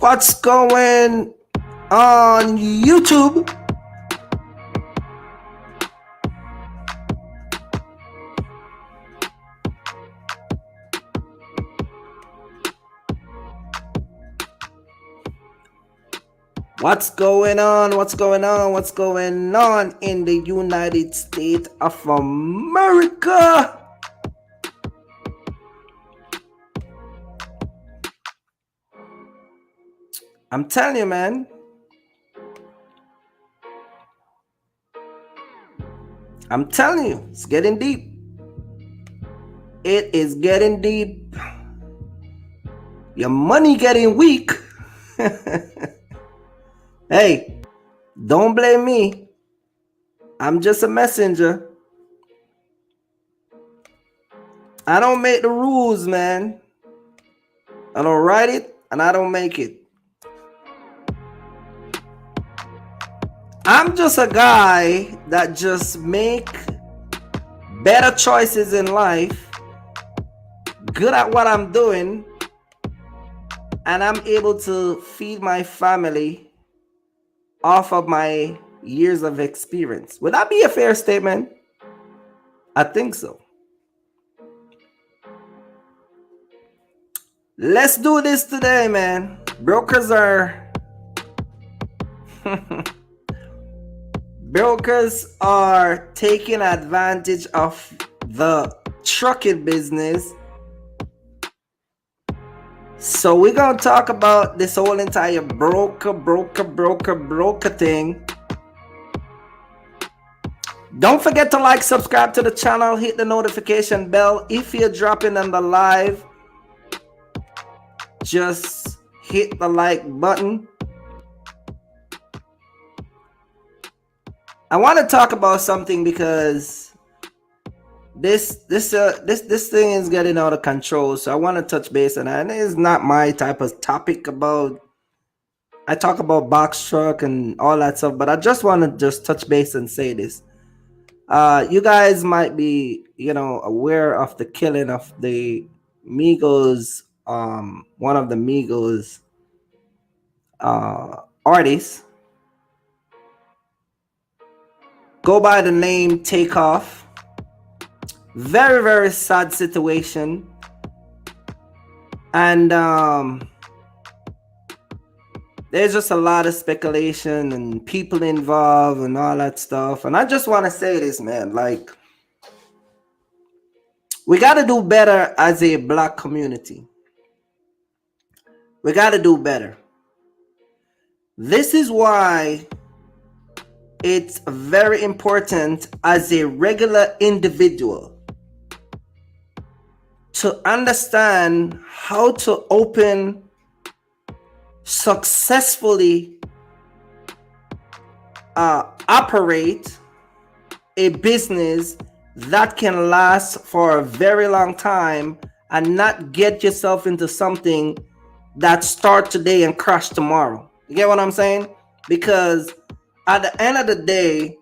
What's going on YouTube? What's going on? What's going on? What's going on in the United States of America? I'm telling you, man. I'm telling you, it's getting deep. It is getting deep. Your money getting weak. Hey, don't blame me. I'm just a messenger. I don't make the rules, man. I don't write it and I don't make it. I'm just a guy that just make better choices in life, good at what I'm doing, and I'm able to feed my family off of my years of experience. Would that be a fair statement? I think so. Let's do this today, man. Brokers are brokers are taking advantage of the trucking business. So we're going to talk about this whole entire broker thing. Don't forget to like, subscribe to the channel, hit the notification bell. If you're dropping on the live, just hit the like button. I want to talk about something because this thing is getting out of control. So I want to touch base on that. And it's not my type of topic I talk about box truck and all that stuff, but I just want to just touch base and say this. You guys might be, aware of the killing of the Migos, one of the Migos artists. Go by the name Takeoff. Very, very sad situation. And there's just a lot of speculation and people involved and all that stuff. And I just want to say this, man. Like, we got to do better as a Black community. We got to do better. This is why it's very important as a regular individual to understand how to successfully operate a business that can last for a very long time and not get yourself into something that start today and crash tomorrow. You get what I'm saying? Because at the end of the day,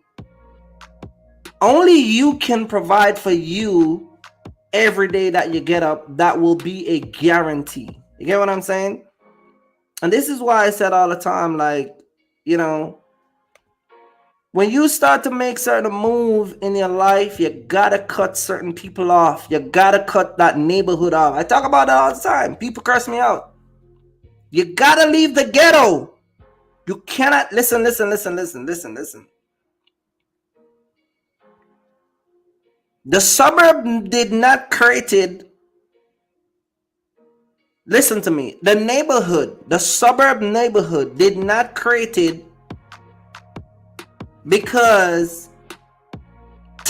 only you can provide for you every day that you get up. That will be a guarantee. You get what I'm saying? And this is why I said all the time, like, when you start to make certain move in your life, you gotta cut certain people off. You gotta cut that neighborhood off. I talk about that all the time. People curse me out. You gotta leave the ghetto. You cannot listen. The suburb did not created. Listen to me. The suburb neighborhood did not created because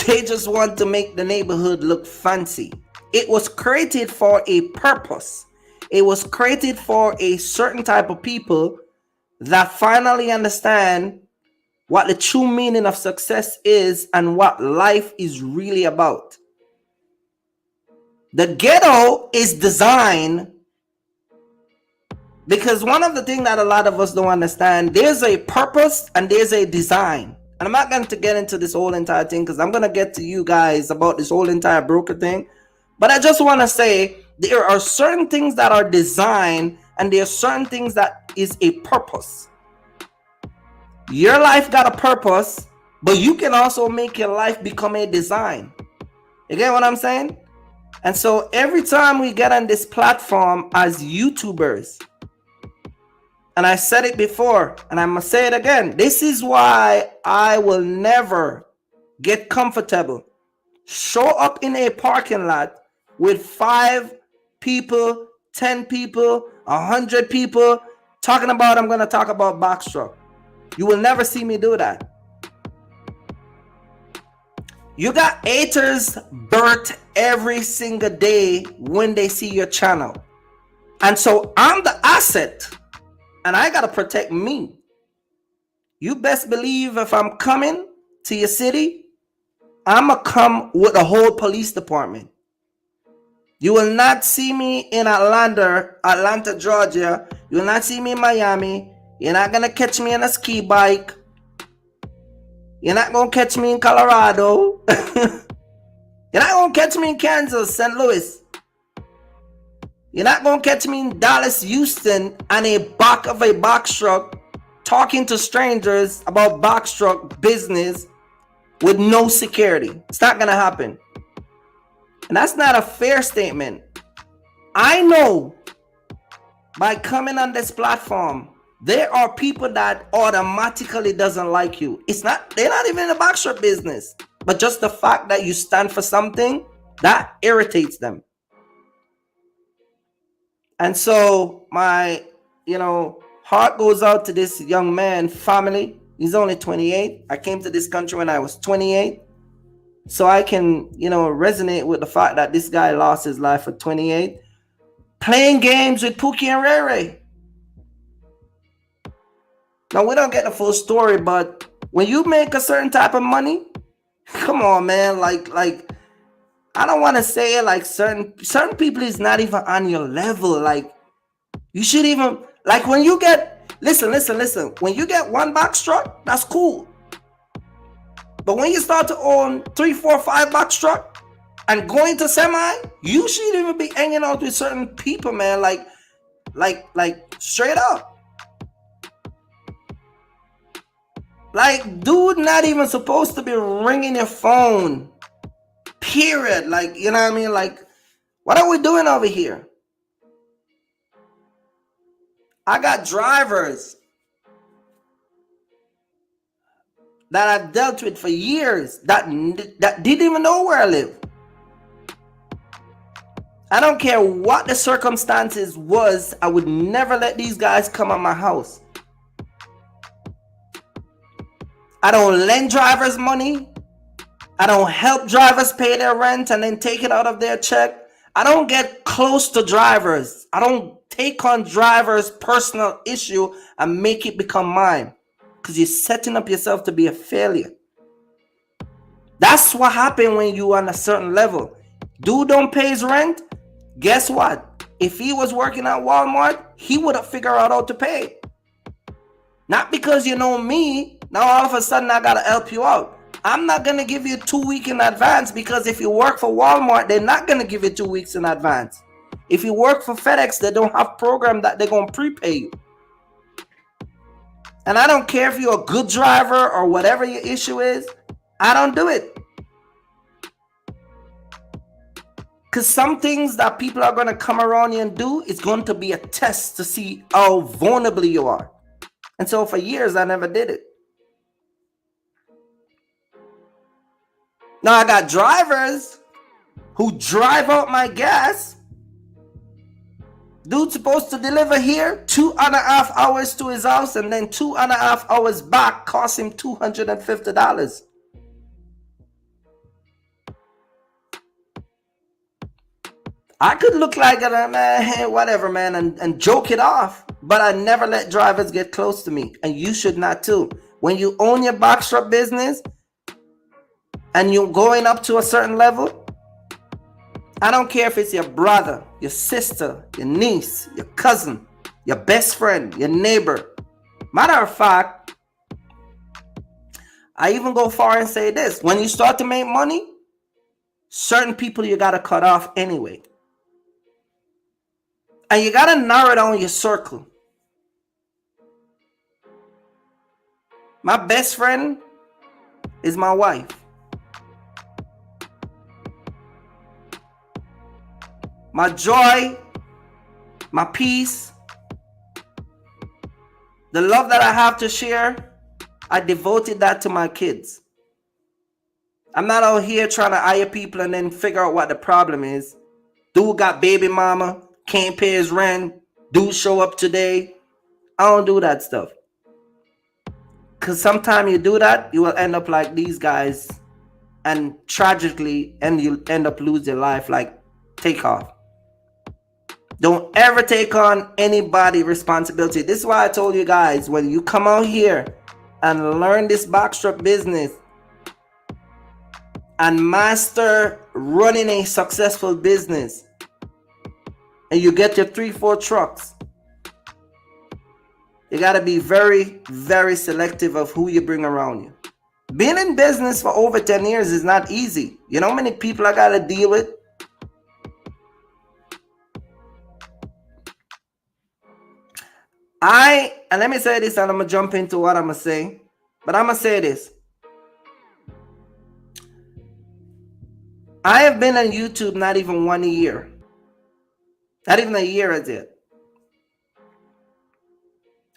they just want to make the neighborhood look fancy. It was created for a purpose. It was created for a certain type of people that finally understand what the true meaning of success is and what life is really about. The ghetto is designed because one of the things that a lot of us don't understand, there's a purpose and there's a design. And I'm not going to get into this whole entire thing because I'm going to get to you guys about this whole entire broker thing. But I just want to say there are certain things that are designed and there are certain things that is a purpose. Your life got a purpose, but you can also make your life become a design. You get what I'm saying? And so every time we get on this platform as YouTubers, and I said it before, and I'm going to say it again, this is why I will never get comfortable. Show up in a parking lot with 5 people, 10 people, 100 people talking about, I'm going to talk about box truck. You will never see me do that. You got haters burnt every single day when they see your channel. And so I'm the asset, and I got to protect me. You best believe if I'm coming to your city, I'm going to come with a whole police department. You will not see me in Atlanta, Georgia. You will not see me in Miami. You're not going to catch me on a ski bike. You're not going to catch me in Colorado. You're not going to catch me in Kansas, St. Louis. You're not going to catch me in Dallas, Houston, on a back of a box truck talking to strangers about box truck business with no security. It's not going to happen. And that's not a fair statement. I know by coming on this platform, there are people that automatically doesn't like you. They're not even in the box truck business, but just the fact that you stand for something, that irritates them. And so my, heart goes out to this young man, family. He's only 28. I came to this country when I was 28. So I can, resonate with the fact that this guy lost his life at 28. Playing games with Pookie and Ray Ray. Now, we don't get the full story, but when you make a certain type of money, come on, man. Like I don't want to say it, like certain people is not even on your level. Like, you should even, like, when you get, listen. When you get 1 box truck, that's cool. But when you start to own 3, 4, 5 box truck and going to semi, you should even be hanging out with certain people, man. Like straight up. Like, dude, not even supposed to be ringing your phone. Period. Like, you know what I mean? Like, what are we doing over here? I got drivers that I've dealt with for years that didn't even know where I live. I don't care what the circumstances was, I would never let these guys come at my house. I don't lend drivers money. I don't help drivers pay their rent and then take it out of their check. I don't get close to drivers. I don't take on drivers' personal issue and make it become mine, because you're setting up yourself to be a failure. That's what happened when you on a certain level. Dude don't pay his rent. Guess what? If he was working at Walmart, he would have figured out how to pay. Not because you know me, now all of a sudden I gotta help you out. I'm not gonna give you 2 weeks in advance, because if you work for Walmart, they're not gonna give you 2 weeks in advance. If you work for FedEx, they don't have program that they're gonna prepay you. And I don't care if you're a good driver or whatever your issue is, I don't do it. Because some things that people are gonna come around you and do is going to be a test to see how vulnerable you are. And so for years, I never did it. Now I got drivers who drive out my gas. Dude's supposed to deliver here 2.5 hours to his house, and then 2.5 hours back cost him $250. I could look like a man, whatever, man, and joke it off, but I never let drivers get close to me, and you should not too. When you own your box truck business and you're going up to a certain level, I don't care if it's your brother, your sister, your niece, your cousin, your best friend, your neighbor. Matter of fact, I even go far and say this: when you start to make money, certain people you gotta cut off anyway. And you gotta narrow down your circle. My best friend is my wife. My joy, my peace, the love that I have to share, I devoted that to my kids. I'm not out here trying to hire people and then figure out what the problem is. Dude got baby mama, can't pay his rent, dude show up today. I don't do that stuff. Because sometimes you do that, you will end up like these guys, and tragically, and you'll end up losing your life like Takeoff. Don't ever take on anybody responsibility. This is why I told you guys, when you come out here and learn this backstrap business and master running a successful business, and you get your 3-4 trucks, you got to be very, very selective of who you bring around you. Being in business for over 10 years is not easy. You know how many people I got to deal with? And let me say this, and I'm going to jump into what I'm going to say. But I'm going to say this. I have been on YouTube not even 1 year. Not even a year as yet.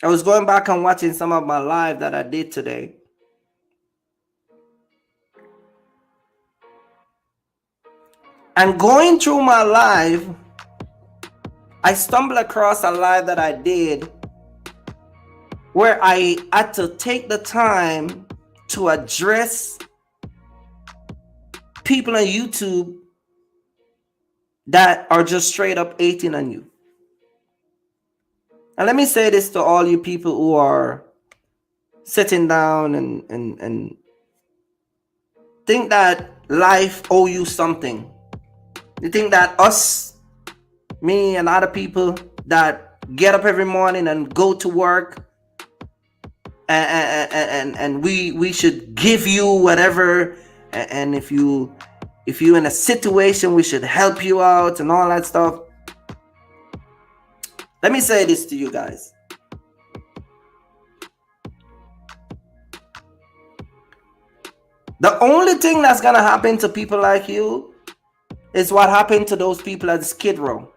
I was going back and watching some of my live that I did today. And going through my live, I stumbled across a live that I did where I had to take the time to address people on YouTube that are just straight up hating on you. And let me say this to all you people who are sitting down and think that life owe you something. You think that us, me and other people that get up every morning and go to work and we should give you whatever, and if you in a situation we should help you out and all that stuff. Let me say this to you guys. The only thing that's gonna happen to people like you is what happened to those people at Skid Row,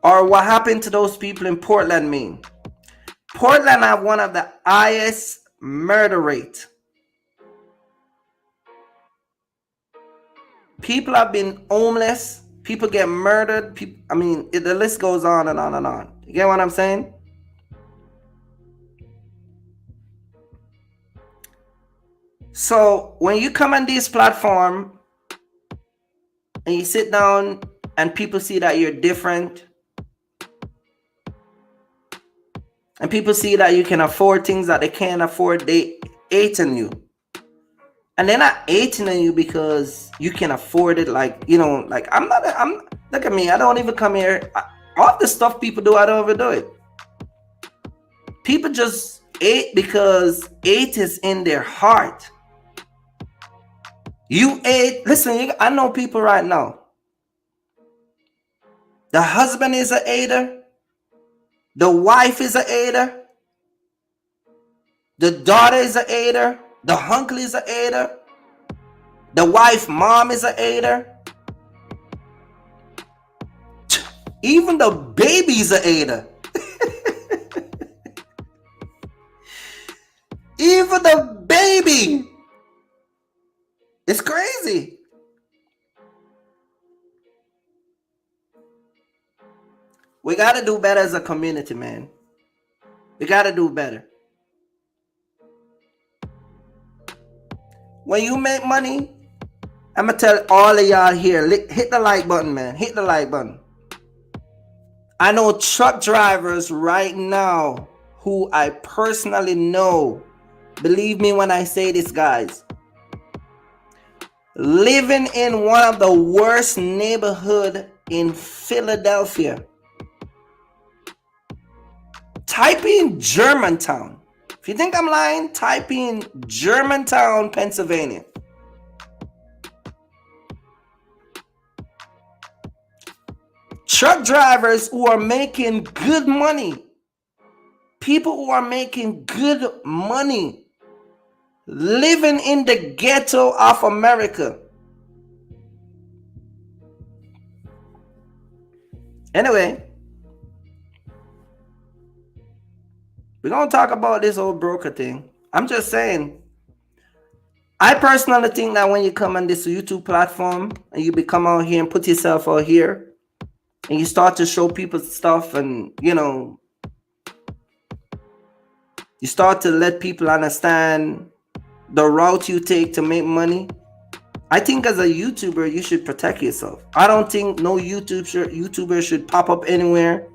or what happened to those people in Portland, Maine. Portland have one of the highest murder rate. People have been homeless. People get murdered. The list goes on and on and on. You get what I'm saying? So when you come on this platform and you sit down and people see that you're different, and people see that you can afford things that they can't afford, they hate on you. And they're not hating on you because you can afford it. Like, you know, like look at me. I don't even come here. All the stuff people do, I don't even do it. People just hate because hate is in their heart. You hate. Listen, I know people right now. The husband is a hater. The wife is a hater. The daughter is a hater. The uncle is a hater. The wife mom is a hater. Even the baby is a hater. Even the baby. It's crazy. We got to do better as a community, man. We got to do better. When you make money, I'm going to tell all of y'all here, hit the like button, man. Hit the like button. I know truck drivers right now who I personally know. Believe me when I say this, guys. Living in one of the worst neighborhoods in Philadelphia. Type in Germantown. If you think I'm lying, type in Germantown, Pennsylvania. Truck drivers who are making good money, people who are making good money, living in the ghetto of America. Anyway, we're going to talk about this whole broker thing. I'm just saying, I personally think that when you come on this YouTube platform and you become out here and put yourself out here and you start to show people stuff, and you start to let people understand the route you take to make money, I think as a YouTuber you should protect yourself. I don't think no YouTuber should pop up anywhere.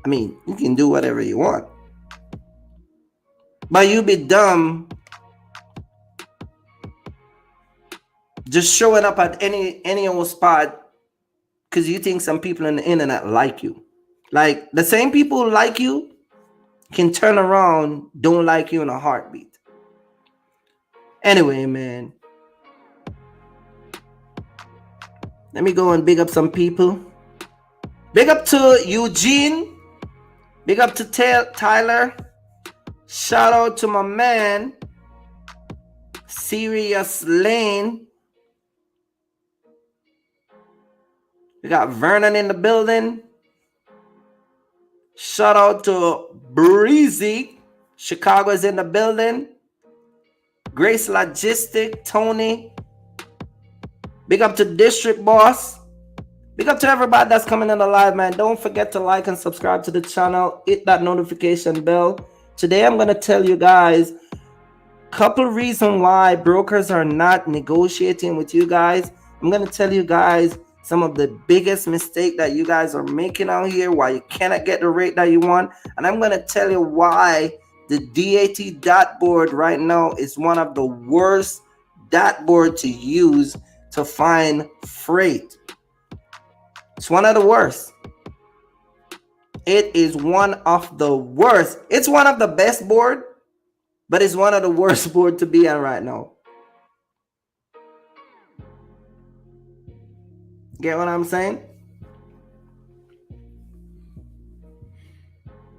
I mean, you can do whatever you want, but you'd be dumb just showing up at any old spot because you think some people on the internet like you. Like, the same people who like you can turn around, don't like you in a heartbeat. Anyway, man, let me go and big up some people. Big up to Eugene. Big up to Tyler. Shout out to my man, Serious Lane. We got Vernon in the building. Shout out to Breezy. Chicago's in the building. Grace Logistic, Tony. Big up to District Boss. Big up to everybody that's coming in the live, man. Don't forget to like and subscribe to the channel. Hit that notification bell. Today I'm going to tell you guys a couple reasons why brokers are not negotiating with you guys. I'm going to tell you guys some of the biggest mistake that you guys are making out here, why you cannot get the rate that you want. And I'm going to tell you why the DAT dot board right now is one of the worst dot board to use to find freight. It's one of the worst. It is one of the worst. It's one of the best board, but it's one of the worst board to be on right now. Get what I'm saying?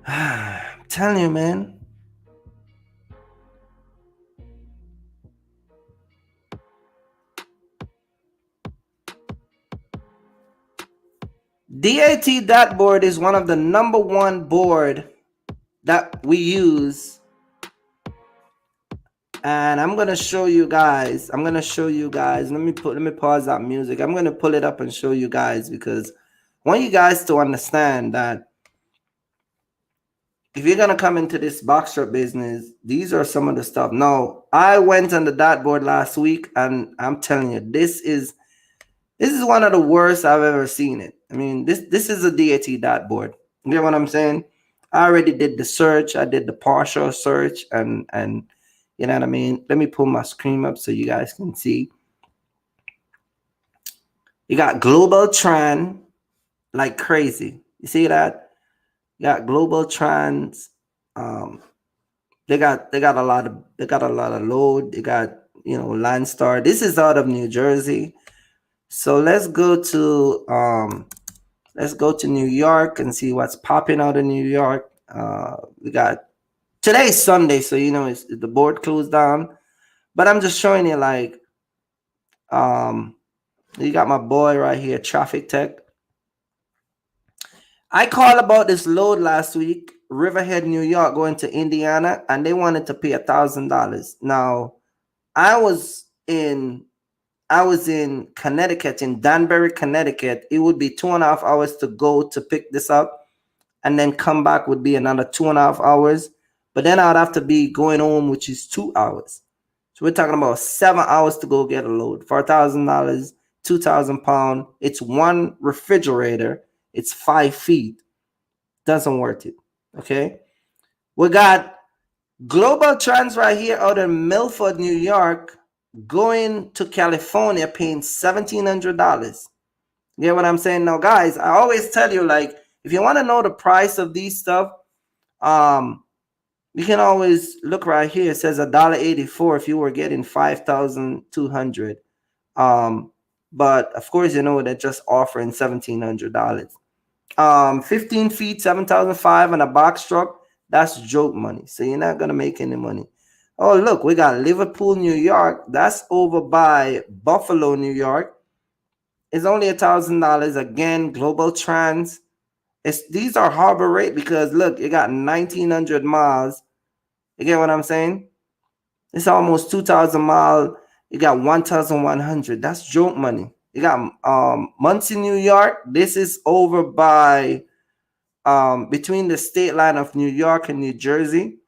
I'm telling you, man. DAT dot board is one of the number one board that we use. And I'm gonna show you guys. Let me pause that music. I'm gonna pull it up and show you guys, because I want you guys to understand that if you're gonna come into this box truck business, these are some of the stuff. Now, I went on the dot board last week, and I'm telling you, this is one of the worst I've ever seen it. I mean, this is a DAT dot board. You know what I'm saying? I already did the search. I did the partial search, and you know what I mean? Let me pull my screen up so you guys can see. You got Global Tran like crazy. You see that? You got Global Trans. They got a lot of load. They got, Landstar. This is out of New Jersey. So let's go to New York and see what's popping out in New York. We got today's Sunday, so it's the board closed down. But I'm just showing you, like, you got my boy right here, Traffic Tech. I called about this load last week, Riverhead, New York, going to Indiana, and they wanted to pay $1,000. Now, I was in Connecticut, in Danbury, Connecticut. It would be 2.5 hours to go to pick this up, and then come back would be another 2.5 hours. But then I'd have to be going home, which is 2 hours. So we're talking about 7 hours to go get a load for $1,000, 2,000 pounds. It's one refrigerator. It's 5 feet. Doesn't worth it. Okay. We got Global Trans right here out in Milford, New York, going to California, paying $1,700. You get what I'm saying? Now, guys, I always tell you, like, if you want to know the price of these stuff, you can always look right here. It says $1.84 if you were getting 5,200. but of course, they're just offering $1,700. 15 feet, 7,500 and a box truck, that's joke money. So you're not gonna make any money. Oh, look, we got Liverpool, New York. That's over by Buffalo, New York. It's only $1,000. Again, Global Trans. These are harbor rate because look, you got 1,900 miles. You get what I'm saying? It's almost 2,000 miles. You got 1,100. That's joke money. You got Muncie, New York. This is over by between the state line of New York and New Jersey.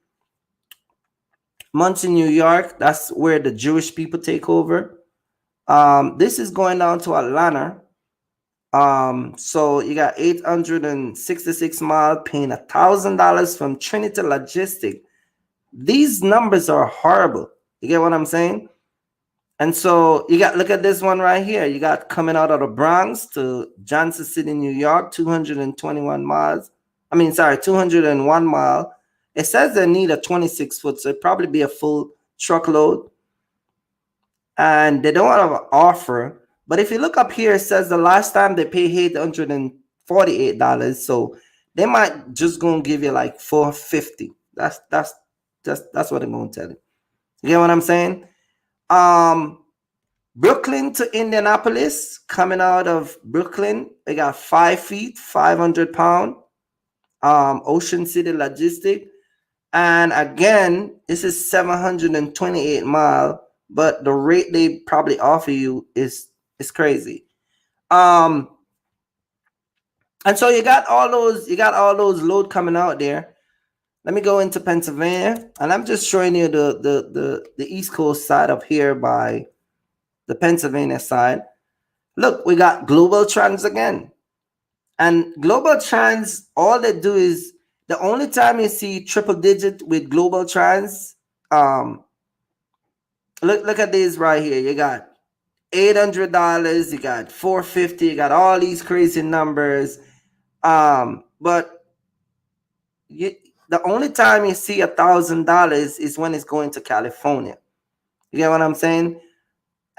Muncie, New York. That's where the Jewish people take over. This is going down to Atlanta. So you got 866 miles, paying $1,000 from Trinity Logistic. These numbers are horrible. You get what I'm saying? And so you got, look at this one right here. You got coming out of the Bronx to Johnson City, New York, 221 miles. 201 mile. It says they need a 26 foot, so it'd probably be a full truckload. And they don't have an offer. But if you look up here, it says the last time they paid $848. So they might just gonna give you like $450. That's what I'm gonna tell you. You get what I'm saying? Brooklyn to Indianapolis, coming out of Brooklyn, they got 5 feet, 500 pound. Ocean City Logistic. And again, this is 728 mile, but the rate they probably offer you is crazy. And so you got all those load coming out there. Let me go into Pennsylvania, and I'm just showing you the East Coast side up here by the Pennsylvania side. Look, we got Global Trans again. And Global Trans, all they do is, the only time you see triple digit with Global Trans, look at this right here. You got $800, you got $450, you got all these crazy numbers. But the only time you see $1,000 is when it's going to California. You get what I'm saying?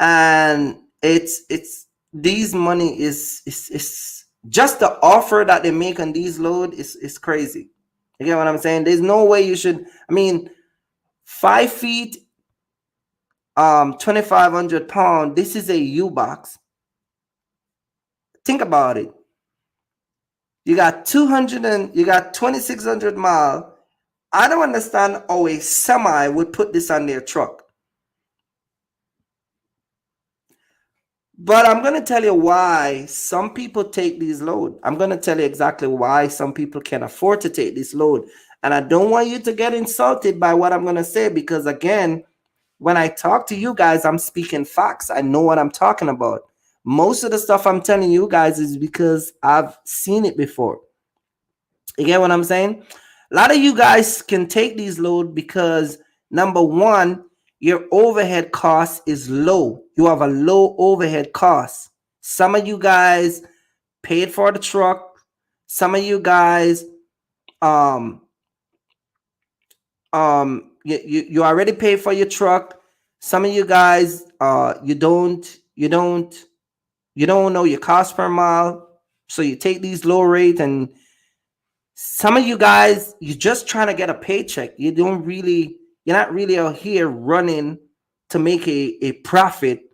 And it's these money is just the offer that they make on these load is crazy. You get what I'm saying? There's no way you should. 5 feet, 2,500 pounds. This is a U-box. Think about it. You got 2,600 miles. I don't understand how a semi would put this on their truck. But I'm going to tell you why some people take these load. I'm going to tell you exactly why some people can afford to take this load. And I don't want you to get insulted by what I'm going to say, because again, when I talk to you guys, I'm speaking facts. I know what I'm talking about. Most of the stuff I'm telling you guys is because I've seen it before. You get what I'm saying? A lot of you guys can take these load because, number one, your overhead cost is low. You have a low overhead cost. Some of you guys paid for the truck. Some of you guys, you already paid for your truck. Some of you guys, you don't know your cost per mile, so you take these low rates. And some of you guys, you're just trying to get a paycheck. You're not really out here running to make a profit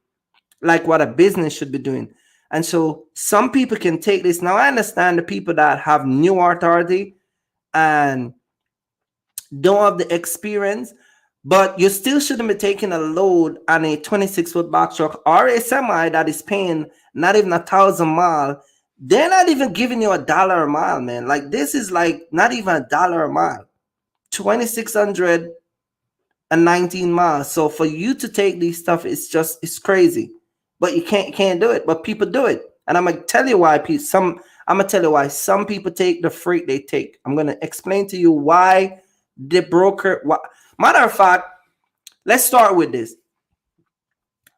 like what a business should be doing. And so some people can take this. Now, I understand the people that have new authority and don't have the experience, but you still shouldn't be taking a load on a 26-foot box truck or a semi that is paying not even 1,000 miles. They're not even giving you $1 a mile, man. Like, this is like not even $1 a mile. 2,619 miles. So for you to take these stuff, it's crazy. But you can't do it. But people do it. And I'm gonna tell you why some people take the freight they take. I'm gonna explain to you why the broker. Matter of fact, let's start with this.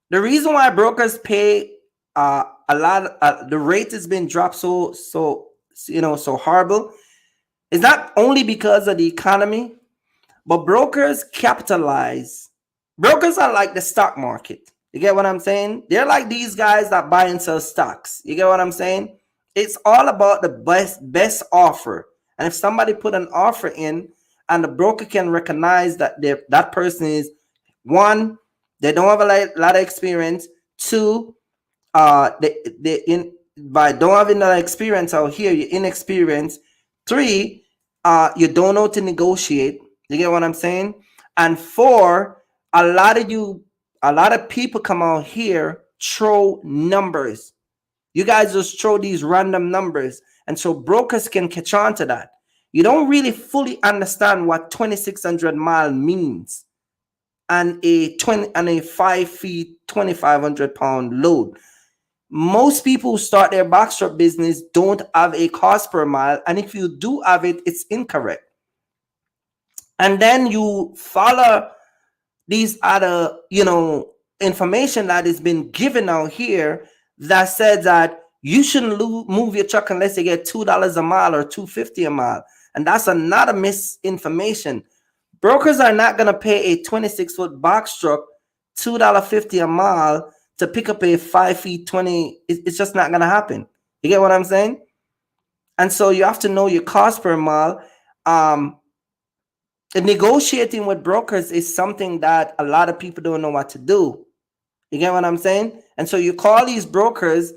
The reason why brokers pay a lot, the rate has been dropped so horrible, is not only because of the economy, but brokers capitalize. Brokers are like the stock market. You get what I'm saying? They're like these guys that buy and sell stocks. You get what I'm saying? It's all about the best offer. And if somebody put an offer in and the broker can recognize that that person is, one, they don't have a lot of experience. Two, they in by don't having that experience out here, you're inexperienced. Three, you don't know to negotiate. You get what I'm saying? And four, a lot of you, a lot of people come out here throw numbers. You guys just throw these random numbers, and so brokers can catch on to that. You don't really fully understand what 2,600 mile means, and a 5 feet 2,500 pound load. Most people who start their backstrap business don't have a cost per mile, and if you do have it, it's incorrect. And then you follow these other, information that has been given out here that said that you shouldn't move your truck unless you get $2 a mile or $2.50 a mile, and that's another misinformation. Brokers are not going to pay a 26-foot box truck $2.50 a mile to pick up a 5 feet 20. It's just not going to happen. You get what I'm saying? And so you have to know your cost per mile. Negotiating with brokers is something that a lot of people don't know what to do. You get what I'm saying? And so you call these brokers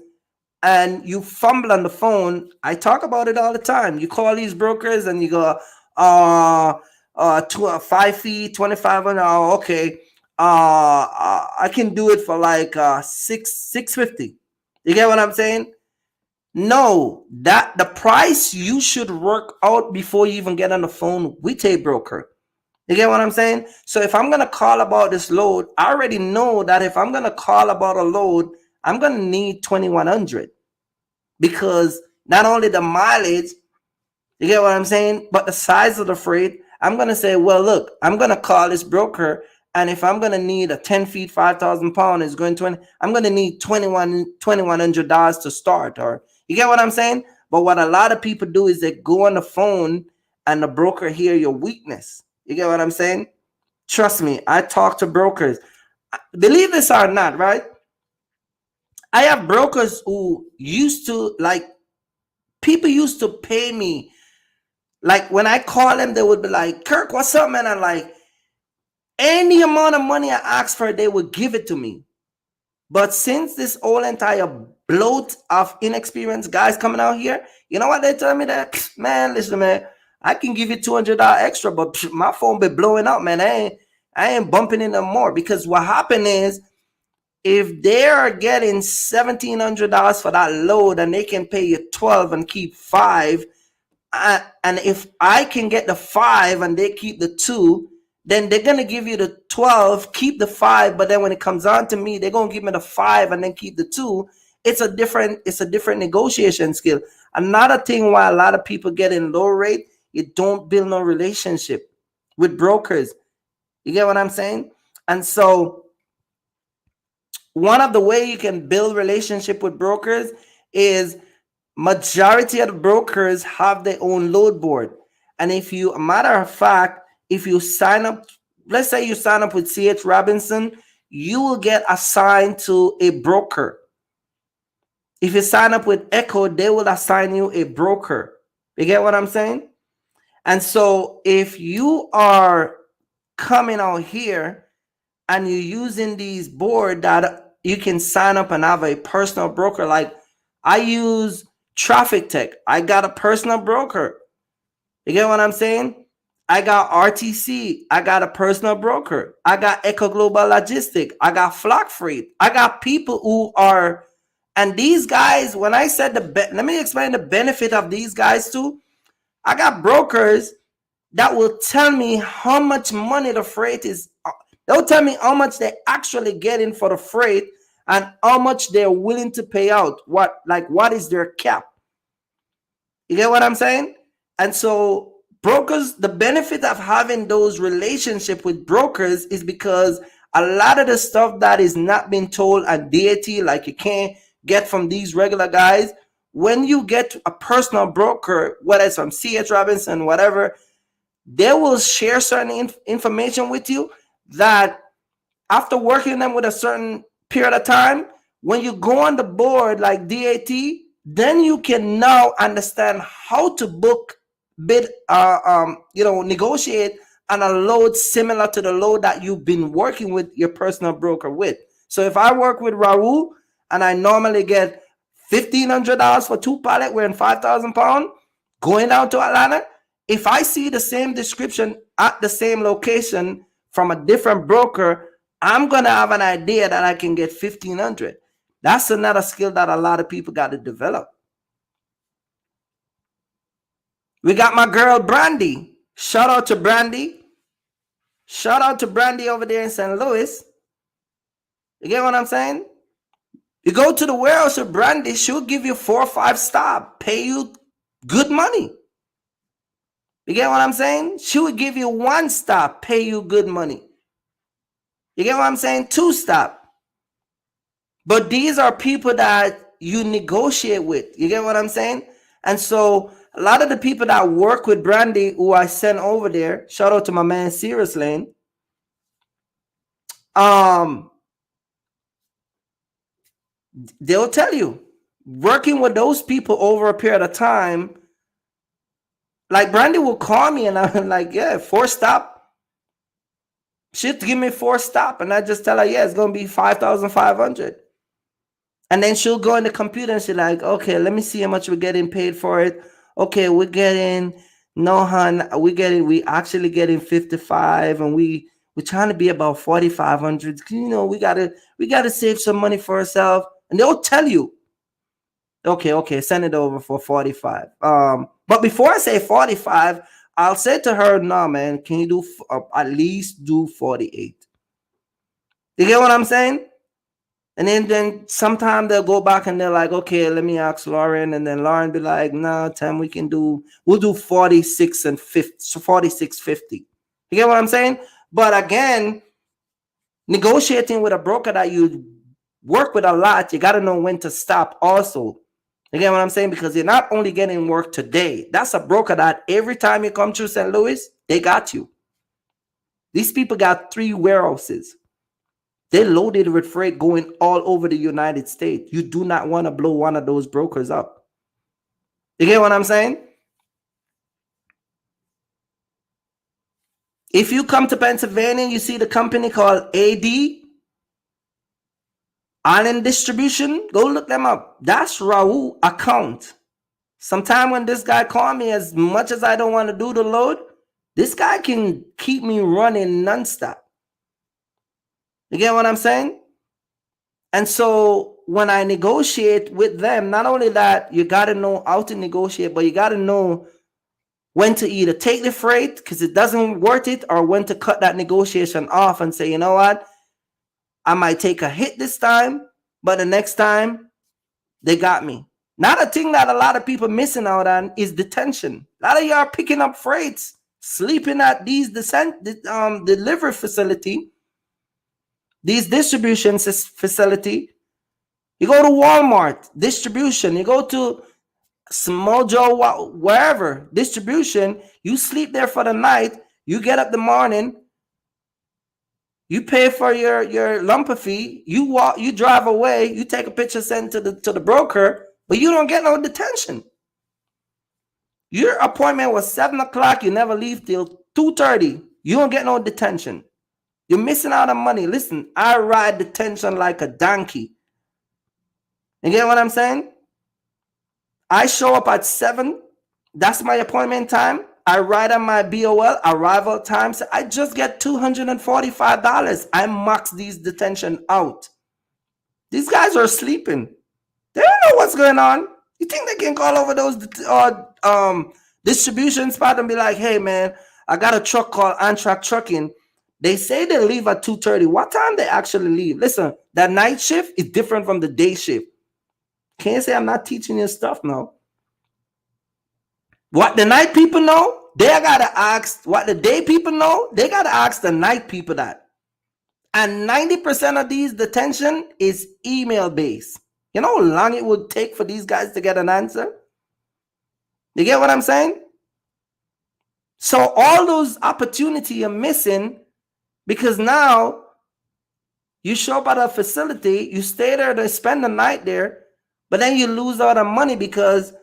and you fumble on the phone. I talk about it all the time. You call these brokers and you go, to a 5 feet 2,500. Oh, okay. I can do it for like $650. You get what I'm saying? No, that the price you should work out before you even get on the phone with a broker. You get what I'm saying? So if I'm gonna call about this load, I already know that if I'm gonna call about a load, I'm gonna need 2,100, because not only the mileage, you get what I'm saying, but the size of the freight. I'm gonna say, well, look, I'm gonna call this broker, and if I'm gonna need a 10 feet 5,000 pound is going 20, I'm gonna need $2,100 to start. Or you get what I'm saying? But what a lot of people do is they go on the phone and the broker hear your weakness. You get what I'm saying? Trust me, I talk to brokers. Believe this or not, right? I have brokers who used to, like, people used to pay me. Like, when I call them, they would be like, Kirk, what's up, man? I'm like, any amount of money I ask for, they would give it to me. But since this whole entire bloat of inexperienced guys coming out here, you know what they tell me? That, man, listen, man, I can give you $200 extra, but my phone be blowing up, man. I ain't bumping it no more. Because what happened is, if they're getting $1,700 for that load and they can pay you 12 and keep 5, and if I can get the 5 and they keep the 2, then they're gonna give you the 12, keep the 5, but then when it comes on to me, they're gonna give me the 5 and then keep the 2. It's a different negotiation skill. Another thing why a lot of people get in low rate, you don't build no relationship with brokers. You get what I'm saying? And so one of the way you can build relationship with brokers is majority of the brokers have their own load board. And if you, a matter of fact, if you sign up, let's say you sign up with C.H. Robinson, you will get assigned to a broker. If you sign up with Echo, they will assign you a broker. You get what I'm saying? And so if you are coming out here and you're using these board that you can sign up and have a personal broker, like I use Traffic Tech. I got a personal broker. You get what I'm saying? I got RTC. I got a personal broker. I got Echo Global Logistic. I got Flock Freight. I got people who are, and these guys, when I said let me explain the benefit of these guys too. I got brokers that will tell me how much money the freight is. They'll tell me how much they actually getting for the freight and how much they're willing to pay out. What is their cap? You get what I'm saying? And so brokers, the benefit of having those relationships with brokers is because a lot of the stuff that is not being told at DAT, like you can't get from these regular guys, when you get a personal broker, whether it's from C.H. Robinson, whatever, they will share certain information with you that after working them with a certain period of time, when you go on the board like DAT, then you can now understand how to book, bid, negotiate on a load similar to the load that you've been working with your personal broker with. So if I work with Raul and I normally get $1,500 for 2 pallets weighing 5,000 pounds going down to Atlanta, if I see the same description at the same location from a different broker, I'm going to have an idea that I can get 1,500. That's another skill that a lot of people got to develop. We got my girl Brandy. Shout out to Brandy. Shout out to Brandy over there in St. Louis. You get what I'm saying? You go to the warehouse with Brandy, she'll give you 4 or 5 stop, pay you good money. You get what I'm saying? She would give you 1 stop, pay you good money. You get what I'm saying? 2 stop. But these are people that you negotiate with. You get what I'm saying? And so a lot of the people that work with Brandy, who I sent over there, shout out to my man Sirius Lane. They'll tell you, working with those people over a period of time, like Brandy will call me and I'm like, yeah, 4 stop. She'll give me 4 stop, and I just tell her, yeah, it's gonna be 5,500. And then she'll go in the computer and she's like, okay, let me see how much we're getting paid for it. Okay, we're getting, no, hon, we actually getting 55, and we're trying to be about 4,500. You know, we gotta save some money for ourselves. And they'll tell you, okay, send it over for 45. But before I say 45, I'll say to her, no, man, can you do at least do 48? You get what I'm saying? And then sometime they'll go back and they're like, okay, let me ask Lauren. And then Lauren be like, no, Tim, we'll do 46 and 50, so 46.50. You get what I'm saying? But again, negotiating with a broker that you work with a lot, you got to know when to stop also. You get what I'm saying? Because you're not only getting work today. That's a broker that every time you come through St. Louis, they got you. These people got 3 warehouses. They're loaded with freight going all over the United States. You do not want to blow one of those brokers up. You get what I'm saying? If you come to Pennsylvania, you see the company called AD, Island Distribution, go look them up. That's Raul account. Sometime when this guy called me, as much as I don't want to do the load, this guy can keep me running nonstop. You get what I'm saying? And so when I negotiate with them, not only that, you got to know how to negotiate, but you got to know when to either take the freight because it doesn't worth it, or when to cut that negotiation off and say, you know what, I might take a hit this time, but the next time they got me. Not a thing that a lot of people missing out on is detention. A lot of y'all picking up freights, sleeping at these delivery facility, these distribution facility. You go to Walmart, distribution. You go to Small Joe, wherever, distribution. You sleep there for the night. You get up the morning. You pay for your lumper fee. You drive away. You take a picture, send to the broker, but you don't get no detention. Your appointment was 7 o'clock. You never leave till 2:30. You don't get no detention. You're missing out on money. Listen, I ride detention like a donkey. You get what I'm saying? I show up at 7. That's my appointment time. I ride on my BOL arrival time. So I just get $245. I max these detention out. These guys are sleeping. They don't know what's going on. You think they can call over those distribution spot and be like, hey, man, I got a truck called On-Track Trucking. They say they leave at 2:30. What time they actually leave? Listen, that night shift is different from the day shift. Can't say I'm not teaching you stuff now. What the night people know, they got to ask. What the day people know, they got to ask the night people that. And 90% of these detention is email based. You know how long it would take for these guys to get an answer? You get what I'm saying? So all those opportunities are missing because now You show up at a facility, you stay there to spend the night there, but then you lose all the money because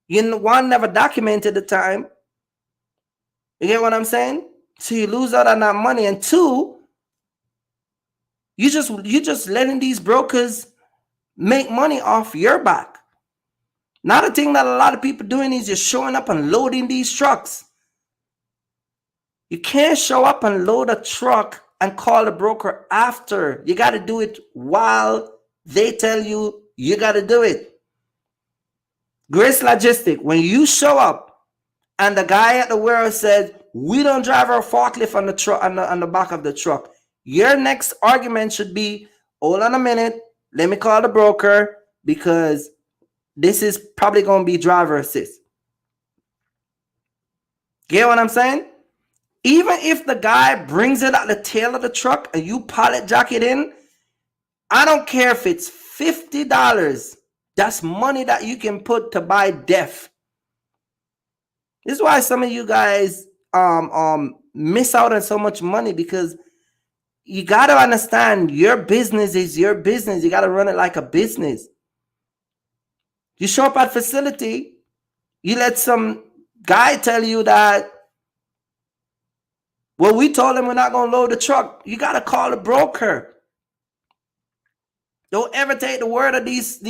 you one never documented the time. You get what I'm saying? So you lose out on that money, and two, you just letting these brokers make money off your back. Not a thing that a lot of people doing is just showing up and loading these trucks. You can't show up and load a truck and call the broker after. You got to do it while they tell you you got to do it. Grace Logistic, when you show up and the guy at the warehouse said, we don't drive our forklift on the truck on the back of the truck, your next argument should be, hold on a minute, let me call the broker because this is probably going to be driver assist. Get what I'm saying? Even if the guy brings it at the tail of the truck and you pallet jack it in, I don't care if it's $50. That's money that you can put to buy death. This is why some of you guys miss out on so much money, because you got to understand your business is your business. You got to run it like a business. You show up at facility, you let some guy tell you that, well, we told him we're not going to load the truck. You got to call the broker. Don't ever take the word of these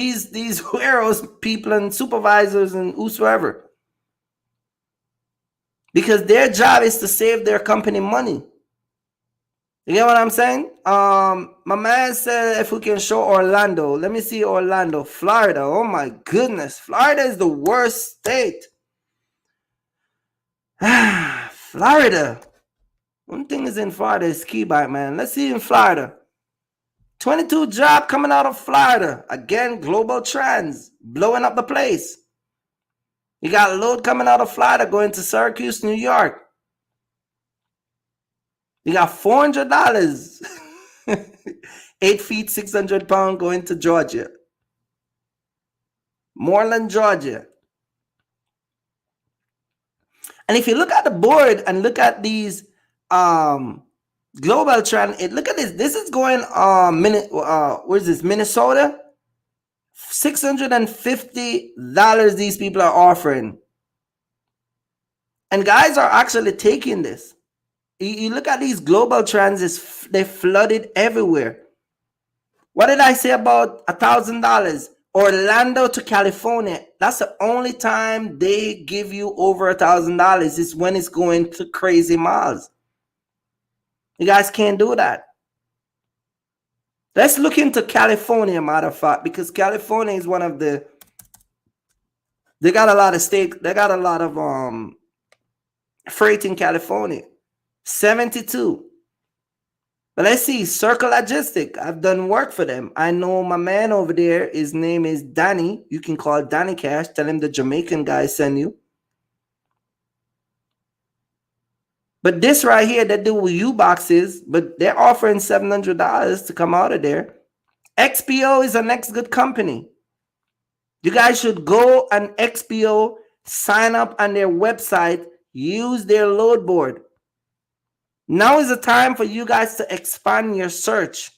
warehouse people and supervisors and whosoever, because their job is to save their company money. You get what I'm saying? My man said if we can show Orlando. Let me see Orlando, Florida. Oh my goodness. Florida is the worst state. Florida. One thing is in Florida is ski bike, man. Let's see in Florida. 22 job coming out of Florida. Again, global trends blowing up the place. You got a load coming out of Florida going to Syracuse, New York. You got $400. 8 feet, 600 pounds going to Georgia. Moreland, Georgia. And if you look at the board and look at these global trend, look at this. This is going where is this? Minnesota. $650 these people are offering. And guys are actually taking this. You look at these global trends, they flooded everywhere. What did I say about $1,000? Orlando to California. That's the only time they give you over $1,000 is when it's going to crazy miles. You guys can't do that. Let's look into California, matter of fact, because California is one of they got a lot of they got a lot of freight in California. 72. But let's see, Circle Logistic. I've done work for them. I know my man over there. His name is Danny. You can call Danny Cash. Tell him the Jamaican guy send you. But this right here, they do with U-boxes, but they're offering $700 to come out of there. XPO is the next good company. You guys should go on XPO, sign up on their website, use their load board. Now is the time for you guys to expand your search.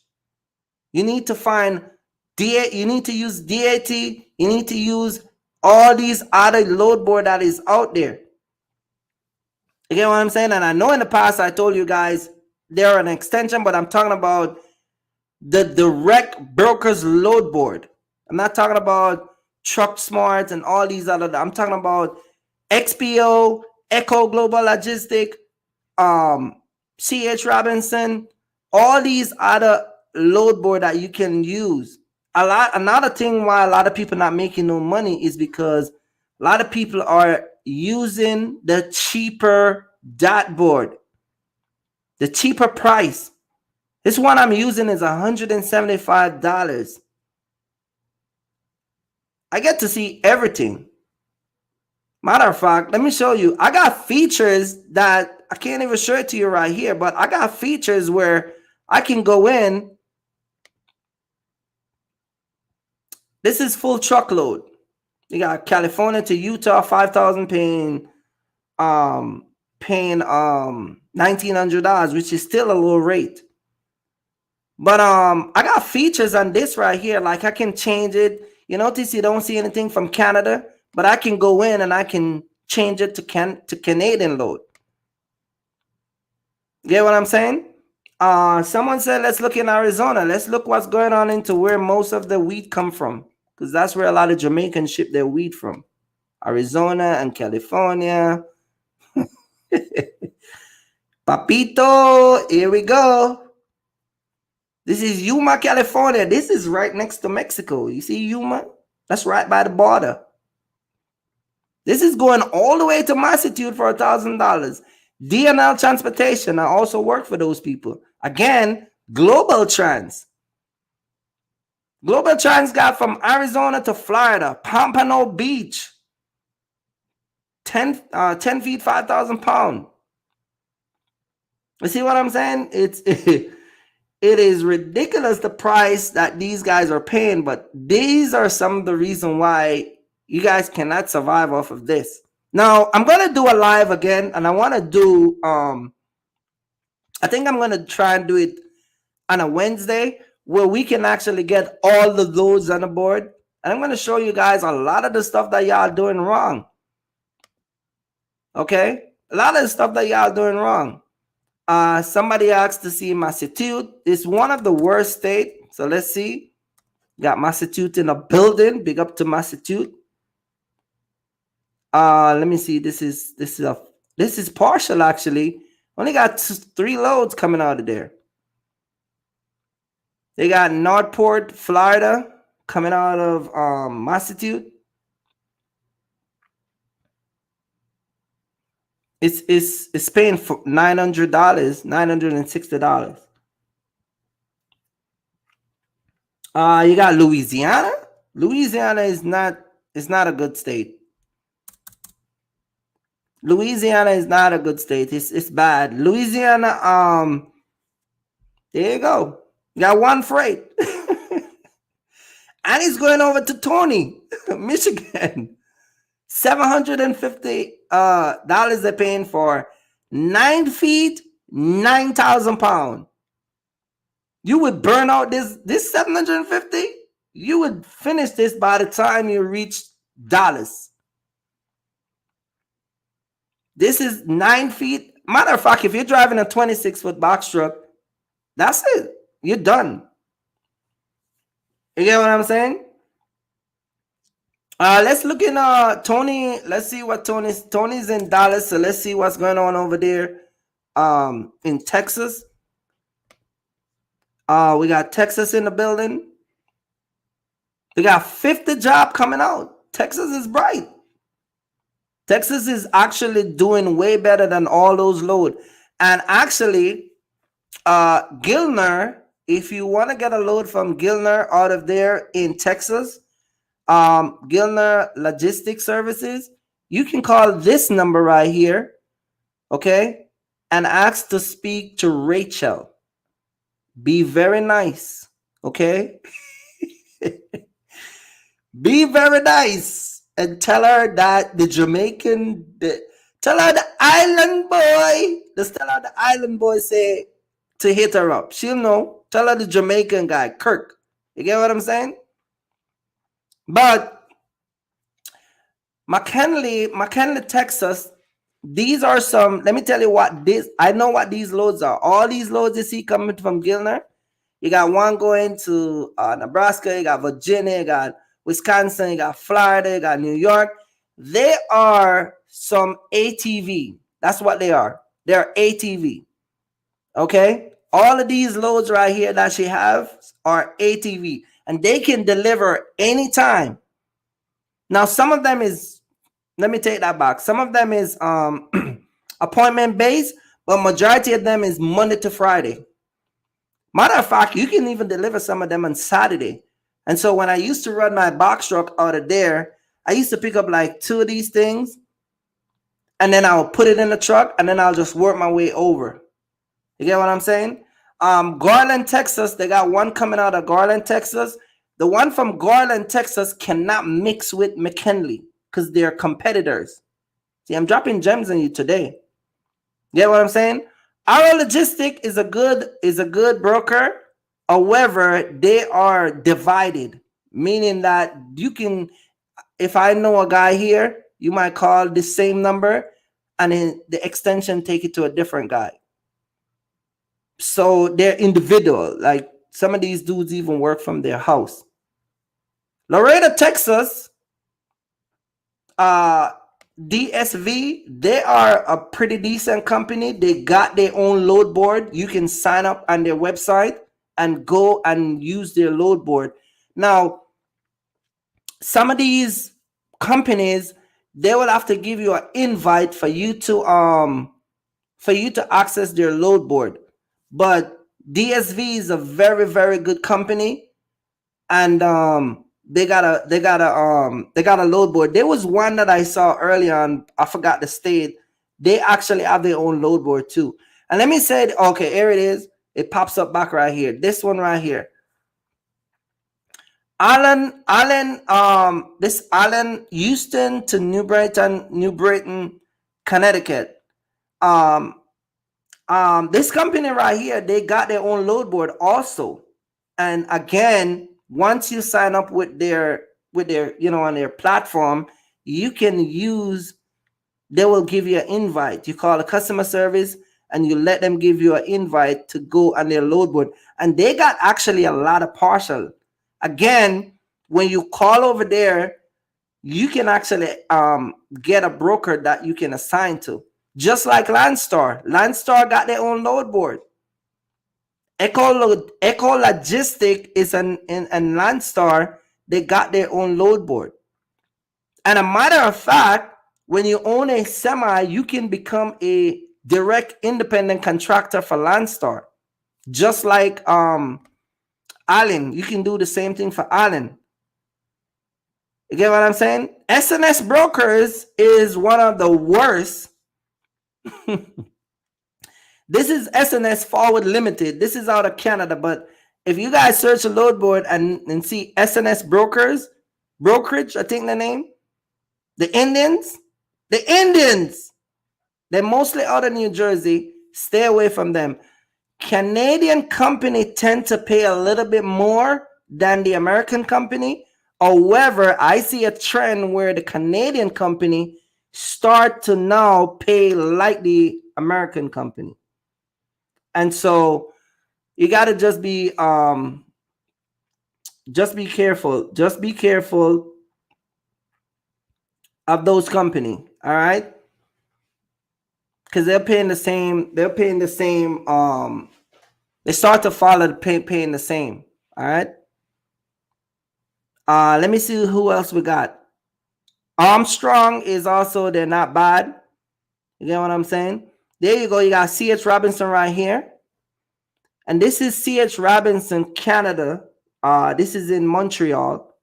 You need to find you need to use DAT, you need to use all these other load board that is out there. You get what I'm saying? And I know in the past I told you guys they're an extension, but I'm talking about the direct brokers load board. I'm not talking about Truck Smart and all these other. I'm talking about XPO, Echo Global Logistic, CH Robinson, all these other load board that you can use. Another thing why a lot of people not making no money is because a lot of people are using the cheaper dot board, the cheaper price. This one I'm using is $175. I get to see everything. Matter of fact, let me show you. I got features that I can't even show it to you right here, but I got features where I can go in. This is full truckload. You got California to Utah, 5,000 paying $1,900, which is still a low rate. But I got features on this right here. Like I can change it. You notice you don't see anything from Canada, but I can go in and I can change it to Canadian load. Get what I'm saying? Someone said, let's look in Arizona. Let's look what's going on into where most of the wheat come from, because that's where a lot of Jamaicans ship their wheat from. Arizona and California. Papito, here we go. This is Yuma, California. This is right next to Mexico. You see Yuma? That's right by the border. This is going all the way to Massachusetts for $1,000. DNL Transportation. I also work for those people. Again, Global Trans. Global Trans got from Arizona to Florida, Pompano Beach. 10 feet, 5,000 pounds. You see what I'm saying? It is ridiculous the price that these guys are paying, but these are some of the reason why you guys cannot survive off of this. Now, I'm going to do a live again, and I want to do, I think I'm going to try and do it on a Wednesday where we can actually get all the loads on the board. And I'm going to show you guys a lot of the stuff that y'all doing wrong. Okay? A lot of the stuff that y'all doing wrong. Somebody asked to see Massachusetts. It's one of the worst states. So let's see. Got Massachusetts in a building. Big up to Massachusetts. Let me see. This is partial actually. Only got 3 loads coming out of there. They got Northport, Florida, coming out of Massachusetts. It's paying for $900, $960. You got Louisiana. Louisiana is not a good state. Louisiana is not a good state. It's bad. Louisiana, there you go. You got one freight. And he's going over to Tony, Michigan. $750 they're paying for 9 feet, 9,000 pounds. You would burn out this 750. You would finish this by the time you reach Dallas. This is 9 feet. Matter of fact, if you're driving a 26-foot box truck, that's it. You're done. You get what I'm saying? Let's look in Tony. Let's see what Tony's in Dallas. So let's see what's going on over there in Texas. We got Texas in the building. We got 50 job coming out. Texas is bright. Texas is actually doing way better than all those load. And actually, Gilner, if you want to get a load from Gilner out of there in Texas, Gilner Logistics Services, you can call this number right here, okay, and ask to speak to Rachel. Be very nice, okay? Be very nice and tell her that tell her the island boy, tell her the island boy say to hit her up. She'll know. Tell her the Jamaican guy, Kirk. You get what I'm saying? But McKinley, Texas, these are some, let me tell you what I know what these loads are. All these loads you see coming from Gilner, you got one going to Nebraska, you got Virginia, you got Wisconsin, you got Florida, you got New York. They are some ATV. That's what they are. They're ATV. Okay? All of these loads right here that she have are ATV. And they can deliver anytime. Now, some of them is, let me take that back. Some of them is appointment based, but majority of them is Monday to Friday. Matter of fact, you can even deliver some of them on Saturday. And so when I used to run my box truck out of there, I used to pick up like 2 of these things, and then I'll put it in the truck, and then I'll just work my way over. You get what I'm saying? Garland, Texas, they got one coming out of Garland, Texas. The one from Garland, Texas cannot mix with McKinley because they're competitors. See, I'm dropping gems on you today. You get what I'm saying? Our Logistic is a good broker. However, they are divided, meaning that you can, if I know a guy here, you might call the same number and then the extension take it to a different guy. So they're individual. Like some of these dudes even work from their house. Laredo, Texas, uh, DSV, they are a pretty decent company. They got their own load board. You can sign up on their website and go and use their load board. Now, some of these companies, they will have to give you an invite for you to access their load board. But DSV is a very, very good company, and they got a load board. There was one that I saw early on, I forgot the state. They actually have their own load board too. And let me say, okay, here it is. It pops up back right here. This one right here. Allen, Houston to New Britain, Connecticut. This company right here, they got their own load board also. And again, once you sign up with their, on their platform, you can use, they will give you an invite. You call a customer service and you let them give you an invite to go on their load board. And they got actually a lot of partial. Again, when you call over there, you can actually get a broker that you can assign to. Just like Landstar. Landstar got their own load board. Echo Logistic is in Landstar. They got their own load board. And a matter of fact, when you own a semi, you can become a direct independent contractor for Landstar. Just like Allen, you can do the same thing for Allen. You get what I'm saying? SNS Brokers is one of the worst. This is SNS Forward Limited. This is out of Canada, but if you guys search a load board and see SNS Brokerage, I think the name, the Indians, they're mostly out of New Jersey. Stay away from them. Canadian company tend to pay a little bit more than the American company. However, I see a trend where the Canadian company start to now pay like the American company. And so you got to just be careful. Just be careful of those company. All right. Because they're paying the same. They're paying the same. They start to follow the paying the same. All right. Let me see who else we got. Armstrong is also, they're not bad. You get what I'm saying? There you go. You got C.H. Robinson right here. And this is C.H. Robinson, Canada. This is in Montreal.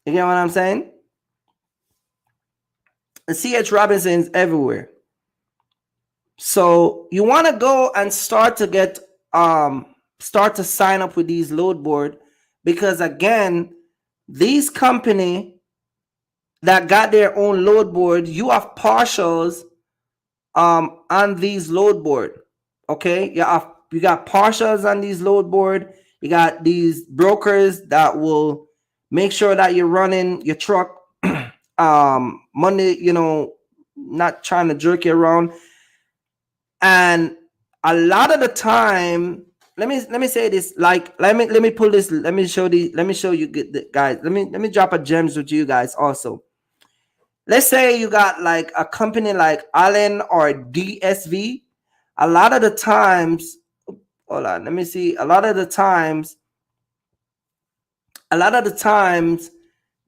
You get what I'm saying? And C.H. Robinson is everywhere. So you want to go and start to sign up with these load board, because again, these company that got their own load board, you have partials on these load board. Okay, you got partials on these load board. You got these brokers that will make sure that you're running your truck Monday, not trying to jerk you around. And a lot of the time, let me say this, like let me pull this, let me show you guys. Let me drop a gems with you guys also. Let's say you got like a company like Allen or DSV. A lot of the times, hold on, let me see. A lot of the times,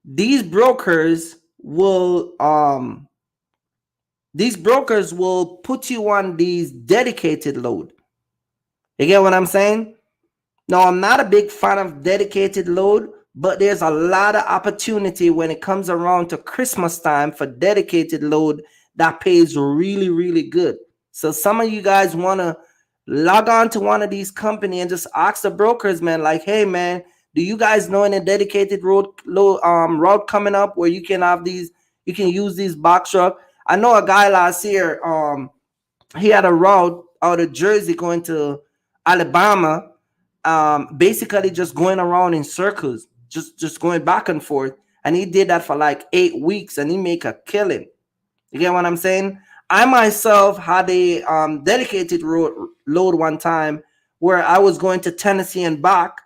these brokers will put you on these dedicated load. You get what I'm saying? Now, I'm not a big fan of dedicated load, but there's a lot of opportunity when it comes around to Christmas time for dedicated load that pays really, really good. So some of you guys want to log on to one of these companies and just ask the brokers, man, like, hey, man, do you guys know any dedicated route coming up where you can have these, you can use these box truck? I know a guy last year, he had a route out of Jersey going to Alabama, basically just going around in circles, just going back and forth. And he did that for like 8 weeks, and he make a killing. You get what I'm saying? I myself had a dedicated load one time where I was going to Tennessee and back.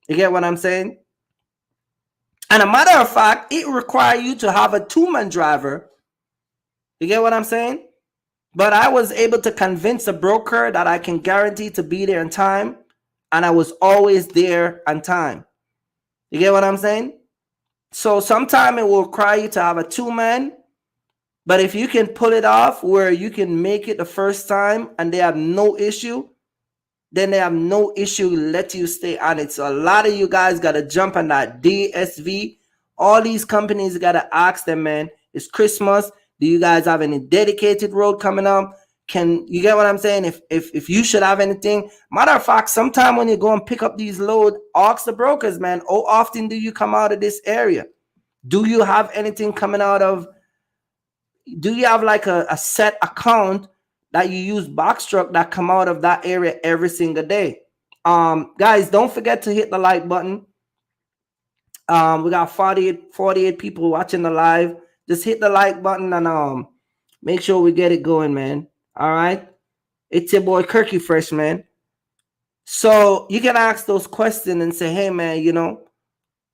You get what I'm saying? And a matter of fact, it requires you to have a two-man driver. You get what I'm saying? But I was able to convince a broker that I can guarantee to be there in time, and I was always there on time. You get what I'm saying? So sometimes it will require you to have a two-man, but if you can pull it off where you can make it the first time and they have no issue, then they have no issue let you stay on it. So a lot of you guys got to jump on that DSV. All these companies got to ask them, man, it's Christmas. Do you guys have any dedicated road coming up? Can you get what I'm saying? If you should have anything. Matter of fact, sometime when you go and pick up these loads, ask the brokers, man, how often do you come out of this area? Do you have anything coming out of, do you have like a set account that you use box truck that come out of that area every single day? Guys, don't forget to hit the like button. We got 48 people watching the live. Just hit the like button and make sure we get it going, man. All right. It's your boy Kirky Fresh, man. So you can ask those questions and say, hey man, you know,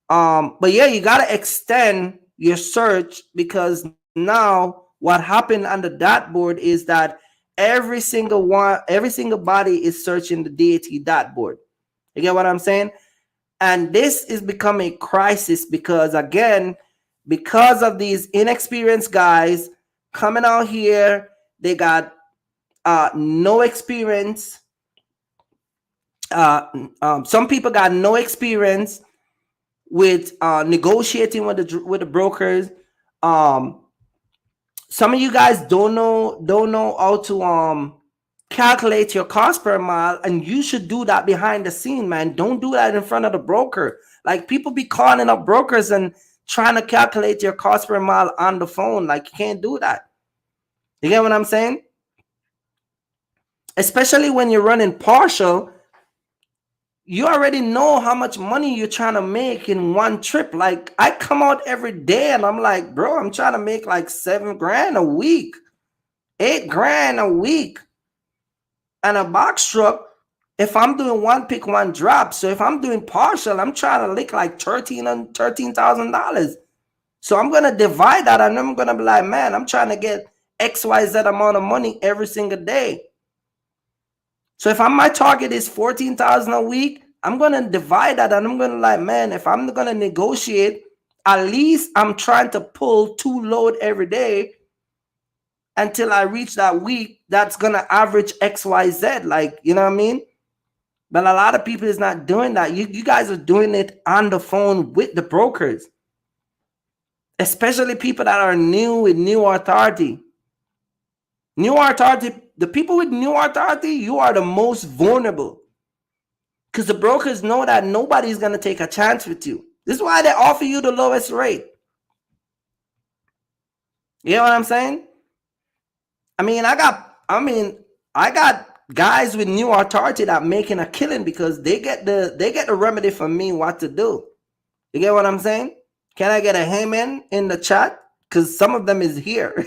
but yeah, you gotta extend your search, because now what happened on the dot board is that every single body is searching the DAT dot board. You get what I'm saying? And this is becoming a crisis because, again, because of these inexperienced guys coming out here, they got no experience. Some people got no experience with negotiating with the brokers. Some of you guys don't know how to calculate your cost per mile, and you should do that behind the scene, man. Don't do that in front of the broker. Like, people be calling up brokers and trying to calculate your cost per mile on the phone. Like, you can't do that. You get what I'm saying? Especially when you're running partial, you already know how much money you're trying to make in one trip. Like, I come out every day and I'm like, bro, I'm trying to make like $7,000 a week, $8,000 a week. And a box truck, if I'm doing one pick, one drop, so if I'm doing partial, I'm trying to lick like $13,000. So I'm gonna divide that, and I'm gonna be like, man, I'm trying to get XYZ amount of money every single day. So if my target is 14,000 a week, I'm gonna divide that, and I'm gonna like, man, if I'm gonna negotiate, at least I'm trying to pull 2 load every day until I reach that week that's gonna average XYZ. Like, you know what I mean? But a lot of people is not doing that. You guys are doing it on the phone with the brokers, especially people that are new with new authority. New authority, the people with new authority, you are the most vulnerable, because the brokers know that nobody's going to take a chance with you. This is why they offer you the lowest rate. You know what I'm saying? I got guys with new authority that making a killing because they get the remedy from me what to do. You get what I'm saying? Can I get a amen in the chat? Because some of them is here.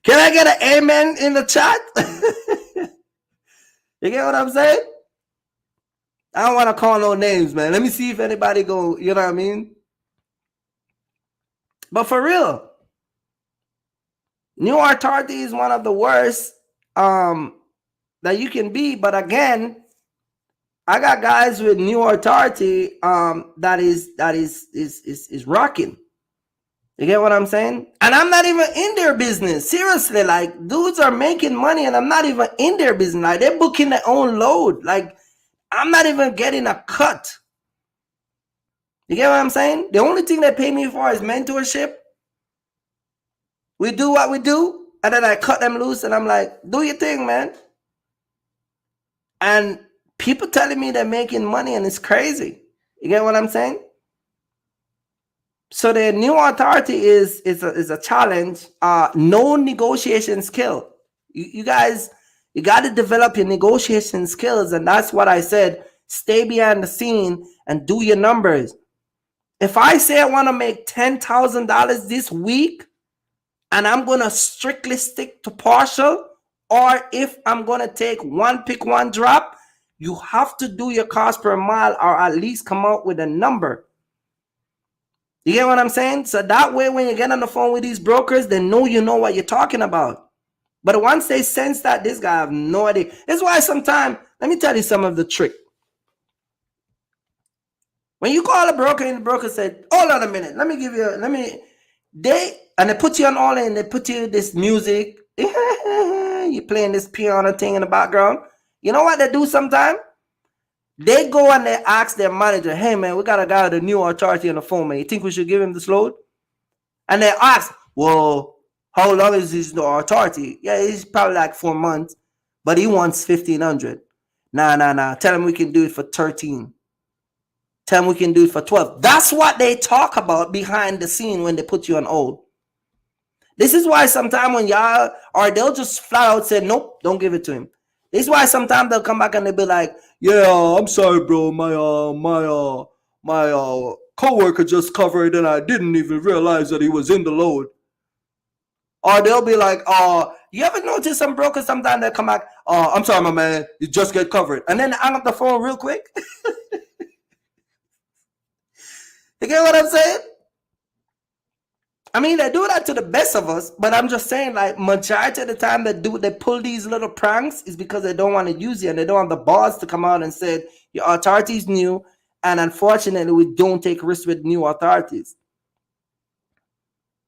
Can I get an amen in the chat? You get what I'm saying? I don't want to call no names, man. Let me see if anybody go, you know what I mean? But for real, new authority is one of the worst that you can be. But again, I got guys with new authority that is rocking. You get what I'm saying? And I'm not even in their business. Seriously, like, dudes are making money and I'm not even in their business. Like, they're booking their own load. Like, I'm not even getting a cut. You get what I'm saying? The only thing they pay me for is mentorship. We do what we do, and then I cut them loose and I'm like, do your thing, man. And people telling me they're making money, and it's crazy. You get what I'm saying? So the new authority is a challenge. No negotiation skill. You guys, You got to develop your negotiation skills. And that's what I said. Stay behind the scene and do your numbers. If I say I want to make $10,000 this week and I'm going to strictly stick to partial, or if I'm going to take one pick, one drop, you have to do your cost per mile or at least come out with a number. You get what I'm saying? So that way, when you get on the phone with these brokers, they know you know what you're talking about. But once they sense that this guy have no idea, that's why sometimes, let me tell you some of the trick. When you call a broker and the broker said, hold on a minute, they put you on all in, they put you this music, you playing this piano thing in the background. You know what they do sometimes? They go and they ask their manager, hey man, we got a guy with a new authority on the phone, man. You think we should give him this load? And they ask, well, how long is his authority? Yeah, he's probably like 4 months, but he wants 1,500. Nah. Tell him we can do it for 13. Tell him we can do it for 12. That's what they talk about behind the scene when they put you on hold. This is why sometimes when y'all, or they'll just flat out say, nope, don't give it to him. This is why sometimes they'll come back and they'll be like, yeah, I'm sorry, bro. My coworker just covered and I didn't even realize that he was in the load. Or they'll be like, you ever notice some brokers sometimes they come back, I'm sorry, my man, you just get covered. And then they hang up the phone real quick. You get what I'm saying? I mean, they do that to the best of us, but I'm just saying, like, majority of the time they pull these little pranks is because they don't want to use you and they don't have the balls to come out and say, your authority is new, and unfortunately, we don't take risks with new authorities.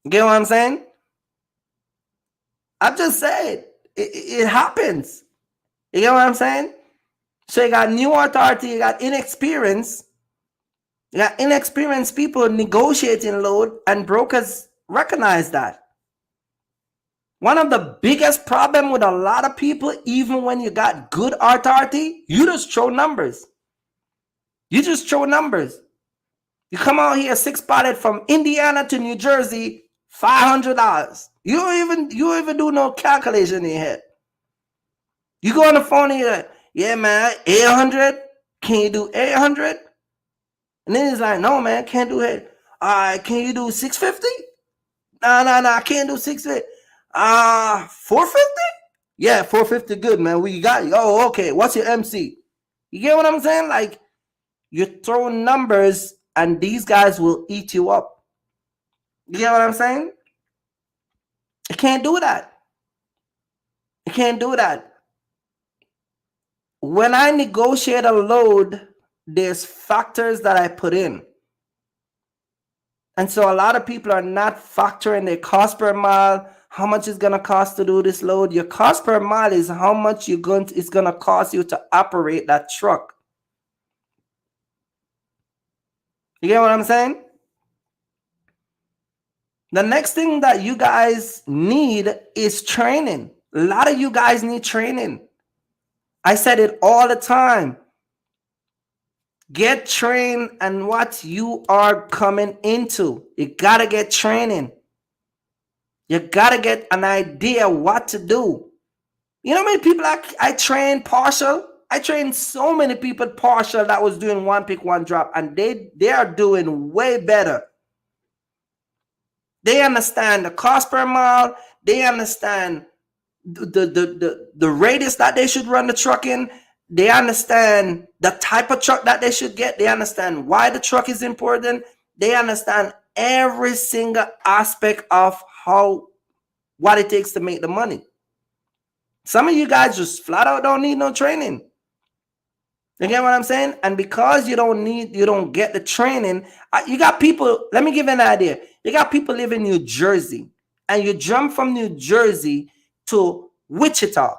You get what I'm saying? I'm just saying, it happens. You get what I'm saying? So you got new authority, you got inexperience. You got inexperienced people negotiating load, and brokers recognize that. One of the biggest problem with a lot of people, even when you got good authority, you just throw numbers. You just throw numbers. You come out here 6-spotted from Indiana to New Jersey, $500. You don't even do no calculation in your head. You go on the phone and you're like, yeah, man, 800. Can you do 800? And then he's like, no, man, can't do it. All right, can you do 650? No, I can't do 650. 450? Yeah, 450, good, man. We got you. Oh, okay. What's your MC? You get what I'm saying? Like, you throw numbers and these guys will eat you up. You get what I'm saying? You can't do that. You can't do that. When I negotiate a load, there's factors that I put in. And so a lot of people are not factoring their cost per mile, how much it's going to cost to do this load. Your cost per mile is how much it's going to cost you to operate that truck. You get what I'm saying? The next thing that you guys need is training. A lot of you guys need training. I said it all the time. Get trained on what you are coming into. You got to get training. You got to get an idea what to do. You know how many people I trained partial? I trained so many people partial that was doing one pick, one drop, and they are doing way better. They understand the cost per mile. They understand the radius that they should run the truck in. They understand the type of truck that they should get. They understand why the truck is important. They understand every single aspect of what it takes to make the money. Some of you guys just flat out don't need no training. You get what I'm saying? And because you don't get the training, you got people, let me give you an idea. You got people live in New Jersey, and you jump from New Jersey to Wichita.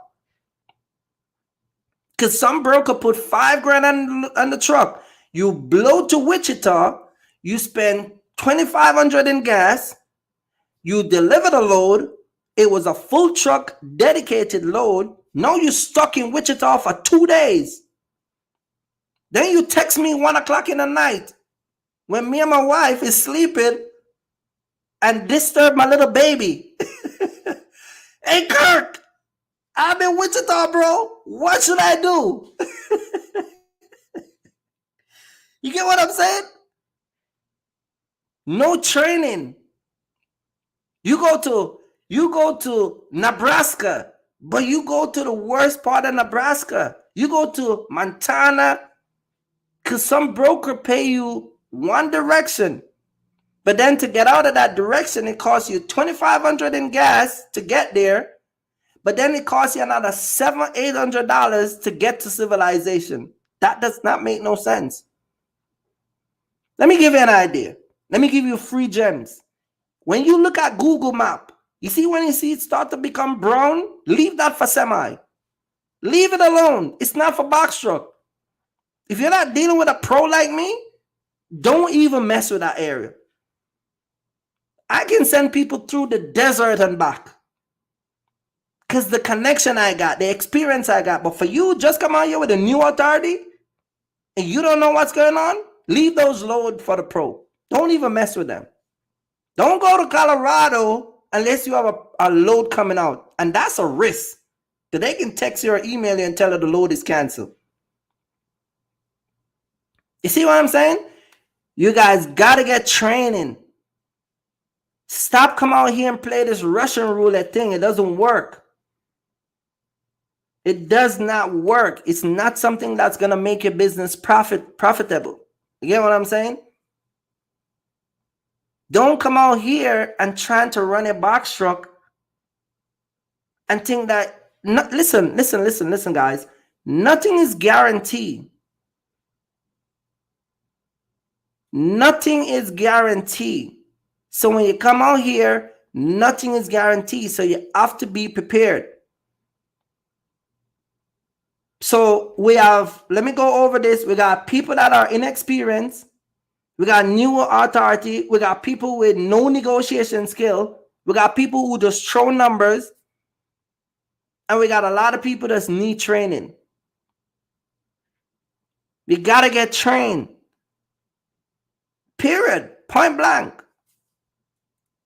Because some broker put $5,000 on the truck. You blow to Wichita, you spend $2,500 in gas, you deliver the load. It was a full truck, dedicated load. Now you're stuck in Wichita for 2 days. Then you text me 1 o'clock in the night when me and my wife is sleeping and disturb my little baby. Hey, Kirk, I'm in Wichita, bro. What should I do? You get what I'm saying? No training. You go to Nebraska, but you go to the worst part of Nebraska. You go to Montana, because some broker pay you one direction. But then to get out of that direction, it costs you $2,500 in gas to get there. But then it costs you another $700-800 to get to civilization. That does not make no sense. Let me give you an idea. Let me give you free gems. When you look at Google Map, you see when you see it start to become brown, leave that for semi. Leave it alone. It's not for box truck. If you're not dealing with a pro like me, don't even mess with that area. I can send people through the desert and back. Because the connection I got, the experience I got. But for you, just come out here with a new authority and you don't know what's going on, leave those load for the pro. Don't even mess with them. Don't go to Colorado unless you have a load coming out. And that's a risk. Because they can text you or email you and tell you the load is canceled. You see what I'm saying? You guys got to get training. Stop come out here and play this Russian roulette thing. It doesn't work. It does not work. It's not something that's going to make your business profitable. You get what I'm saying? Don't come out here and trying to run a box truck and think that, listen, guys. Nothing is guaranteed. Nothing is guaranteed. So when you come out here, nothing is guaranteed. So you have to be prepared. So we have, let me go over this. We got people that are inexperienced. We got newer authority. We got people with no negotiation skill. We got people who just throw numbers. And we got a lot of people that need training. We got to get trained. Period. Point blank.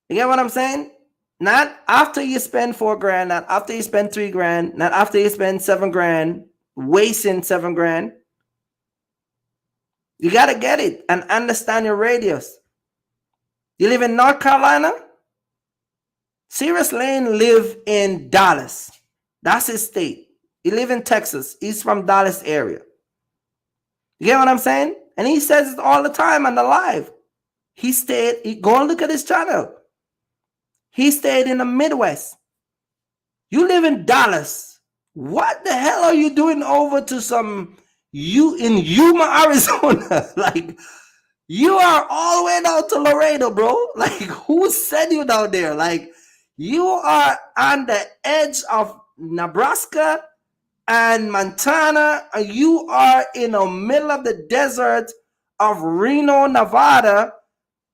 You get what I'm saying? Not after you spend $4,000, not after you spend $3,000, not after you spend $7,000, wasting $7,000. You got to get it and understand your radius. You live in North Carolina? Sirius Lane live in Dallas. That's his state. He live in Texas. He's from Dallas area. You get what I'm saying? And he says it all the time on the live. Go and look at his channel. He stayed in the Midwest. You live in Dallas. What the hell are you doing over to in Yuma, Arizona? Like, you are all the way down to Laredo, bro. Like, who sent you down there? Like, you are on the edge of Nebraska and Montana, and you are in the middle of the desert of Reno, Nevada,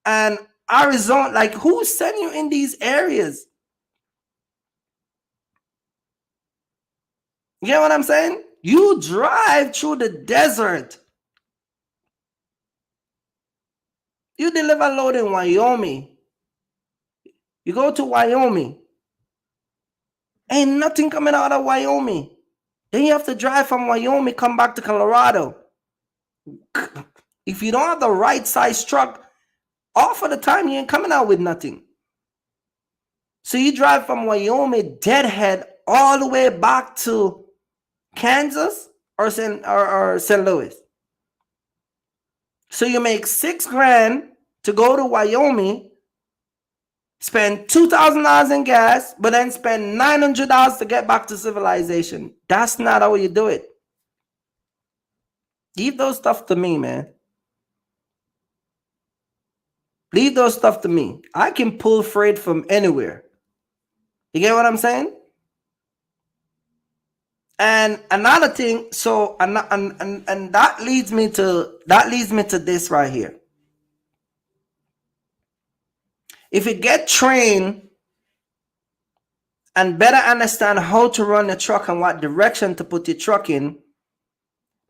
and Arizona. Like, who sent you in these areas? You get what I'm saying? You drive through the desert. You deliver load in Wyoming. You go to Wyoming. Ain't nothing coming out of Wyoming. Then you have to drive from Wyoming, come back to Colorado. If you don't have the right size truck, half of the time you ain't coming out with nothing. So you drive from Wyoming, deadhead, all the way back to Kansas or St. Louis. So you make $6,000 to go to Wyoming, spend $2,000 in gas, but then spend $900 to get back to civilization. That's not how you do it. Leave those stuff to me, man. Leave those stuff to me. I can pull freight from anywhere. You get what I'm saying? And another thing, so and that leads me to this right here. If you get trained and better understand how to run the truck and what direction to put your truck in,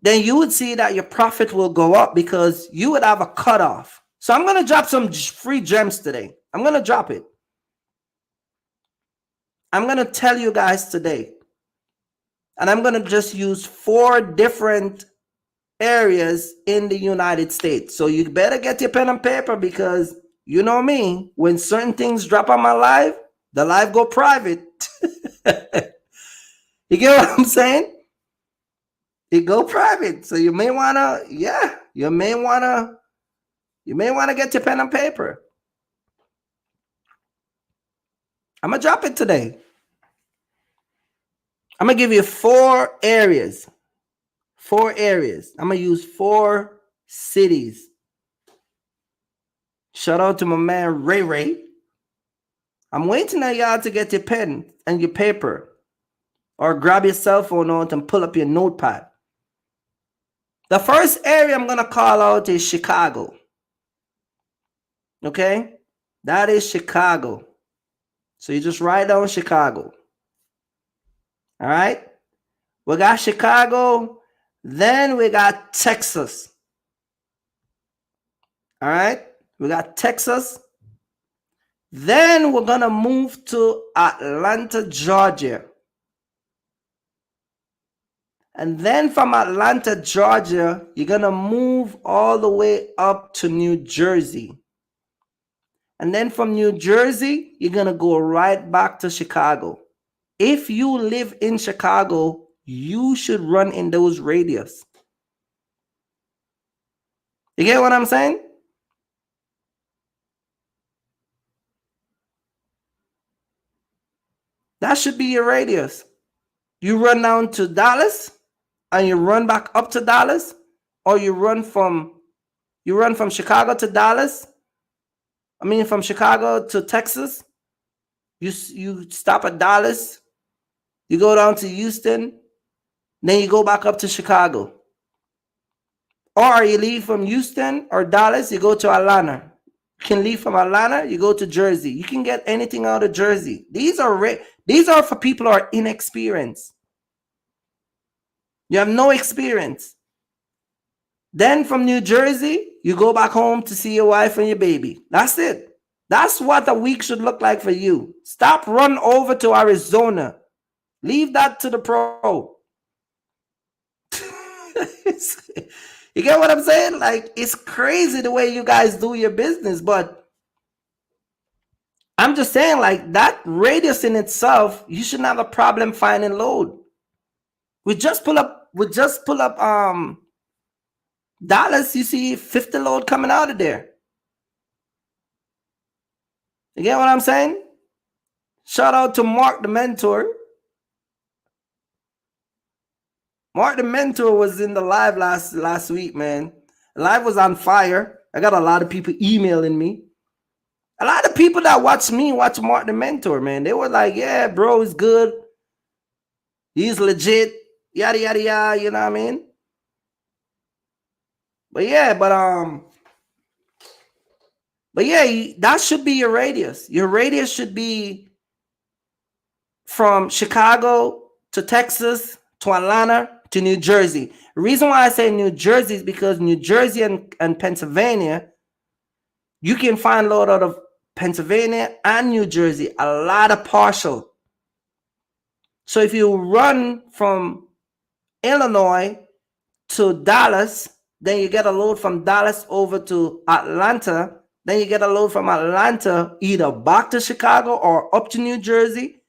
then you would see that your profit will go up because you would have a cutoff. So I'm going to drop some free gems today. I'm going to drop it. I'm going to tell you guys today. And I'm going to just use 4 different areas in the United States. So you better get your pen and paper, because you know me, when certain things drop on my live, the live go private. You get what I'm saying? It go private. So you may wanna, you may wanna get your pen and paper. I'm gonna drop it today. I'm gonna give you 4 areas. 4 areas. I'm gonna use 4 cities. Shout out to my man Ray Ray. I'm waiting on y'all to get your pen and your paper, or grab your cell phone out and pull up your notepad. The first area I'm gonna call out is Chicago. Okay? That is Chicago. So you just write down Chicago. All right? We got Chicago. Then we got Texas. All right? We got Texas. Then we're going to move to Atlanta, Georgia. And then from Atlanta, Georgia, you're going to move all the way up to New Jersey. And then from New Jersey, you're going to go right back to Chicago. If you live in Chicago, you should run in those radius. You get what I'm saying? That should be your radius. You run down to Dallas and you run back up to Dallas, or you run from Chicago to Dallas. From Chicago to Texas. You stop at Dallas, you go down to Houston, then you go back up to Chicago. Or you leave from Houston or Dallas, you go to Atlanta. You can leave from Atlanta, you go to Jersey. You can get anything out of Jersey. These are for people who are inexperienced. You have no experience. Then from New Jersey, you go back home to see your wife and your baby. That's it. That's what a week should look like for you. Stop running over to Arizona. Leave that to the pro. You get what I'm saying? Like, it's crazy the way you guys do your business, but I'm just saying, like, that radius in itself, you shouldn't have a problem finding load. We just pull up Dallas, you see 50 load coming out of there. You get what I'm saying? Shout out to Mark the Mentor. Mark the Mentor was in the live last week, man. The live was on fire. I got a lot of people emailing me. A lot of people that watch me watch Mark the Mentor, man. They were like, yeah, bro, he's good. He's legit. Yada, yada, yada. You know what I mean? But yeah, that should be your radius. Your radius should be from Chicago to Texas to Atlanta to New Jersey. The reason why I say New Jersey is because New Jersey and Pennsylvania, you can find load out of Pennsylvania and New Jersey, a lot of partial. So if you run from Illinois to Dallas, then you get a load from Dallas over to Atlanta. Then you get a load from Atlanta either back to Chicago or up to New Jersey.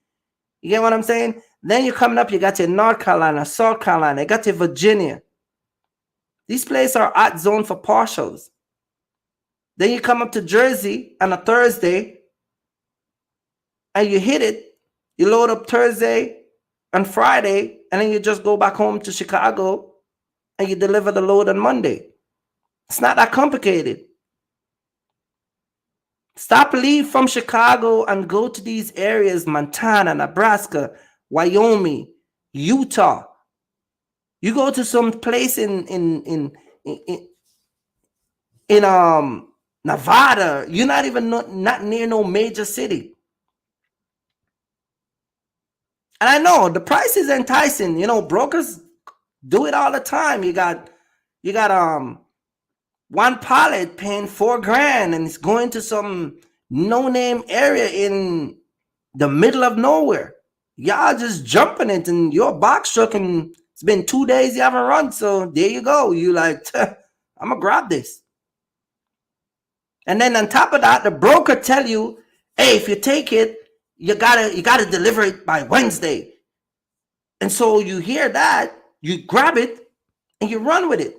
You get what I'm saying? Then you're coming up, you got your North Carolina, South Carolina, you got your Virginia. These places are at zone for partials. Then you come up to Jersey on a Thursday and you hit it. You load up Thursday and Friday, and then you just go back home to Chicago and you deliver the load on Monday. It's not that complicated. Stop, leave from Chicago and go to these areas, Montana, Nebraska, Wyoming, Utah. You go to some place in Nevada. You're not even not near no major city. And I know the price is enticing. You know, brokers do it all the time. You got one pallet paying $4,000 and it's going to some no-name area in the middle of nowhere. Y'all just jumping it, and your box truck, and it's been 2 days you haven't run. So there you go. You like, I'm gonna grab this. And then on top of that, the broker tell you, hey, if you take it, you gotta deliver it by Wednesday. And so you hear that, you grab it, and you run with it.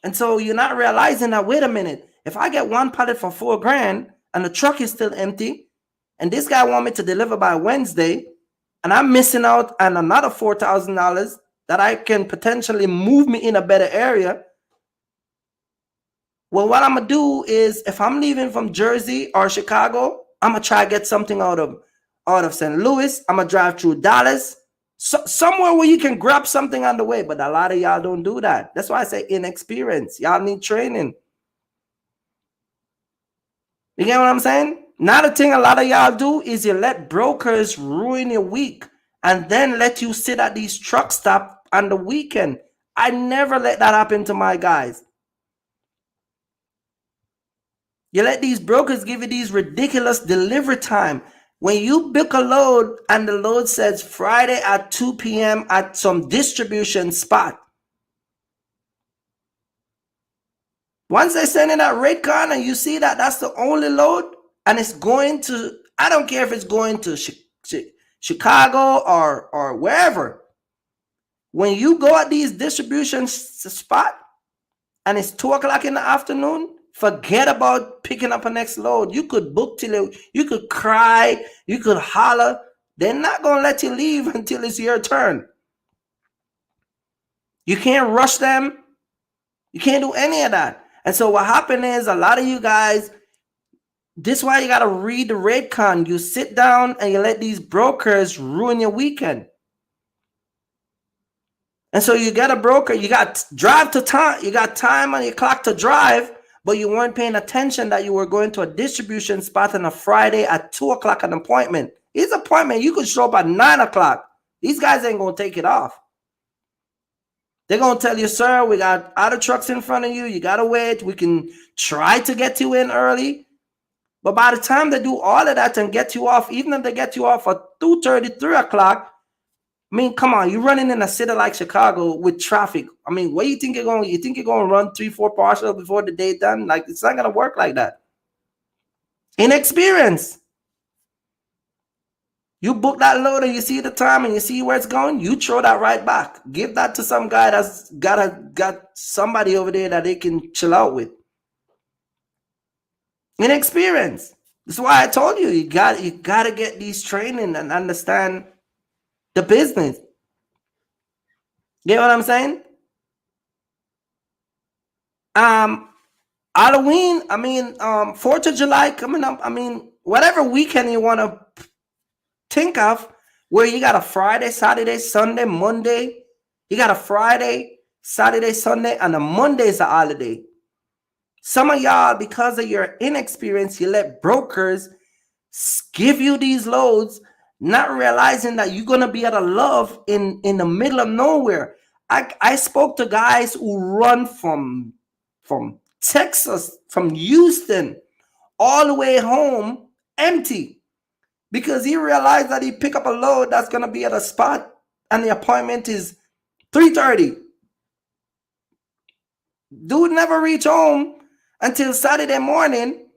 And so you're not realizing that, wait a minute, if I get one pallet for $4,000 and the truck is still empty, and this guy want me to deliver by Wednesday, and I'm missing out on another $4,000 that I can potentially move me in a better area. Well, what I'm gonna do is, if I'm leaving from Jersey or Chicago, I'm gonna try to get something out of St. Louis. I'm gonna drive through Dallas, somewhere where you can grab something on the way. But a lot of y'all don't do that. That's why I say inexperience. Y'all need training. You get what I'm saying? Another thing a lot of y'all do is you let brokers ruin your week and then let you sit at these truck stops on the weekend. I never let that happen to my guys. You let these brokers give you these ridiculous delivery time. When you book a load and the load says Friday at 2 p.m. at some distribution spot, once they send in that rate card and you see that that's the only load and it's going to, I don't care if it's going to Chicago or wherever. When you go at these distribution spot and it's 2 o'clock in the afternoon, forget about picking up a next load. You could book till you could cry, you could holler. They're not going to let you leave until it's your turn. You can't rush them. You can't do any of that. And so what happened is, a lot of you guys, this is why you got to read the rate con. You sit down and you let these brokers ruin your weekend. And so you get a broker, you got drive to time, you got time on your clock to drive, but you weren't paying attention that you were going to a distribution spot on a Friday at 2 o'clock, an appointment. His appointment, you could show up at 9 o'clock. These guys ain't going to take it off. They're going to tell you, sir, we got other trucks in front of you. You got to wait. We can try to get you in early. But by the time they do all of that and get you off, even if they get you off at 2:30, 3 o'clock, I mean, come on, you're running in a city like Chicago with traffic. I mean, where you think you're going? You think you're going to run 3-4 partials before the day done? Like, it's not going to work like that. Inexperience. You book that load and you see the time and you see where it's going, you throw that right back. Give that to some guy that's got somebody over there that they can chill out with. Inexperience. That's why I told you, you got to get these training and understand the business. Get what I'm saying? Halloween, I mean, 4th of July coming up. I mean, whatever weekend you want to think of, where you got a Friday, Saturday, Sunday, Monday. You got a Friday, Saturday, Sunday, and a Monday is a holiday. Some of y'all, because of your inexperience, you let brokers give you these loads, not realizing that you're going to be at a love in the middle of nowhere. I spoke to guys who run from Texas, from Houston, all the way home empty, because he realized that he pick up a load that's going to be at a spot and the appointment is 3:30. Dude never reach home until Saturday morning.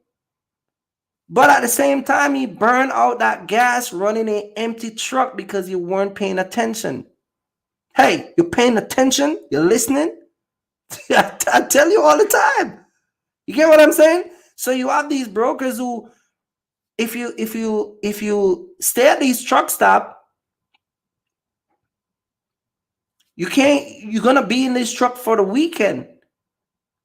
But at the same time, he burned out that gas running an empty truck because you weren't paying attention. Hey, you're paying attention? You're listening? I tell you all the time. You get what I'm saying? So you have these brokers who, if you stay at these truck stop, you're gonna be in this truck for the weekend.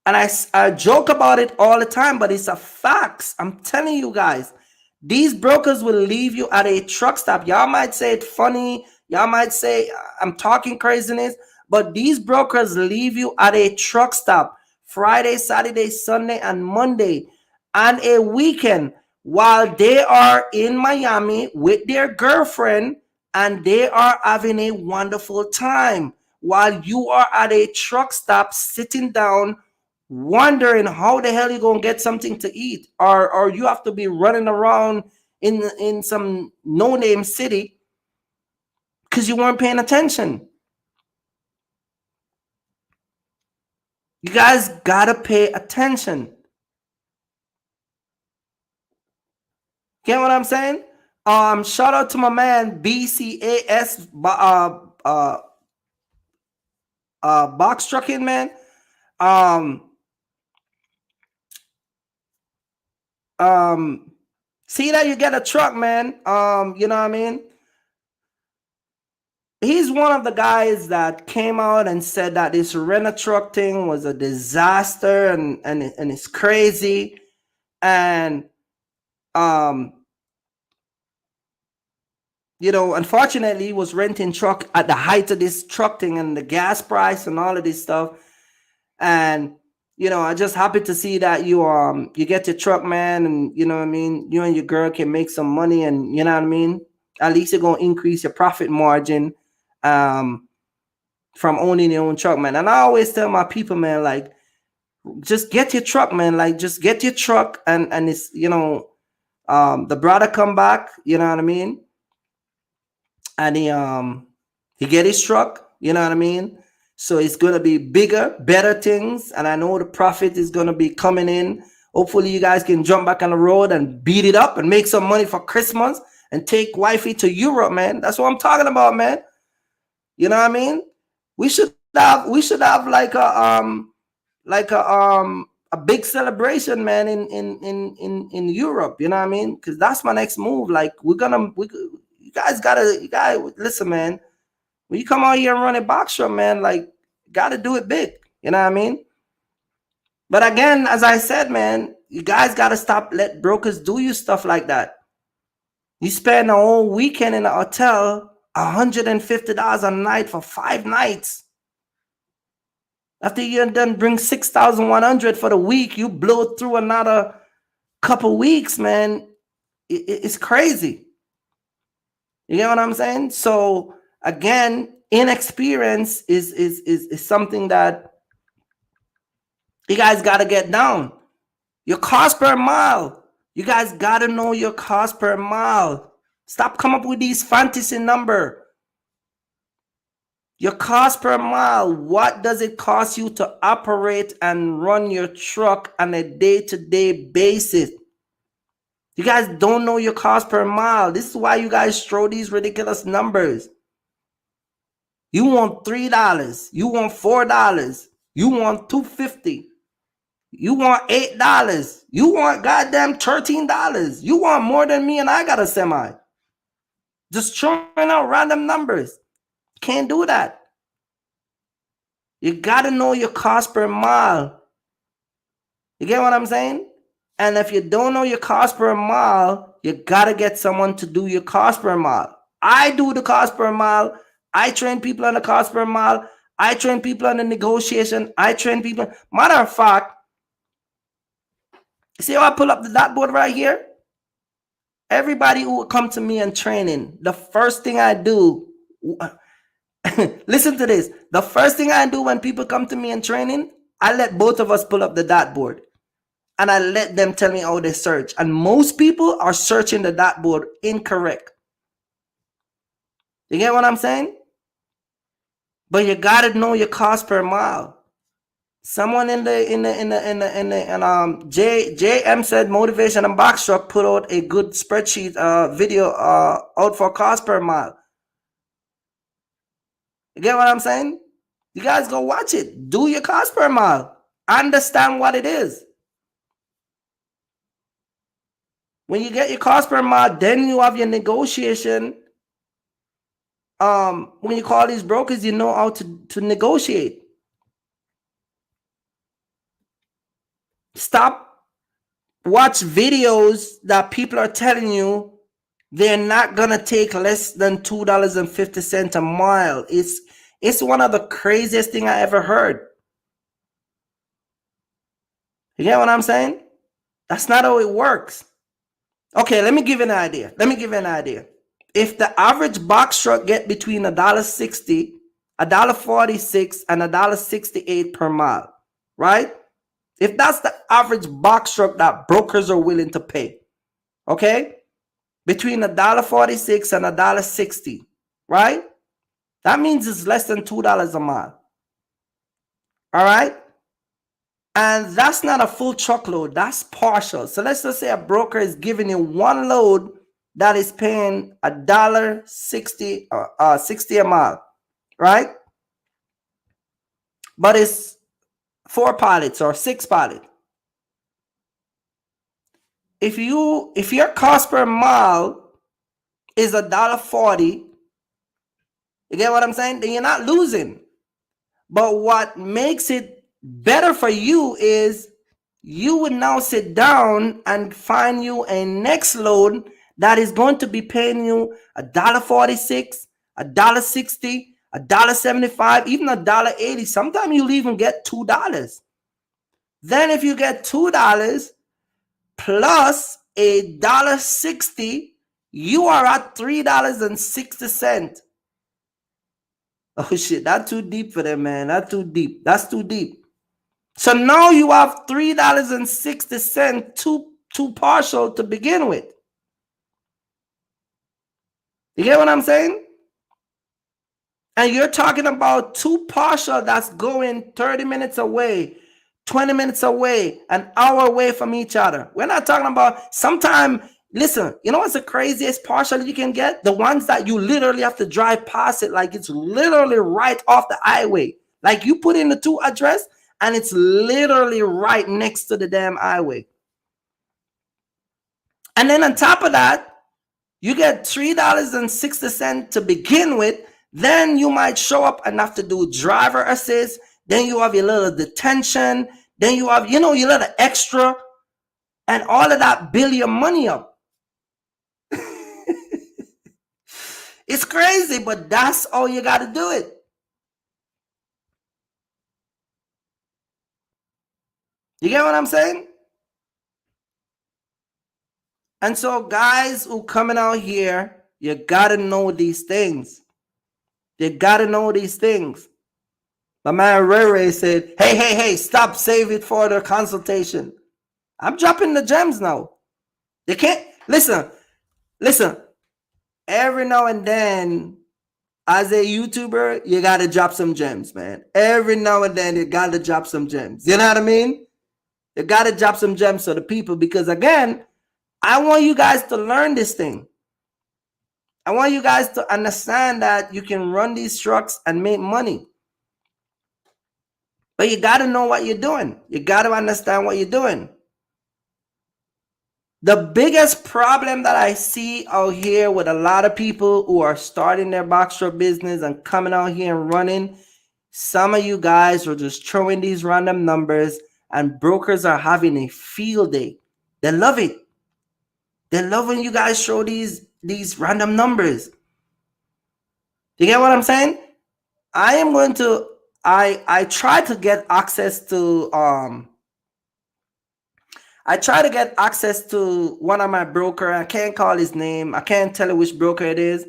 And I joke about it all the time, but it's a fact. I'm telling you guys, these brokers will leave you at a truck stop. Y'all might say it's funny. Y'all might say I'm talking craziness, but these brokers leave you at a truck stop Friday, Saturday, Sunday, and Monday on a weekend while they are in Miami with their girlfriend and they are having a wonderful time while you are at a truck stop sitting down wondering how the hell you're gonna get something to eat, or you have to be running around in some no-name city because you weren't paying attention. You guys gotta pay attention. Get what I'm saying? Shout out to my man BCAS box trucking, man. See that you get a truck, man. You know what I mean? He's one of the guys that came out and said that this rent-a-truck thing was a disaster and it's crazy. And you know, unfortunately, he was renting truck at the height of this truck thing and the gas price and all of this stuff. And you know, I just happy to see that you get your truck, man, and you know what I mean, you and your girl can make some money, and you know what I mean. At least you're gonna increase your profit margin from owning your own truck, man. And I always tell my people, man, like, just get your truck, man. Like, just get your truck, and it's, you know, the brother come back, you know what I mean, and he get his truck, you know what I mean. So it's gonna be bigger, better things, and I know the profit is gonna be coming in. Hopefully, you guys can jump back on the road and beat it up and make some money for Christmas and take wifey to Europe, man. That's what I'm talking about, man. You know what I mean? We should have like a big celebration, man, in Europe. You know what I mean? Because that's my next move. Like, you guys listen, man. When you come out here and run a box shop, man, like, gotta do it big. You know what I mean? But again, as I said, man, you guys gotta stop let brokers do you stuff like that. You spend a whole weekend in a hotel, $150 a night for 5 nights. After you done bring 6,100 for the week, you blow through another couple weeks, man. It's crazy. You get what I'm saying? So again, inexperience is something that you guys got to get down. Your cost per mile. You guys got to know your cost per mile. Stop coming up with these fantasy number. Your cost per mile. What does it cost you to operate and run your truck on a day-to-day basis? You guys don't know your cost per mile. This is why you guys throw these ridiculous numbers. You want $3. You want $4. You want $2.50. You want $8. You want goddamn $13. You want more than me and I got a semi. Just throwing out random numbers. Can't do that. You got to know your cost per mile. You get what I'm saying? And if you don't know your cost per mile, you got to get someone to do your cost per mile. I do the cost per mile. I train people on the cost per mile. I train people on the negotiation. I train people. Matter of fact, see how I pull up the dartboard right here? Everybody who will come to me in training, the first thing I do, listen to this. The first thing I do when people come to me in training, I let both of us pull up the dartboard. And I let them tell me how they search. And most people are searching the dartboard incorrect. You get what I'm saying? But you gotta know your cost per mile. Someone in JM said Motivation and Box Truck put out a good spreadsheet video out for cost per mile. You get what I'm saying? You guys go watch it. Do your cost per mile. Understand what it is. When you get your cost per mile, then you have your negotiation. When you call these brokers, you know how to negotiate. Stop watch videos that people are telling you they're not gonna take less than $2.50 a mile. It's one of the craziest thing I ever heard. You get what I'm saying? That's not how it works. Okay, let me give you an idea. If the average box truck get between $1.60, $1.46, and $1.68 per mile, right? If that's the average box truck that brokers are willing to pay, okay? Between $1.46 and $1.60, right? That means it's less than $2 a mile. All right. And that's not a full truckload, that's partial. So let's just say a broker is giving you one load that is paying $1.60 a mile, right? But it's 4 pallets or 6 pallets. If your cost per mile is $1.40, you get what I'm saying? Then you're not losing. But what makes it better for you is you would now sit down and find you a next load that is going to be paying you $1.46, $1.60, $1.75, even $1.80. Sometimes you'll even get $2. Then if you get $2 plus $1.60, you are at $3.60. Oh shit, that's too deep for them, man. That's too deep. That's too deep. So now you have $3.60 too partial to begin with. You get what I'm saying? And you're talking about too partial that's going 30 minutes away, 20 minutes away, an hour away from each other. We're not talking about sometime. Listen, you know what's the craziest partial you can get? The ones that you literally have to drive past it, like it's literally right off the highway. Like you put in the 2 address and it's literally right next to the damn highway. And then on top of that, you get $3.60 to begin with. Then you might show up and have to do driver assist. Then you have your little detention. Then you have, your little extra. And all of that build your money up. It's crazy, but that's all you got to do it. You get what I'm saying? And so guys who coming out here, you got to know these things. You got to know these things. My man Ray Ray said, hey, stop, save it for the consultation. I'm dropping the gems now. You can't, listen. Every now and then, as a YouTuber, you got to drop some gems, man. Every now and then, you got to drop some gems. You know what I mean? You got to drop some gems to the people because, again, I want you guys to learn this thing. I want you guys to understand that you can run these trucks and make money. But you got to know what you're doing. You got to understand what you're doing. The biggest problem that I see out here with a lot of people who are starting their box truck business and coming out here and running, some of you guys are just throwing these random numbers and brokers are having a field day. They love it. They love when you guys show these random numbers. You get what I'm saying? I try to get access to one of my broker. I can't call his name. I can't tell you which broker it is.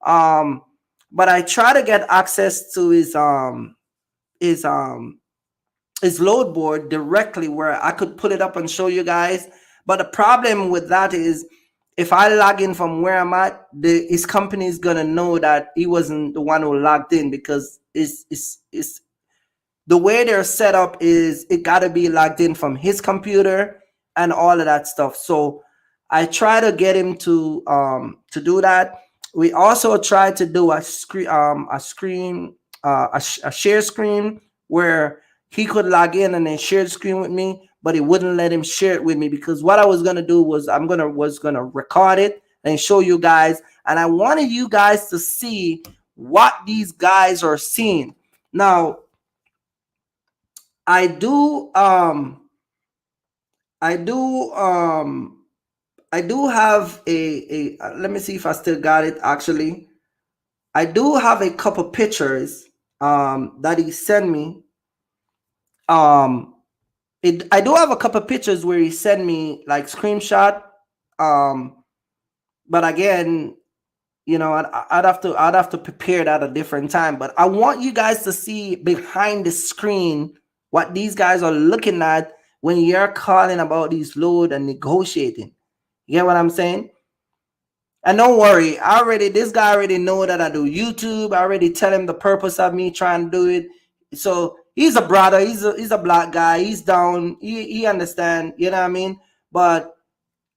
But I try to get access to his load board directly where I could put it up and show you guys. But the problem with that is if I log in from where I'm at, his company is gonna know that he wasn't the one who logged in because it's the way they're set up is it gotta be logged in from his computer and all of that stuff. So I try to get him to do that. We also try to do a share screen where he could log in and then share the screen with me, but it wouldn't let him share it with me because what I was gonna do was was gonna record it and show you guys, and I wanted you guys to see what these guys are seeing. Now, I do have a let me see if I still got it. Actually, I do have a couple pictures that he sent me. I do have a couple pictures where he sent me like screenshot. But again, I'd have to prepare that at a different time. But I want you guys to see behind the screen what these guys are looking at when you're calling about these load and negotiating. You get what I'm saying? And don't worry, this guy already know that I do YouTube. I already tell him the purpose of me trying to do it. So he's a brother. He's a black guy. He's down. He understand. You know what I mean? But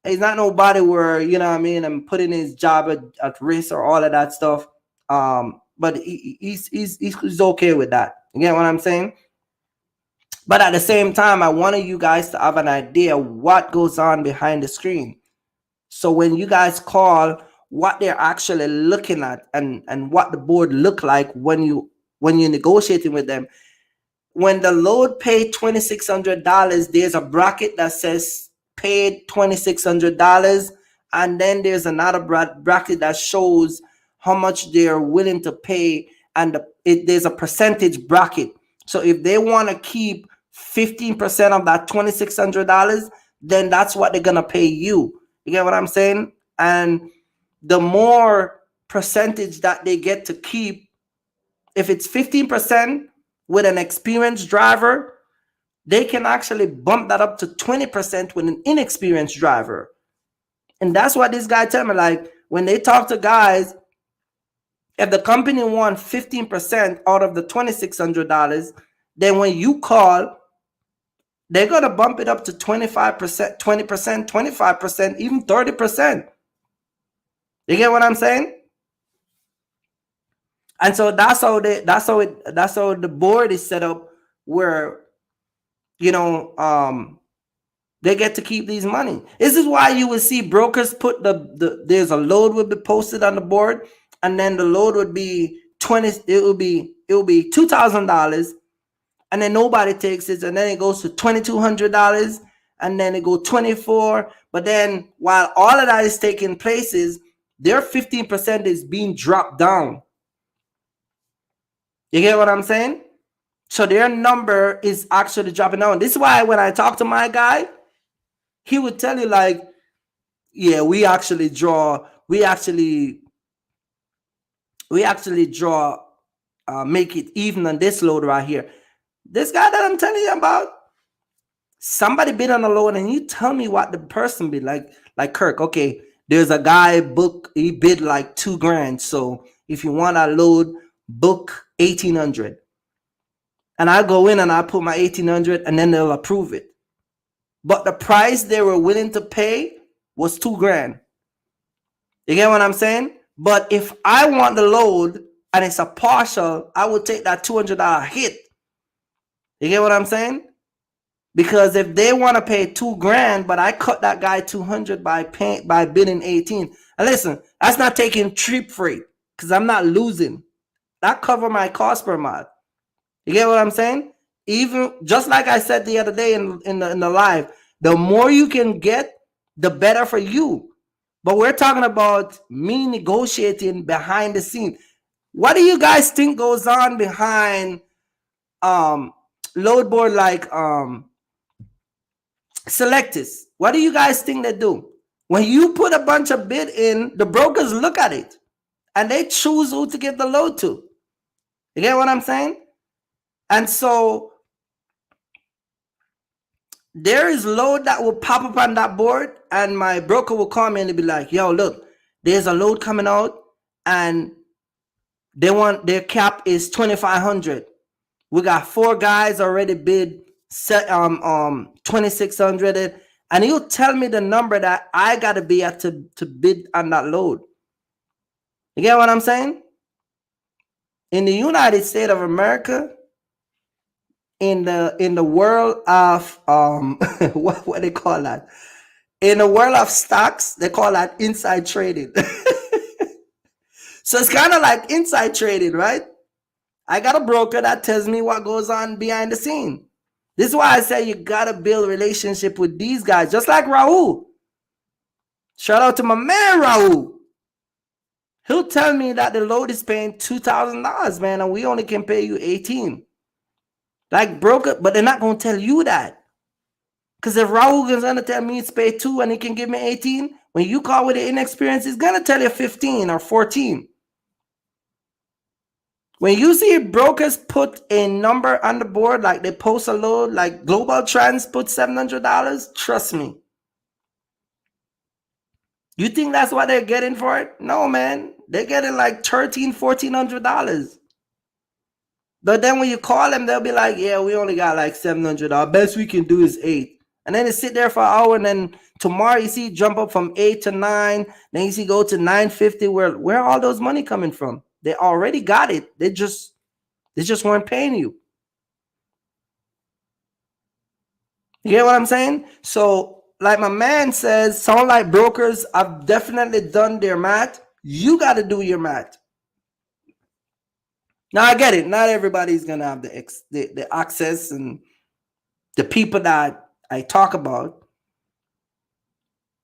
he's not nobody where, you know what I mean, I'm putting his job at risk or all of that stuff. But he's okay with that. You get what I'm saying? But at the same time, I wanted you guys to have an idea what goes on behind the screen. So when you guys call, what they're actually looking at and what the board look like when you're negotiating with them. When the load paid $2,600, there's a bracket that says paid $2,600, and then there's another bracket that shows how much they're willing to pay, and there's a percentage bracket. So if they want to keep 15% of that $2,600, then that's what they're gonna pay you. You get what I'm saying? And the more percentage that they get to keep, if it's 15% with an experienced driver, they can actually bump that up to 20% with an inexperienced driver. And that's what this guy tell me. Like, when they talk to guys, if the company wants 15% out of the $2,600, then when you call, they're going to bump it up to 25%, 20%, 25%, even 30%. You get what I'm saying? And so that's how the board is set up, where, you know, they get to keep these money. This is why you would see brokers put there's a load would be posted on the board, and then the load would be it will be $2,000, and then nobody takes it, and then it goes to $2,200, and then it go 24. But then while all of that is taking places, their 15% is being dropped down. You get what I'm saying? So their number is actually dropping down. This is why when I talk to my guy, he would tell you, like, yeah, we actually draw, make it even on this load right here. This guy that I'm telling you about, somebody bid on a load, and you tell me what the person bid. Like Kirk, okay, there's a guy he bid like $2,000. So if you want a load, book 1,800. And I go in and I put my 1,800, and then they'll approve it. But the price they were willing to pay was $2,000. You get what I'm saying? But if I want the load and it's a partial, I would take that $200 hit. You get what I'm saying? Because if they want to pay $2,000, but I cut that guy $200 by bidding 18, and listen, that's not taking trip freight, because I'm not losing. That cover my cost per mile. You get what I'm saying? Even just like I said the other day in the live, the more you can get, the better for you. But we're talking about me negotiating behind the scene. What do you guys think goes on behind load board like Selectus? What do you guys think they do? When you put a bunch of bid in, the brokers look at it and they choose who to give the load to. You get what I'm saying? And so there is load that will pop up on that board, and my broker will call me and be like, yo, look, there's a load coming out, and their cap is 2,500. We got 4 guys already bid 2,600, and he'll tell me the number that I gotta be at to bid on that load. You get what I'm saying? In the United States of America, in the world of what they call that? In the world of stocks, they call that inside trading. So it's kind of like inside trading, right? I got a broker that tells me what goes on behind the scene. This is why I say you gotta build a relationship with these guys, just like Raul. Shout out to my man Raul. He'll tell me that the load is paying $2,000, man, and we only can pay you 18. Like broker, but they're not gonna tell you that. Because if Raul is gonna tell me it's paid 2 and he can give me 18, when you call with the inexperience, he's gonna tell you 15 or 14. When you see brokers put a number on the board, like they post a load, like Global Trans put $700, trust me. You think that's what they're getting for it? No, man. They're getting like $1,300-$1,400. But then when you call them, they'll be like, yeah, we only got like $700. Best we can do is 8. And then they sit there for an hour, and then tomorrow you see jump up from 8 to 9. Then you see go to 950. Where all those money coming from? They already got it. They just weren't paying you. You get what I'm saying? So, like my man says, sound like brokers have definitely done their math. You got to do your math. Now I get it. Not everybody's gonna have the access and the people that I talk about.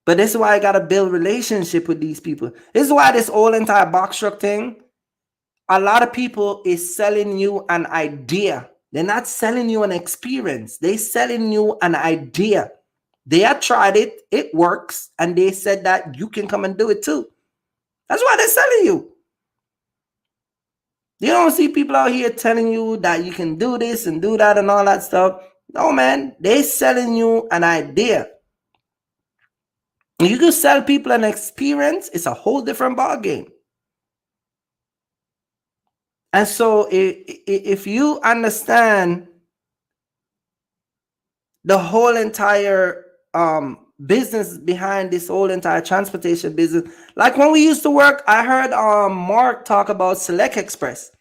But this is why I gotta build relationship with these people. This is why this whole entire box truck thing, a lot of people is selling you an idea. They're not selling you an experience. They're selling you an idea. They have tried it, it works, and they said that you can come and do it too. That's why they're selling you. You don't see people out here telling you that you can do this and do that and all that stuff. No, man, they're selling you an idea. You can sell people an experience, it's a whole different ballgame. And so if you understand the whole entire business behind this whole entire transportation business, like when we used to work, I heard Mark talk about Select Express.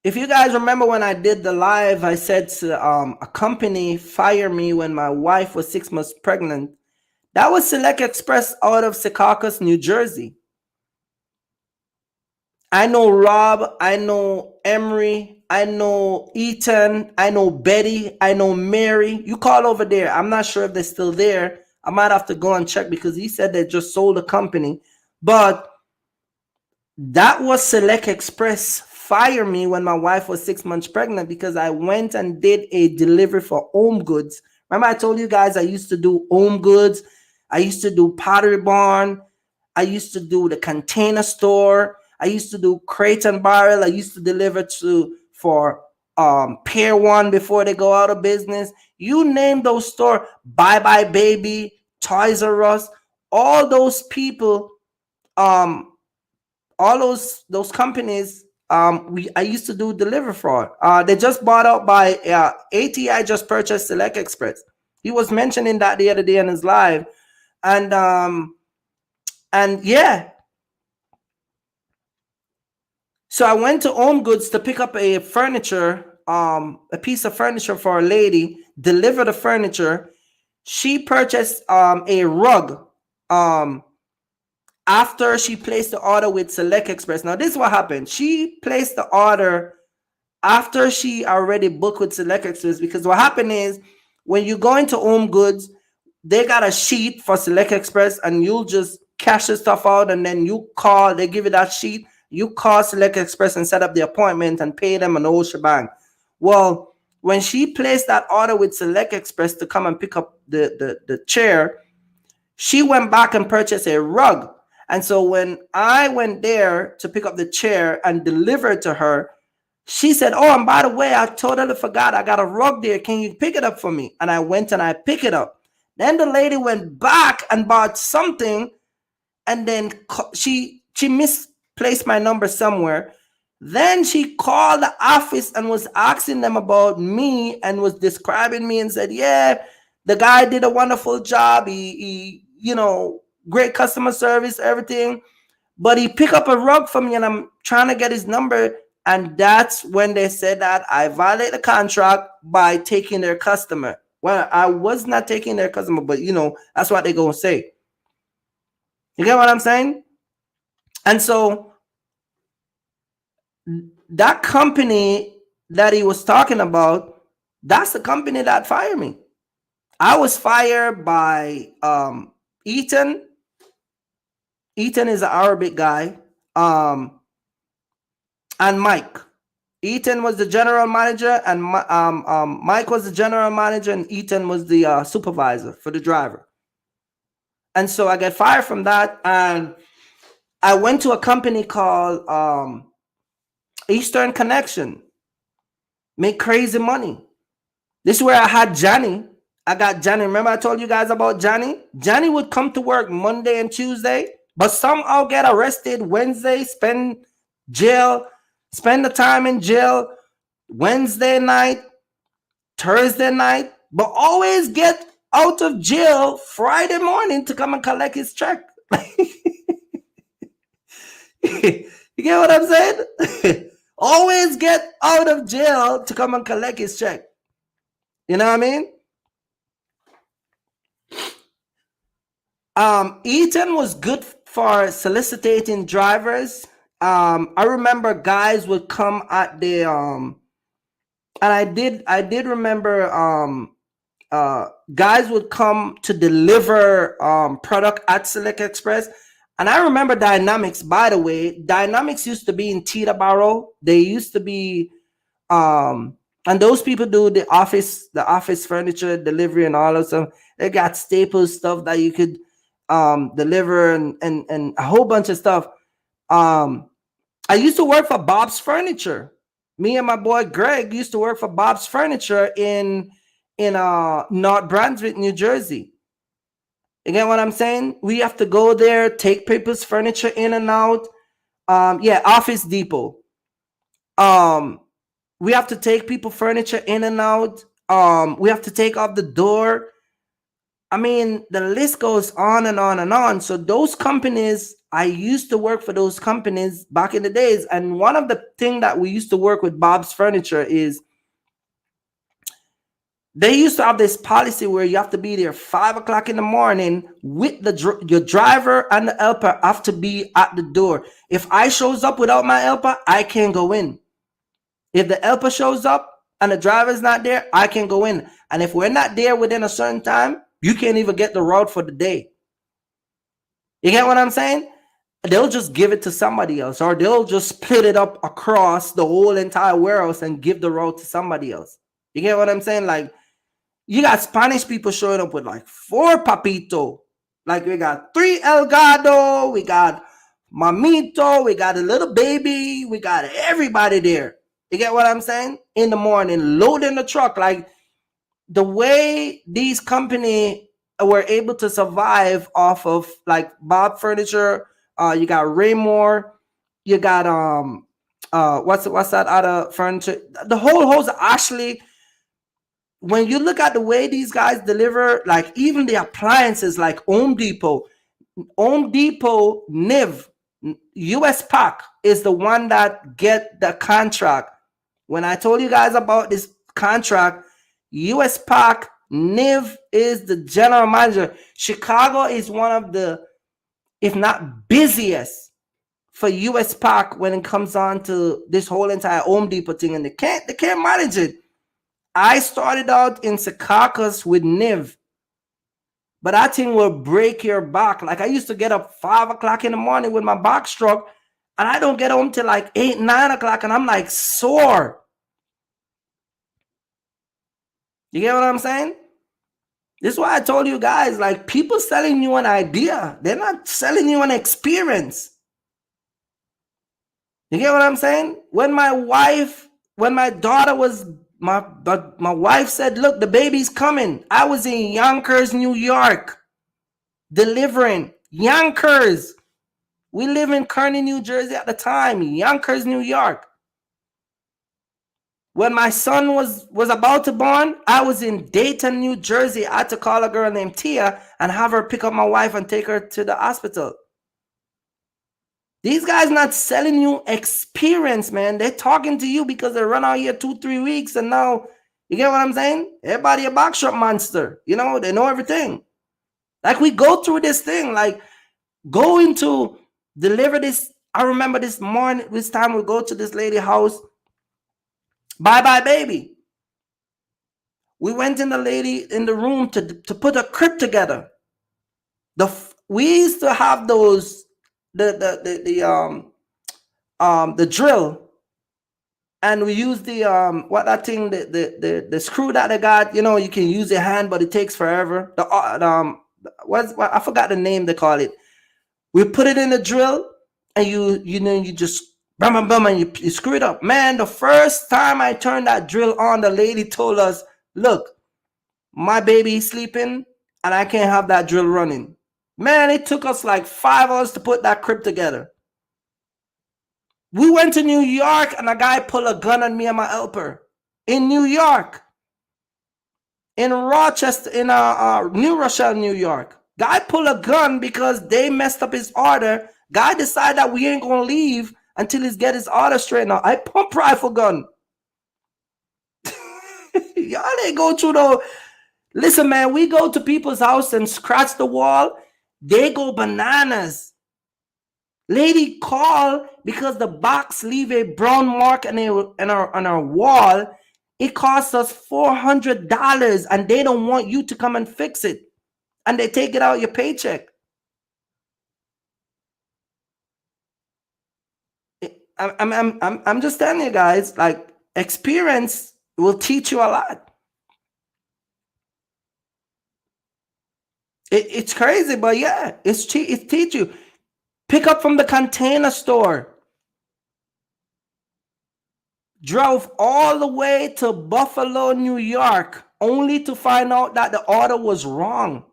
If you guys remember when I did the live, I said a company fired me when my wife was 6 months pregnant. That was Select Express out of Secaucus, New Jersey. I know Rob, I know Emery, I know Ethan, I know Betty, I know Mary. You call over there. I'm not sure if they're still there. I might have to go and check because he said they just sold the company. But that was Select Express fire me when my wife was 6 months pregnant because I went and did a delivery for Home Goods. Remember I told you guys I used to do Home Goods. I used to do Pottery Barn. I used to do the Container Store. I used to do Crate and Barrel. I used to deliver for Pier 1 before they go out of business. You name those stores, Bye Bye Baby, Toys R Us, all those people, all those companies, I used to do deliver for. They just bought out by ATI just purchased Select Express. He was mentioning that the other day in his live, and yeah. So I went to Home Goods to pick up a piece of furniture for a lady, deliver the furniture. She purchased a rug after she placed the order with Select Express. Now, this is what happened. She placed the order after she already booked with Select Express, because what happened is when you go into Home Goods, they got a sheet for Select Express, and you'll just cash the stuff out, and then you call, they give you that sheet. You call Select Express and set up the appointment and pay them an whole shebang. Well, when she placed that order with Select Express to come and pick up the chair, she went back and purchased a rug. And so when I went there to pick up the chair and deliver it to her, she said, oh, and by the way, I totally forgot. I got a rug there. Can you pick it up for me? And I went and I picked it up. Then the lady went back and bought something, and then she misplaced my number somewhere. Then she called the office and was asking them about me and was describing me and said, yeah, the guy did a wonderful job. He great customer service, everything. But he picked up a rug for me, and I'm trying to get his number. And that's when they said that I violate the contract by taking their customer. Well, I was not taking their customer, but that's what they're going to say. You get what I'm saying? And so that company that he was talking about, that's the company that fired me. I was fired by Ethan. Ethan is an Arabic guy. And Mike. Ethan was the general manager, and Mike was the general manager, and Ethan was the supervisor for the driver. And so I got fired from that, and I went to a company called Eastern Connection. Make crazy money. This is where I had Johnny. I got Johnny. Remember I told you guys about Johnny? Johnny would come to work Monday and Tuesday, but somehow get arrested Wednesday, spend the time in jail Wednesday night, Thursday night, but always get out of jail Friday morning to come and collect his check. You get what I'm saying? Always get out of jail to come and collect his check. You know what I mean? Eaton was good for soliciting drivers. I remember guys would come at the and I did remember guys would come to deliver product at Select Express. And I remember Dynamics, by the way. Dynamics used to be in Teterboro. They used to be and those people do the office furniture delivery and all of stuff. They got Staples stuff that you could deliver and a whole bunch of stuff. I used to work for Bob's Furniture. Me and my boy Greg used to work for Bob's Furniture in North Brunswick, New Jersey. You get what I'm saying? We have to go there, take people's furniture in and out. Office Depot. We have to take people furniture in and out. We have to take off the door. I mean, the list goes on and on and on. So those companies, I used to work for those companies back in the days. And one of the things that we used to work with Bob's Furniture is they used to have this policy where you have to be there 5 o'clock in the morning with your driver and the helper have to be at the door. If I shows up without my helper, I can't go in. If the helper shows up and the driver's not there, I can go in. And if we're not there within a certain time, you can't even get the route for the day. You get what I'm saying? They'll just give it to somebody else, or they'll just split it up across the whole entire warehouse and give the route to somebody else. You get what I'm saying? Like, you got Spanish people showing up with like 4 papito. Like, we got 3 Elgado, we got Mamito, we got a little baby, we got everybody there. You get what I'm saying? In the morning, loading the truck. Like, the way these companies were able to survive off of like Bob Furniture, you got Raymore, you got what's that other furniture? The whole host of Ashley. When you look at the way these guys deliver, like even the appliances, like Home Depot, NIV, US Pack is the one that get the contract. When I told you guys about this contract, US Pack, NIV is the general manager. Chicago is one of the, if not busiest for US Pack when it comes on to this whole entire Home Depot thing, and they can't manage it. I started out in Secaucus with NIV, but that thing will break your back. Like, I used to get up 5 o'clock in the morning with my back struck, and I don't get home till like 8, 9 o'clock, and I'm like sore. You get what I'm saying? This is why I told you guys, like, people selling you an idea. They're not selling you an experience. You get what I'm saying? When my daughter was, my wife said, look, the baby's coming. I was in Yonkers, New York, delivering. Yonkers. We live in Kearney, New Jersey at the time. Yonkers, New York. When my son was about to born, I was in Dayton, New Jersey. I had to call a girl named Tia and have her pick up my wife and take her to the hospital. These guys not selling you experience, man. They're talking to you because they run out here 2-3 weeks, and now, you get what I'm saying? Everybody a box shop monster. You know, they know everything. Like, we go through this thing, like going to deliver this. I remember this time we go to this lady house. Bye baby. We went in the room to put a crib together. We used to have those the drill, and we use the the screw that they got. You know, you can use your hand, but it takes forever. I forgot the name they call it. We put it in the drill, and you just bam, and you screw it up. Man, the first time I turned that drill on, the lady told us, look, My baby is sleeping, and I can't have that drill running. Man, it took us like 5 hours to put that crib together. We went to New York, and a guy pulled a gun on me and my helper. In New York. In Rochester, in New Rochelle, New York. Guy pulled a gun because they messed up his order. Guy decided that we ain't gonna leave until he's get his order straightened out. I pump rifle gun. Y'all ain't go through the... Listen, man, we go to people's house and scratch the wall. They go bananas. Lady call because the box leave a brown mark on our wall. It costs us $400, and they don't want you to come and fix it, and they take it out of your paycheck. I'm just telling you guys, like, experience will teach you a lot. It's crazy, but yeah, it teach you. Pick up from the Container Store. Drove all the way to Buffalo, New York, only to find out that the order was wrong.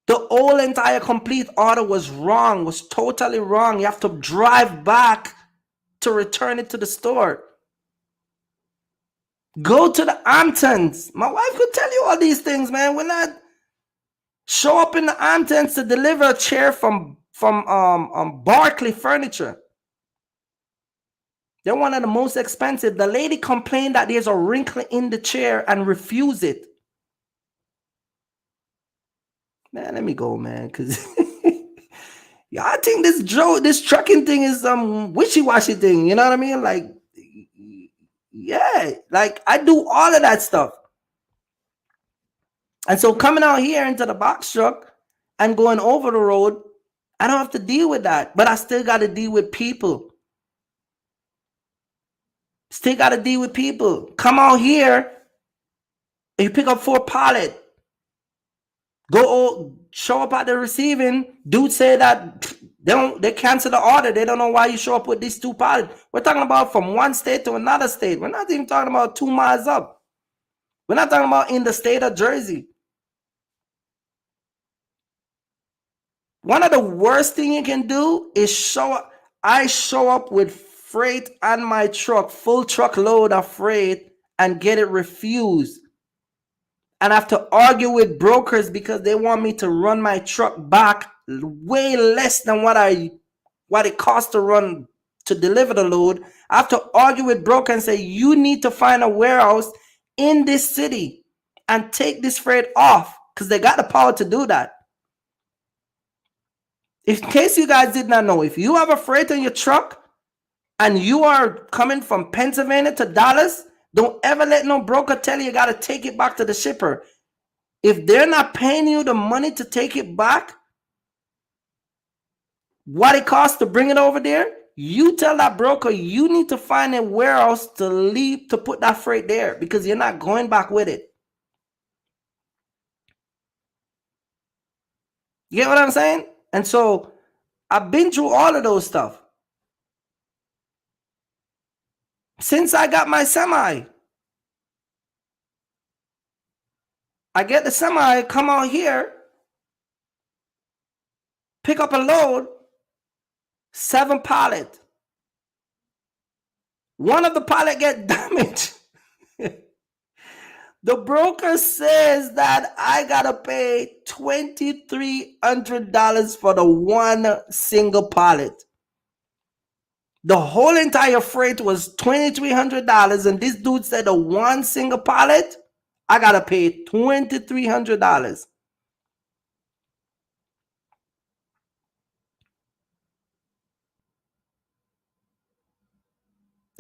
The whole entire complete order was wrong, was totally wrong. You have to drive back to return it to the store. Go to the Hamptons. My wife could tell you all these things, man. We're not... Show up in the Hamptons to deliver a chair from Barclay Furniture. They're one of the most expensive. The lady complained that there's a wrinkle in the chair and refused it. Man, let me go, man, because yeah, I think this trucking thing is some wishy-washy thing. You know what I mean? Like, yeah, like I do all of that stuff. And so coming out here into the box truck and going over the road, I don't have to deal with that. But I still got to deal with people. Still got to deal with people. Come out here, and you pick up 4 pallet. Go show up at the receiving. Dude say that they cancel the order. They don't know why you show up with these 2 pallets. We're talking about from one state to another state. We're not even talking about 2 miles up. We're not talking about in the state of Jersey. One of the worst things you can do is show up. I show up with freight on my truck, full truckload of freight, and get it refused. And I have to argue with brokers because they want me to run my truck back way less than what it costs to deliver the load. I have to argue with brokers and say, you need to find a warehouse in this city and take this freight off, because they got the power to do that. In case you guys did not know, if you have a freight in your truck and you are coming from Pennsylvania to Dallas, don't ever let no broker tell you got to take it back to the shipper. If they're not paying you the money to take it back, what it costs to bring it over there, you tell that broker you need to find a warehouse to put that freight there, because you're not going back with it. You get what I'm saying? And so I've been through all of those stuff. Since I got my semi, I get the semi, come out here, pick up a load, 7 pallet. One of the pallet get damaged. The broker says that I gotta pay $2,300 for the one single pallet. The whole entire freight was $2,300, and this dude said the one single pallet, I gotta pay $2,300.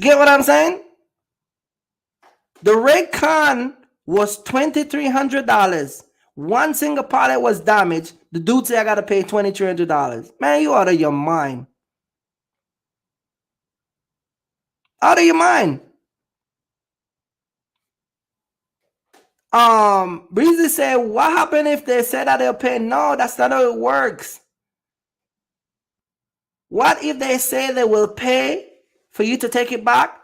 Get what I'm saying? The red con was $2,300. One single pallet was damaged. The dude said I gotta pay $2,300. Man, you out of your mind. Out of your mind. Breezy said, what happened if they said that they'll pay? No, that's not how it works. What if they say they will pay for you to take it back,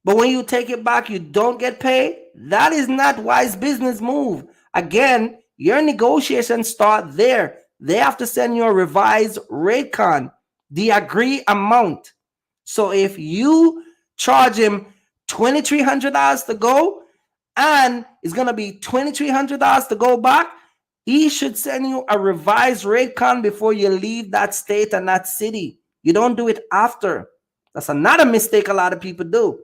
but when you take it back, you don't get paid? That is not wise business move. Again, your negotiations start there. They have to send you a revised rate con, the agree amount. So if you charge him $2,300 to go, and it's going to be $2,300 to go back, he should send you a revised rate con before you leave that state and that city. You don't do it after. That's another mistake a lot of people do.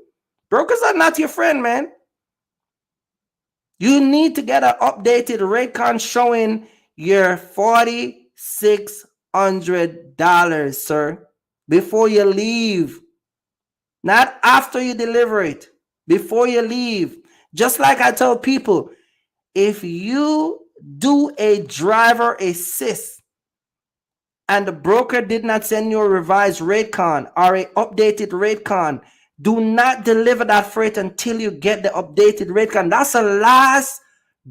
Brokers are not your friend, man. You need to get an updated rate con showing your $4,600, sir, before you leave. Not after you deliver it, before you leave. Just like I tell people, if you do a driver assist and the broker did not send you a revised rate con or an updated rate con, do not deliver that freight until you get the updated rate con. That's the last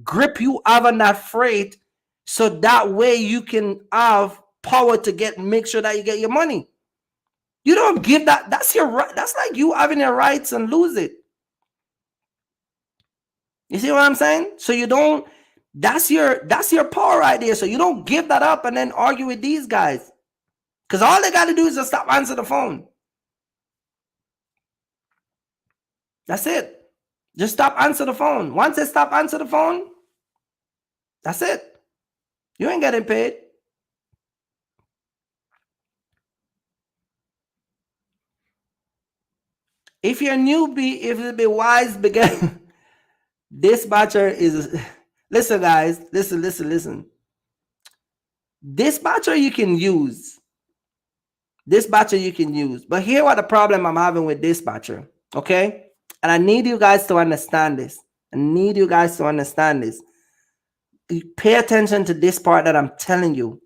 grip you have on that freight, so that way you can have power to make sure that you get your money. You don't give that. That's your right. That's like you having your rights and lose it. You see what I'm saying? So you don't. That's your power right there. So you don't give that up and then argue with these guys, because all they got to do is just stop answering the phone. That's it. Just stop answering the phone. Once they stop answering the phone, that's it. You ain't getting paid. If you're a newbie, if it be wise, begin. Dispatcher is, listen guys, listen. Dispatcher you can use. But here what the problem I'm having with dispatcher, okay? And I need you guys to understand this. Pay attention to this part that I'm telling you.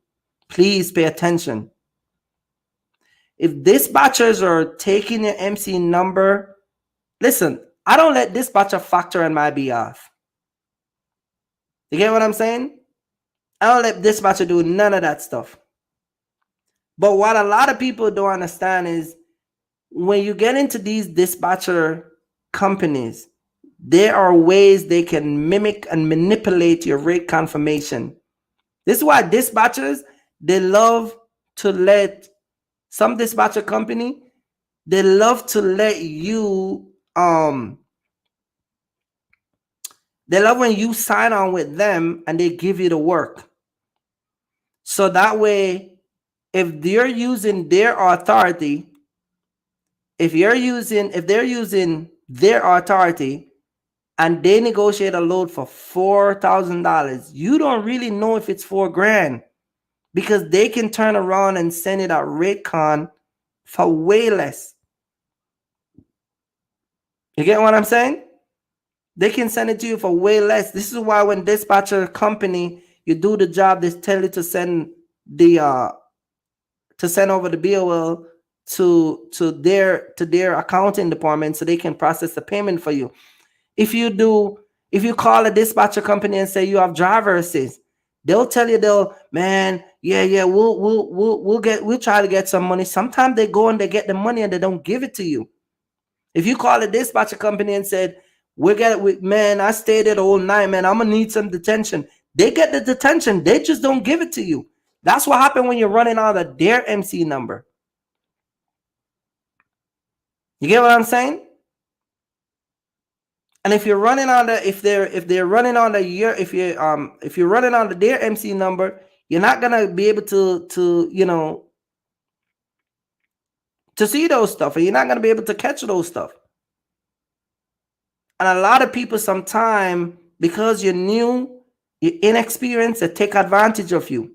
Please pay attention. If dispatchers are taking your MC number, listen, I don't let dispatcher factor in my behalf. You get what I'm saying? I don't let dispatcher do none of that stuff. But what a lot of people don't understand is when you get into these dispatcher companies, there are ways they can mimic and manipulate your rate confirmation. This is why dispatchers, they love to let some dispatcher company, they love to let you they love when you sign on with them and they give you the work. So that way, if they're using their authority, if they're using their authority and they negotiate a load for $4,000, you don't really know if it's $4,000, because they can turn around and send it at rate con for way less. You get what I'm saying? They can send it to you for way less. This is why when dispatcher company, you do the job, they tell you to send over the BOL to their accounting department so they can process the payment for you. If you call a dispatcher company and say you have driver assist, they'll tell you we'll try to get some money. Sometimes they go and they get the money and they don't give it to you. If you call a dispatcher company and said, I stayed there the whole night, man, I'm gonna need some detention, they get the detention, they just don't give it to you. That's what happened when you're running out of their MC number. You get what I'm saying? And if you're running on if you're running on their MC number, you're not gonna be able to see those stuff, and you're not gonna be able to catch those stuff. And a lot of people sometimes, because you're new, you're inexperienced, they take advantage of you.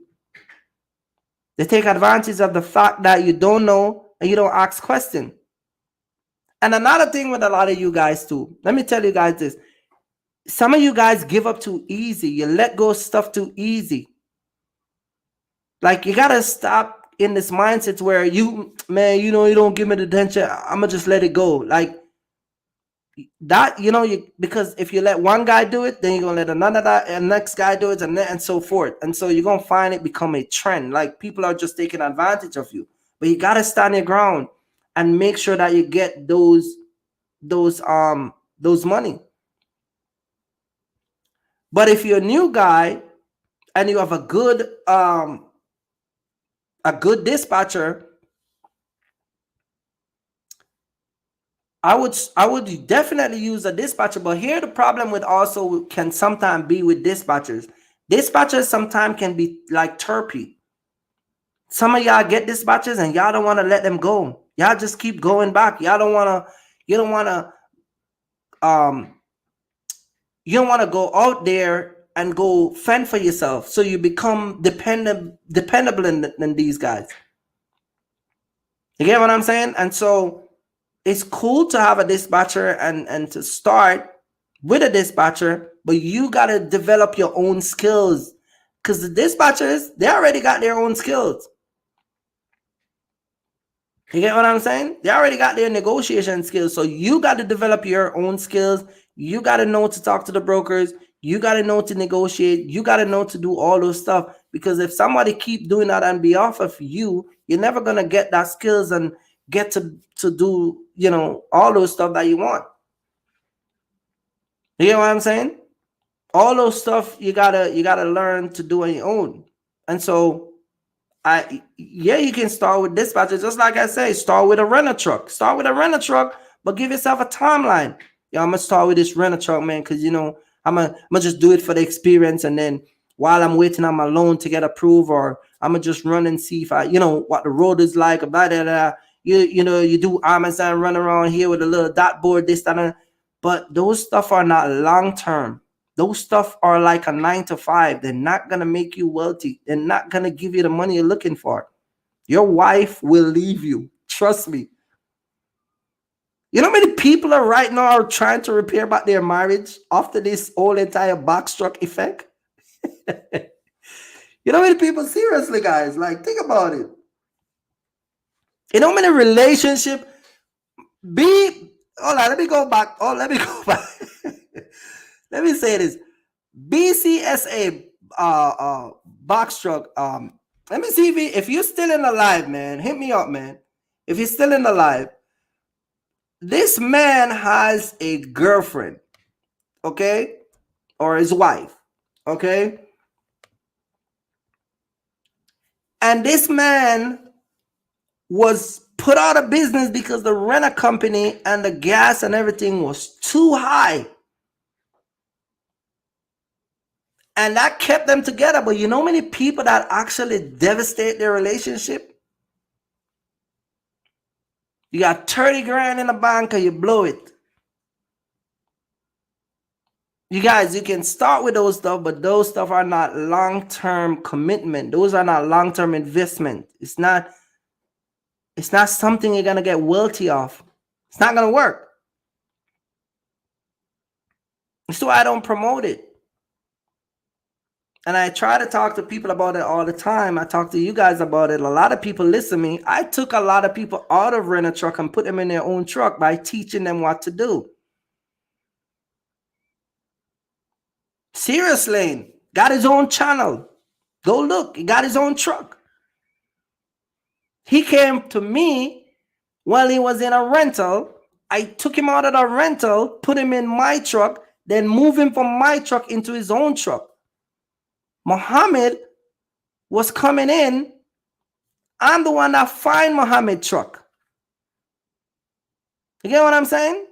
They take advantage of the fact that you don't know and you don't ask questions. And another thing with a lot of you guys too, let me tell you guys this. Some of you guys give up too easy. You let go of stuff too easy. Like, you got to stop in this mindset where you don't give me the attention, I'm going to just let it go. Like, that, because if you let one guy do it, then you're gonna let another guy and next guy do it, and so forth. And so you're gonna find it become a trend. Like, people are just taking advantage of you. But you gotta stand your ground and make sure that you get those money. But if you're a new guy and you have a good dispatcher, I would definitely use a dispatcher. But here the problem with also can sometimes be with dispatchers. Dispatchers sometimes can be like turpy. Some of y'all get dispatchers and y'all don't want to let them go. Y'all just keep going back. Y'all don't want to. You don't want to. You don't want to go out there and go fend for yourself. So you become dependable in these guys. You get what I'm saying? And so it's cool to have a dispatcher and to start with a dispatcher, but you got to develop your own skills, because the dispatchers, they already got their own skills. You get what I'm saying? They already got their negotiation skills. So you got to develop your own skills. You got to know to talk to the brokers. You got to know to negotiate. You got to know to do all those stuff. Because if somebody keep doing that on behalf of you, you're never going to get that skills and get to do, all those stuff that you want. You get what I'm saying? All those stuff you gotta learn to do on your own. And so you can start with dispatcher, just like I say, start with a rental truck. Start with a rental truck, but give yourself a timeline. I'm gonna start with this rental truck, man, because I'm gonna just do it for the experience, and then while I'm waiting on my loan to get approved, or I'm gonna just run and see if I, what the road is like, blah, blah, blah. You do Amazon, run around here with a little dot board, this, that, and but those stuff are not long term. Those stuff are like a 9 to 5. They're not going to make you wealthy. They're not going to give you the money you're looking for. Your wife will leave you. Trust me. You know how many people are right now are trying to repair back their marriage after this whole entire box truck effect? You know how many people, seriously, guys, like, think about it. You know how many relationship hold on, let me go back. Let me say this. BCSA box truck. Let me see if you're still in the live, man. Hit me up, man. If you're still in the live, this man has a girlfriend, okay, or his wife, okay, and this man was put out of business because the renter company and the gas and everything was too high. And that kept them together. But you know many people that actually devastate their relationship? You got 30 grand in the bank and you blow it. You guys, you can start with those stuff, but those stuff are not long-term commitment. Those are not long-term investment. It's not something you're going to get wealthy off. It's not going to work. So I don't promote it. And I try to talk to people about it all the time. I talk to you guys about it. A lot of people listen to me. I took a lot of people out of rent a truck and put them in their own truck by teaching them what to do. Serious Lane got his own channel. Go look. He got his own truck. He came to me while he was in a rental. I took him out of the rental, put him in my truck, then move him from my truck into his own truck. Muhammad was coming in. I'm the one that find Muhammad truck. You get what I'm saying?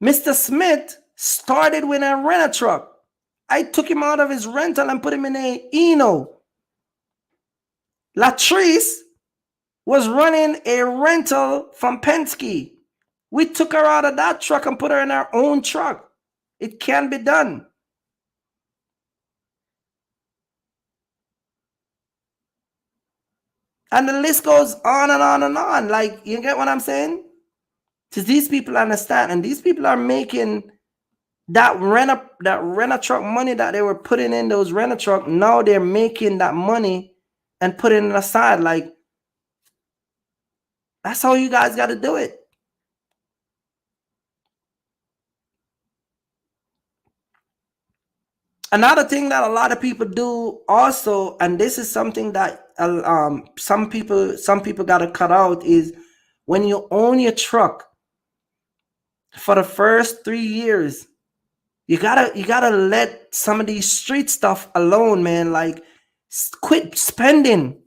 Mr. Smith started with a renter truck. I took him out of his rental and put him in a Eno. Latrice was running a rental from Penske. We took her out of that truck and put her in our own truck. It can be done. And the list goes on and on and on. Like, you get what I'm saying? Because these people understand, and these people are making that renter truck money that they were putting in those renter truck. Now they're making that money and putting it aside. Like, that's how you guys got to do it. Another thing that a lot of people do also, and this is something that some people got to cut out, is when you own your truck for the first 3 years, You gotta let some of these street stuff alone, man. Like, quit spending.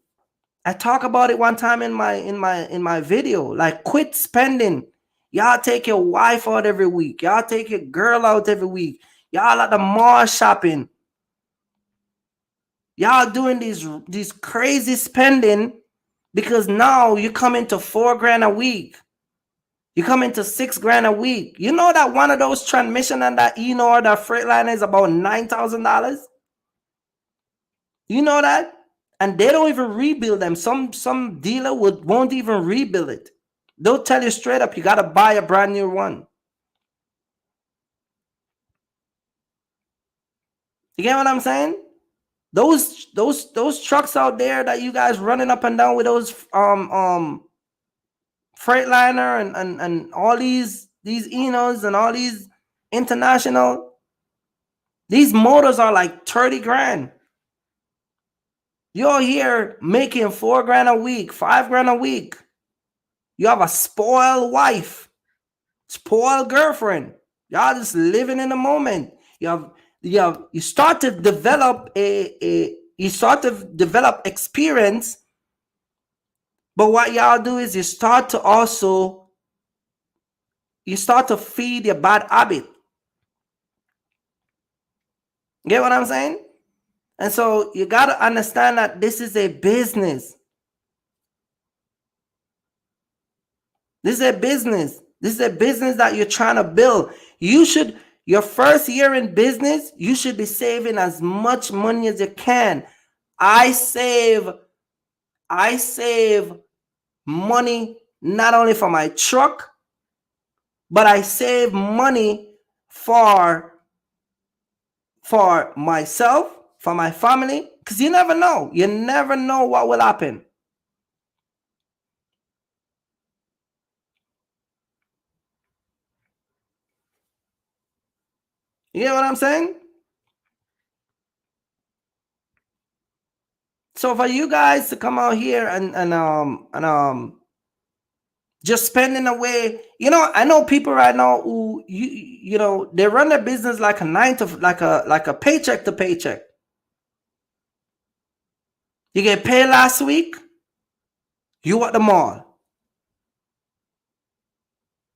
I talk about it one time in my video. Like, quit spending. Y'all take your wife out every week. Y'all take your girl out every week. Y'all at the mall shopping. Y'all doing these crazy spending because now you come into $4,000 a week. You come into $6,000 a week. You know that one of those transmission and that or that Freightliner is about $9,000. You know that, and they don't even rebuild them. Some dealer won't even rebuild it. They'll tell you straight up, you gotta buy a brand new one. You get what I'm saying? Those trucks out there that you guys running up and down with those Freightliner and all these Enos and all these international, these motors are like 30 grand. You're here making $4,000 a week, $5,000 a week. You have a spoiled wife, spoiled girlfriend. Y'all just living in the moment. You start to develop experience, but what y'all do is you start to feed your bad habit. Get what I'm saying? And so you got to understand that this is a business. This is a business. This is a business that you're trying to build. Your first year in business, you should be saving as much money as you can. I save money not only for my truck, but I save money for myself, for my family, because you never know. You never know what will happen. You get what I'm saying? So for you guys to come out here and just spending away, I know people right now who they run their business like a paycheck to paycheck. You get paid last week, you at the mall.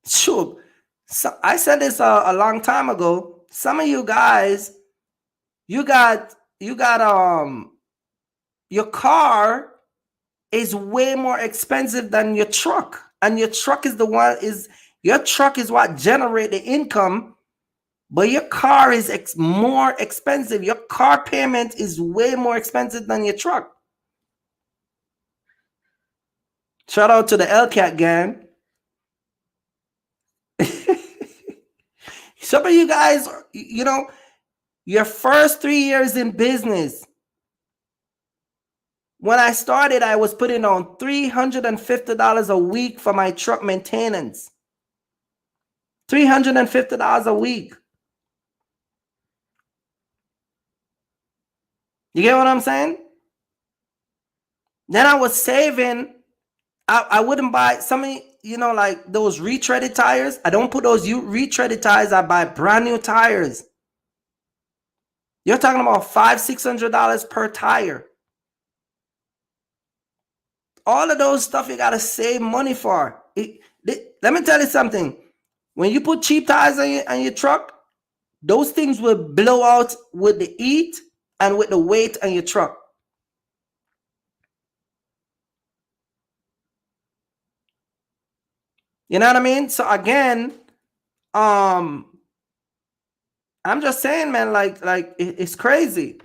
Sure. So I said this a long time ago. Some of you guys, you got your car is way more expensive than your truck, and your truck is what generate the income, but your car is more expensive. Your car payment is way more expensive than your truck. Shout out to the LCAT gang. Some of you guys, your first 3 years in business, when I started, I was putting on $350 a week for my truck maintenance. $350 a week. You get what I'm saying? Then I was saving. I wouldn't buy some of like those retreaded tires. I don't put those retreaded tires. I buy brand new tires. You're talking about $500-$600 per tire. All of those stuff you gotta save money for. Let me tell you something. When you put cheap tires on your truck, those things will blow out with the heat and with the weight on your truck. You know what I mean? So again, I'm just saying, man, like it's crazy.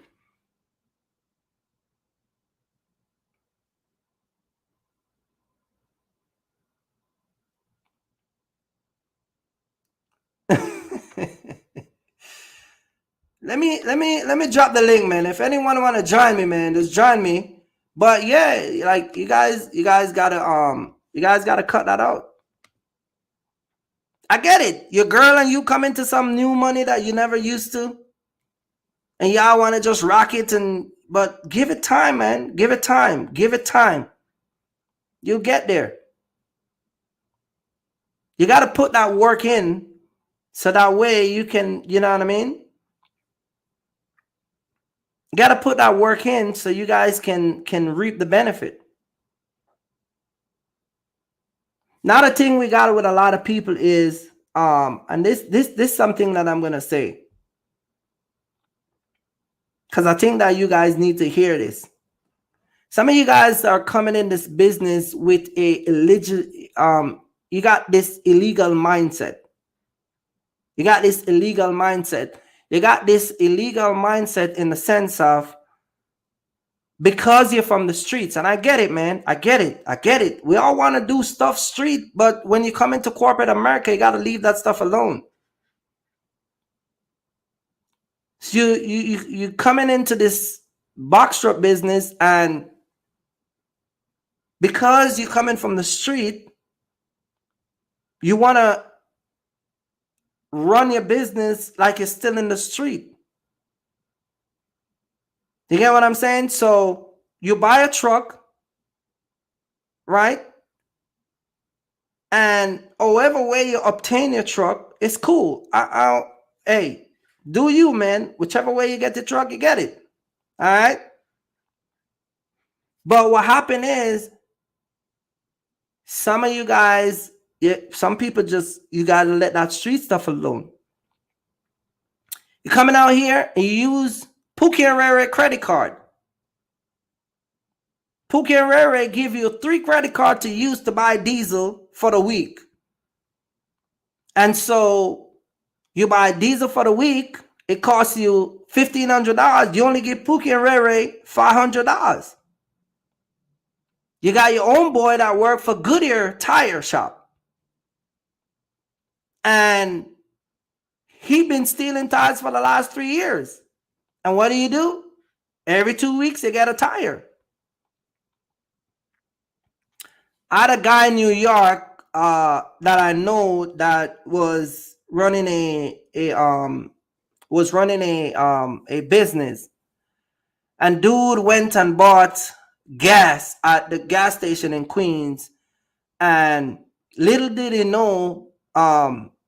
Let me drop the link, man. If anyone want to join me, man, just join me. But yeah, like you guys gotta cut that out. I get it. Your girl and you come into some new money that you never used to, and y'all want to just rock it, but give it time, man. Give it time. Give it time. You'll get there. You got to put that work in So that way you can, you know what I mean? You got to put that work in so you guys can reap the benefit. Now the thing we got with a lot of people is and this something that I'm gonna say, because I think that you guys need to hear this. Some of you guys are coming in this business with you got this illegal mindset. You got this illegal mindset. You got this illegal mindset in the sense of, because you're from the streets. And I get it, man. I get it. I get it. We all want to do stuff street, but when you come into corporate America, you got to leave that stuff alone. So you coming into this box truck business, and because you're coming from the street, you want to run your business like you're still in the street. You get what I'm saying? So you buy a truck, right? And however way you obtain your truck, it's cool. Hey, do you, man? Whichever way you get the truck, you get it. All right. But what happened is, some of you guys, some people just, you gotta let that street stuff alone. You're coming out here and you use Pookie and Rere credit card. Pookie and Rere give you 3 credit cards to use to buy diesel for the week. And so you buy diesel for the week, it costs you $1,500. You only give Pookie and Rere $500. You got your own boy that worked for Goodyear tire shop, and he been stealing tires for the last 3 years. And what do? Every 2 weeks you get a tire. I had a guy in New York that I know that was running a business, and dude went and bought gas at the gas station in Queens, and little did he know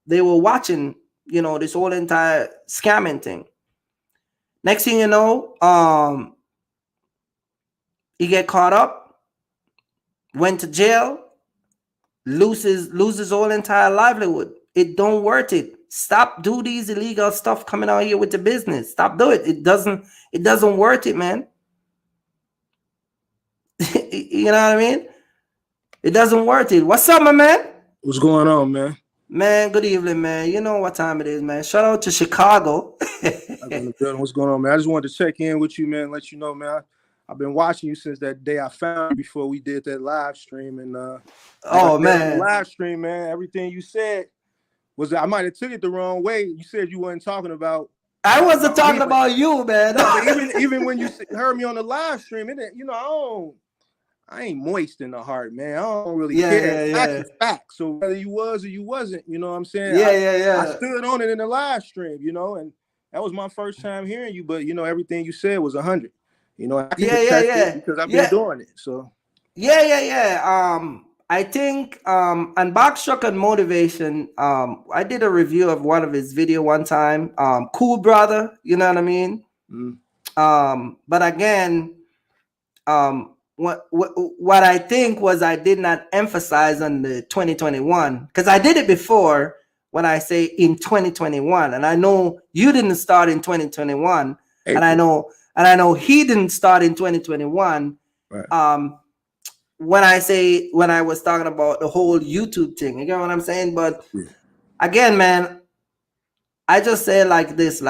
they were watching, this whole entire scamming thing. Next thing you know, he get caught up, went to jail, loses whole entire livelihood. It don't worth it. Stop do these illegal stuff coming out here with the business. Stop do it. It doesn't worth it, man. You know what I mean? It doesn't worth it. What's up, my man? What's going on, man? Man, good evening, man. You know what time it is, man. Shout out to Chicago. What's going on, man? I just wanted to check in with you, man. Let you know, man. I've been watching you since that day I found you before we did that live stream, and man, live stream, man. Everything you said was, I might have took it the wrong way. You said you weren't talking about. I wasn't talking about you, man. even when you heard me on the live stream, I ain't moist in the heart, man. I don't really care. That's a fact. So whether you was or you wasn't, you know what I'm saying? Yeah. I stood on it in the live stream, and that was my first time hearing you. But everything you said was 100. I can attest it because I've been doing it. So I think on Box Truck and Motivation, I did a review of one of his video one time. Cool brother, you know what I mean? But again, what I think was, I did not emphasize on the 2021, because I did it before when I say in 2021, and I know you didn't start in 2021, and I know he didn't start in 2021. Right. When I was talking about the whole YouTube thing, you get what I'm saying? But again, man, I just say like this,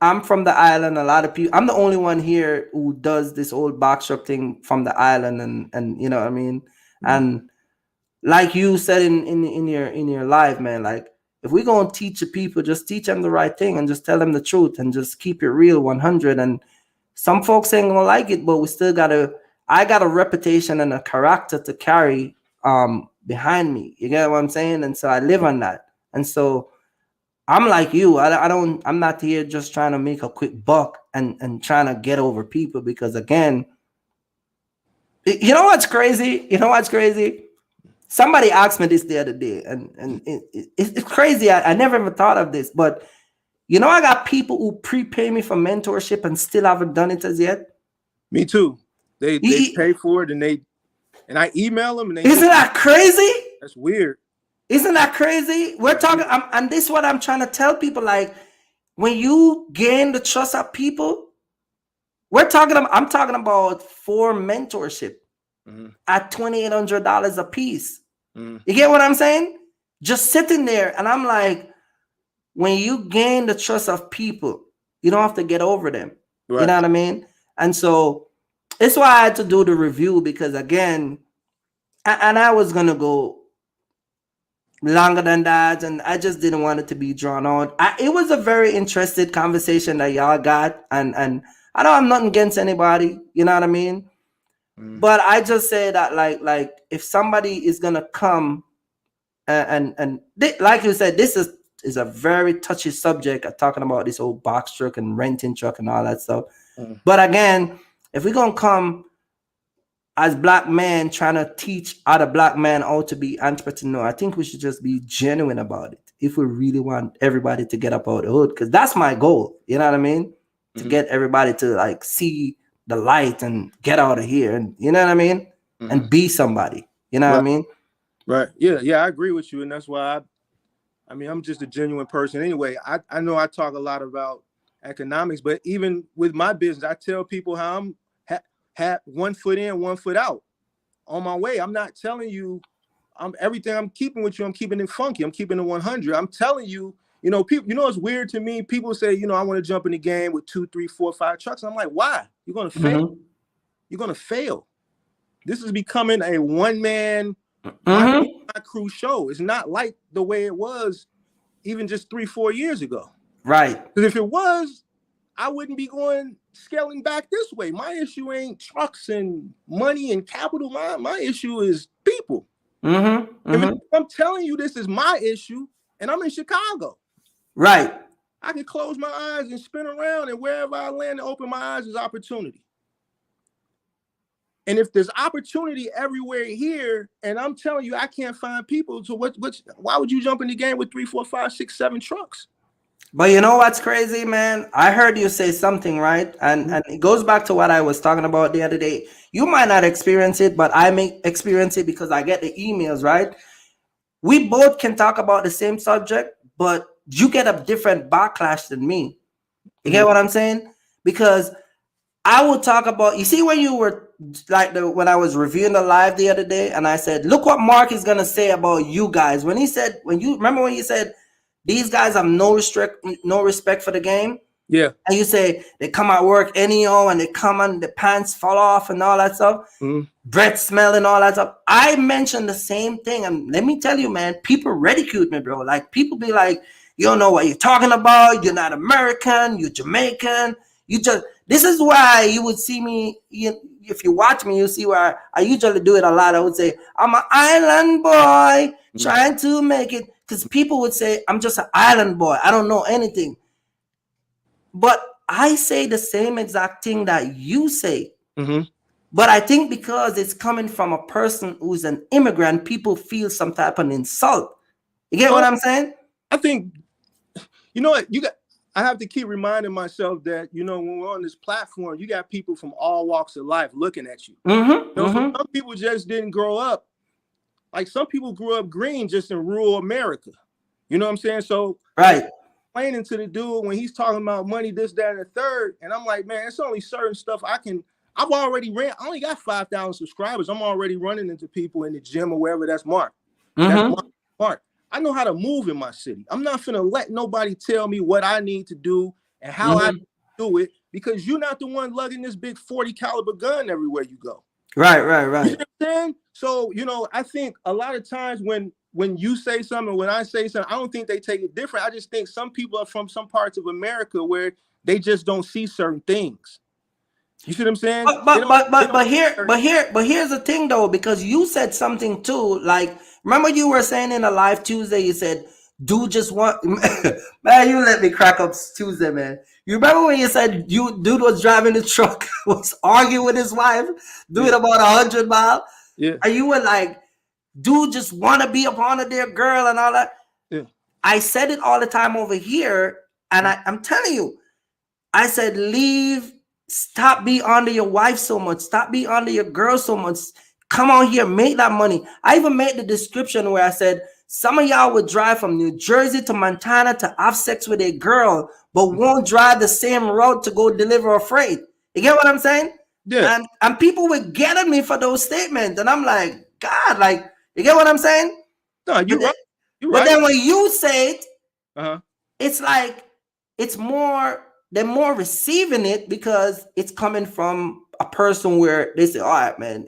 I'm from the island. A lot of people, I'm the only one here who does this old box truck thing from the island, and you know what I mean? And like you said in your life, man, like, if we're going to teach the people, just teach them the right thing and just tell them the truth and just keep it real 100. And some folks ain't gonna like it, but we still I got a reputation and a character to carry behind me. You get what I'm saying? And so I live on that. And so I'm like you. I'm not here just trying to make a quick buck and trying to get over people, because again, you know what's crazy? somebody asked me this the other day, and it's crazy. I never even thought of this, but you know, I got people who prepay me for mentorship and still haven't done it as yet. Me too. They pay for it, and I email them, and they isn't that crazy? That's weird. Isn't that crazy? We're talking, and this is what I'm trying to tell people. Like, when you gain the trust of people, I'm talking about for mentorship at $2,800 a piece. You get what I'm saying? Just sitting there, and I'm like, when you gain the trust of people, you don't have to get over them. Right. You know what I mean? And so it's why I had to do the review, because again, and I was gonna go longer than that, and I just didn't want it to be drawn out. It was a very interesting conversation that y'all got, and I don't have nothing against anybody, you know what I mean? But I just say that like if somebody is gonna come and like you said, this is a very touchy subject of talking about this old box truck and renting truck and all that stuff. But again, if we're gonna come as black men trying to teach other black men how to be entrepreneur, I think we should just be genuine about it if we really want everybody to get up out of the hood, because that's my goal, you know what I mean? To get everybody to like see the light and get out of here, and you know what I mean? And be somebody, you know what I mean? Right. Yeah, I agree with you. And that's why I mean, I'm just a genuine person. Anyway, I know I talk a lot about economics, but even with my business, I tell people how I'm have 1 foot in, 1 foot out on my way. I'm not telling you everything I'm keeping with you. I'm keeping it funky. I'm keeping it 100. I'm telling you, you know, people, you know, it's weird to me. People say, you know, I want to jump in the game with 2, 3, 4, 5 trucks. I'm like, why? You're going to fail. You're going to fail. This is becoming a one-man my crew show. It's not like the way it was even just 3, 4 years ago. Right. Because if it was, I wouldn't be scaling back this way. My issue ain't trucks and money and capital. My issue is people. If I'm telling you this is my issue and I'm in Chicago. Right. I can close my eyes and spin around, and wherever I land and open my eyes is opportunity. And if there's opportunity everywhere here, and I'm telling you, I can't find people, so why would you jump in the game with 3, 4, 5, 6, 7 trucks? But you know what's crazy, man? I heard you say something, right? And it goes back to what I was talking about the other day. You might not experience it, but I may experience it because I get the emails, right? We both can talk about the same subject, but you get a different backlash than me. You get what I'm saying? Because I will talk about, you see, when you were like when I was reviewing the live the other day, and I said, look what Mark is gonna say about you guys. When he said, when you said these guys have no respect for the game. Yeah. And you say they come at work anyhow, and they come and the pants fall off and all that stuff. Breath smell and all that stuff. I mentioned the same thing, and let me tell you, man, people ridiculed me, bro. Like, people be like, you don't know what you're talking about. You're not American. You're Jamaican. This is why you would see me, if you watch me, you see where I usually do it a lot. I would say, I'm an island boy trying to make it, because people would say, I'm just an island boy. I don't know anything. But I say the same exact thing that you say. But I think because it's coming from a person who's an immigrant, people feel some type of insult. You get what I'm saying? I think, you know what, I have to keep reminding myself that, you know, when we're on this platform, you got people from all walks of life looking at you. Some people just didn't grow up. Like, some people grew up green just in rural America. You know what I'm saying? So, right. Explaining to the dude when he's talking about money, this, that, and the third, and I'm like, man, it's only certain stuff I only got 5,000 subscribers. I'm already running into people in the gym or wherever that's marked. That's marked. I know how to move in my city. I'm not finna let nobody tell me what I need to do and how I do it, because you're not the one lugging this big 40 caliber gun everywhere you go. Right. You know what I'm saying? So, you know, I think a lot of times when you say something, when I say something, I don't think they take it different. I just think some people are from some parts of America where they just don't see certain things. You see what I'm saying? But here's the thing though, because you said something too. Like, remember you were saying in a live Tuesday, you said, dude just want man, you let me crack up Tuesday, man. You remember when you said dude was driving the truck, was arguing with his wife, doing about 100 miles? Yeah. And you were like, dude just want to be a part of their girl and all that. Yeah. I said it all the time over here, and I'm telling you, I said, leave, stop being under your wife so much, stop being under your girl so much. Come on here, make that money. I even made the description where I said, some of y'all would drive from New Jersey to Montana to have sex with a girl, but won't drive the same route to go deliver a freight. You get what I'm saying? Yeah. And people would get at me for those statements. And I'm like, God, like, you get what I'm saying? No, you're right. You're but right. then when you say it, uh-huh, it's like, it's more, they're more receiving it because it's coming from a person where they say, all right, man,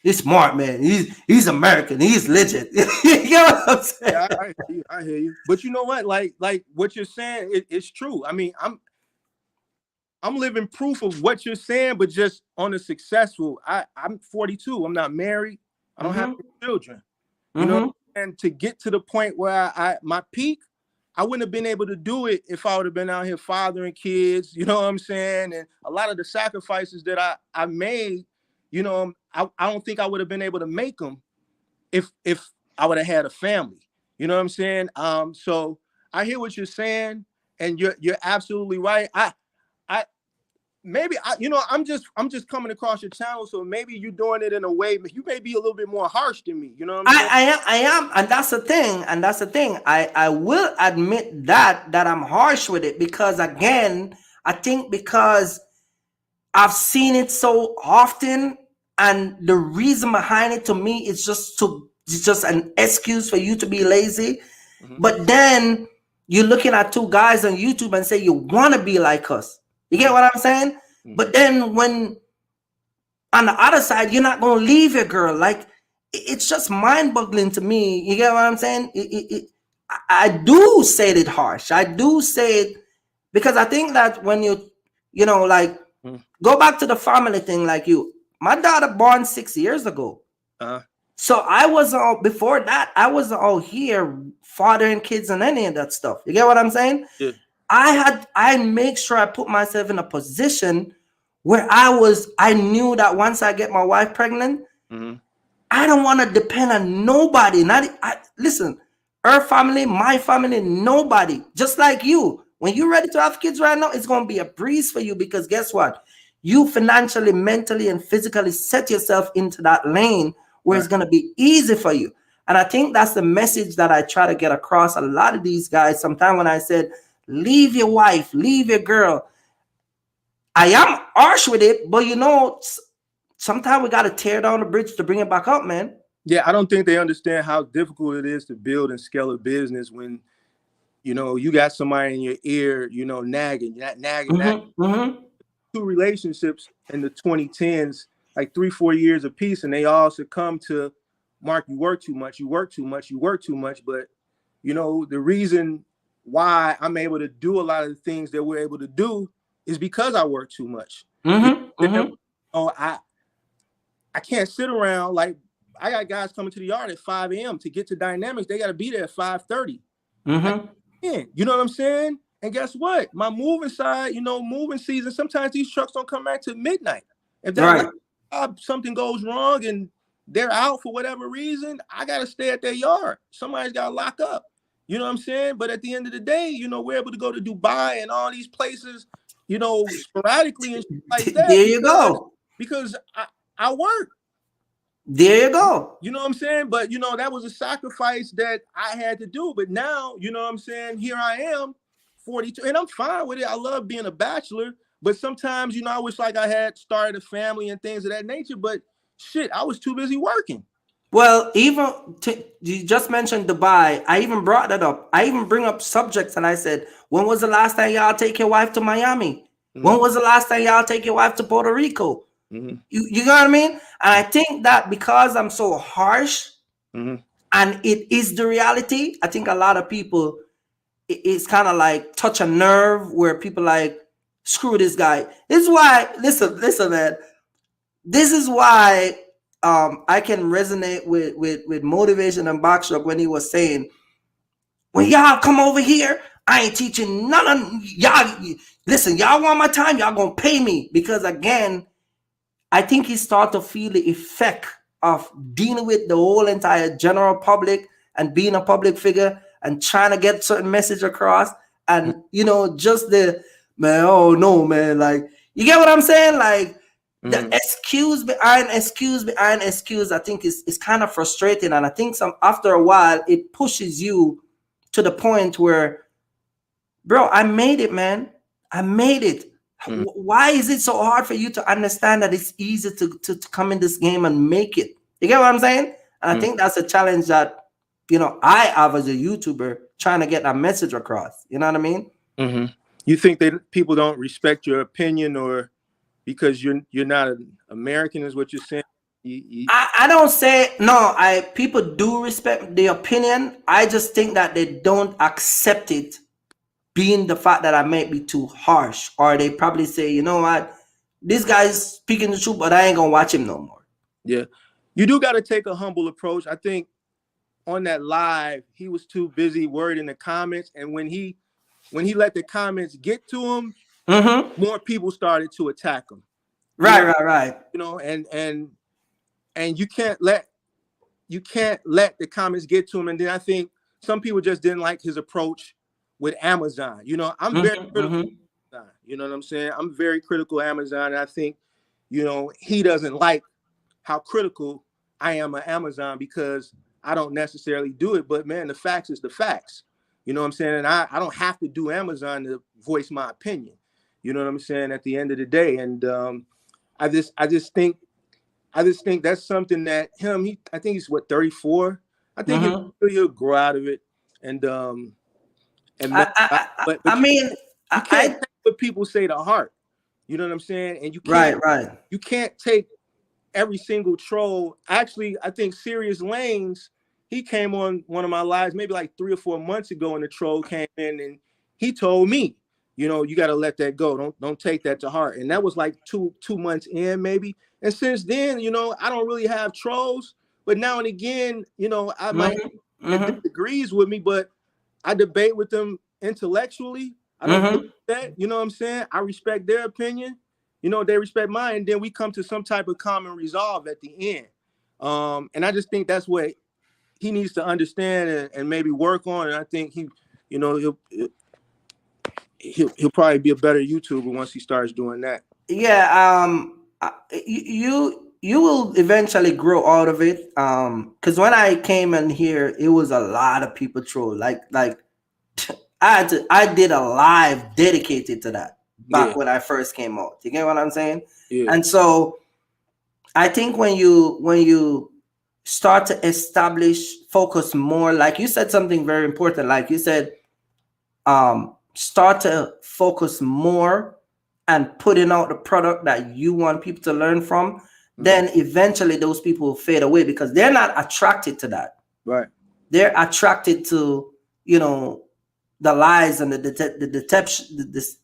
he's smart, man. He's American. He's legit. You know what I'm saying? Yeah, I hear you. But you know what? Like what you're saying, it's true. I mean, I'm living proof of what you're saying, but just on a successful. I'm 42. I'm not married. I don't have children. You know, and to get to the point where my peak, I wouldn't have been able to do it if I would have been out here fathering kids. You know what I'm saying? And a lot of the sacrifices that I made, you know, I don't think I would have been able to make them if I would have had a family. You know what I'm saying? So I hear what you're saying, and you're absolutely right. I'm just coming across your channel, so maybe you're doing it in a way, you may be a little bit more harsh than me. You know what I'm saying? I am, and that's the thing. I will admit that I'm harsh with it because, again, I think because I've seen it so often, and the reason behind it to me is just an excuse for you to be lazy. But then you're looking at two guys on YouTube and say you want to be like us. You get what I'm saying? But then when on the other side, you're not going to leave your girl. Like, it's just mind-boggling to me. You get what I'm saying? I do say it harsh. I do say it because I think that when you know, like, go back to the family thing, like my daughter born 6 years ago. So I wasn't all, before that, I wasn't all here fathering kids and any of that stuff. You get what I'm saying? Yeah. I make sure I put myself in a position where I knew that once I get my wife pregnant, I don't want to depend on nobody. Listen, her family, my family, nobody. Just like you. When you're ready to have kids right now, it's going to be a breeze for you because guess what? You financially, mentally, and physically set yourself into that lane where it's going to be easy for you. And I think that's the message that I try to get across a lot of these guys. Sometimes when I said, leave your wife, leave your girl, I am harsh with it, but you know, sometimes we got to tear down the bridge to bring it back up, man. Yeah, I don't think they understand how difficult it is to build and scale a business when, you know, you got somebody in your ear, you know, nagging. Two relationships in the 2010s, like 3-4 years apiece, and they all succumb to, Mark, you work too much, you work too much, you work too much. But, you know, the reason why I'm able to do a lot of the things that we're able to do is because I work too much. Oh, I can't sit around. Like, I got guys coming to the yard at 5 a.m. to get to Dynamics. They got to be there at 5:30. You know what I'm saying? And guess what? My moving side, you know, moving season, sometimes these trucks don't come back to midnight. If that something goes wrong and they're out for whatever reason, I got to stay at their yard. Somebody's got to lock up. You know what I'm saying? But at the end of the day, you know, we're able to go to Dubai and all these places, you know, sporadically and shit like that. There you go. Because I work. There you go. You know what I'm saying? But, you know, that was a sacrifice that I had to do. But now, you know what I'm saying? Here I am, 42, and I'm fine with it. I love being a bachelor. But sometimes, you know, I wish like I had started a family and things of that nature. But shit, I was too busy working. Well, even you just mentioned Dubai. I even brought that up. I even bring up subjects and I said, when was the last time y'all take your wife to Miami? When was the last time y'all take your wife to Puerto Rico? You know what I mean? And I think that because I'm so harsh and it is the reality, I think a lot of people, it's kind of like touch a nerve where people like, screw this guy. This is why, listen, man. This is why I can resonate with Motivation and Boxrock when he was saying, when y'all come over here, I ain't teaching none of y'all. Listen, y'all want my time, y'all gonna pay me. Because again, I think he started to feel the effect of dealing with the whole entire general public and being a public figure and trying to get certain message across. And just the man, oh no, man, like, you get what I'm saying? Like, the excuse behind excuse, I think is kind of frustrating. And I think after a while it pushes you to the point where, bro, I made it, man. I made it. Why is it so hard for you to understand that it's easy to come in this game and make it? You get what I'm saying? And I think that's a challenge that, I have as a YouTuber trying to get that message across. You know what I mean? You think that people don't respect your opinion, or because you're not an American, is what you're saying? I don't say no. People do respect the opinion. I just think that they don't accept it, being the fact that I might be too harsh, or they probably say, you know what, this guy's speaking the truth, but I ain't gonna watch him no more. Yeah, you do got to take a humble approach. I think on that live, he was too busy worried in the comments, and when he let the comments get to him, more people started to attack him. Right. And you can't let the comments get to him. And then I think some people just didn't like his approach with Amazon. I'm very critical. You know what I'm saying? I'm very critical of Amazon, and I think, he doesn't like how critical I am of Amazon because I don't necessarily do it. But man, the facts is the facts. You know what I'm saying? And I don't have to do Amazon to voice my opinion. You know what I'm saying? At the end of the day, and I just think that's something that I think he's 34. I think he'll grow out of it, and but I mean, you can't take what people say to heart. You know what I'm saying? And you can't, you can't take every single troll. Actually, I think Serious Lanes, he came on one of my lives maybe like 3 or 4 months ago, and the troll came in and he told me, you got to let that go. Don't take that to heart. And that was like two months in maybe. And since then, I don't really have trolls, but now and again, I might disagrees with me, but I debate with them intellectually. I don't do that. You know what I'm saying? I respect their opinion. They respect mine. And then we come to some type of common resolve at the end. And I just think that's what he needs to understand and maybe work on. And I think he'll probably be a better YouTuber once he starts doing that. Yeah. You will eventually grow out of it. Because when I came in here, it was a lot of people troll. Like I did a live dedicated to that back when I first came out. You get what I'm saying? Yeah. And so I think when you start to focus more, like you said something very important. Like you said, start to focus more and putting out the product that you want people to learn from, then eventually those people will fade away because they're not attracted to that. Right. They're attracted to, the lies and the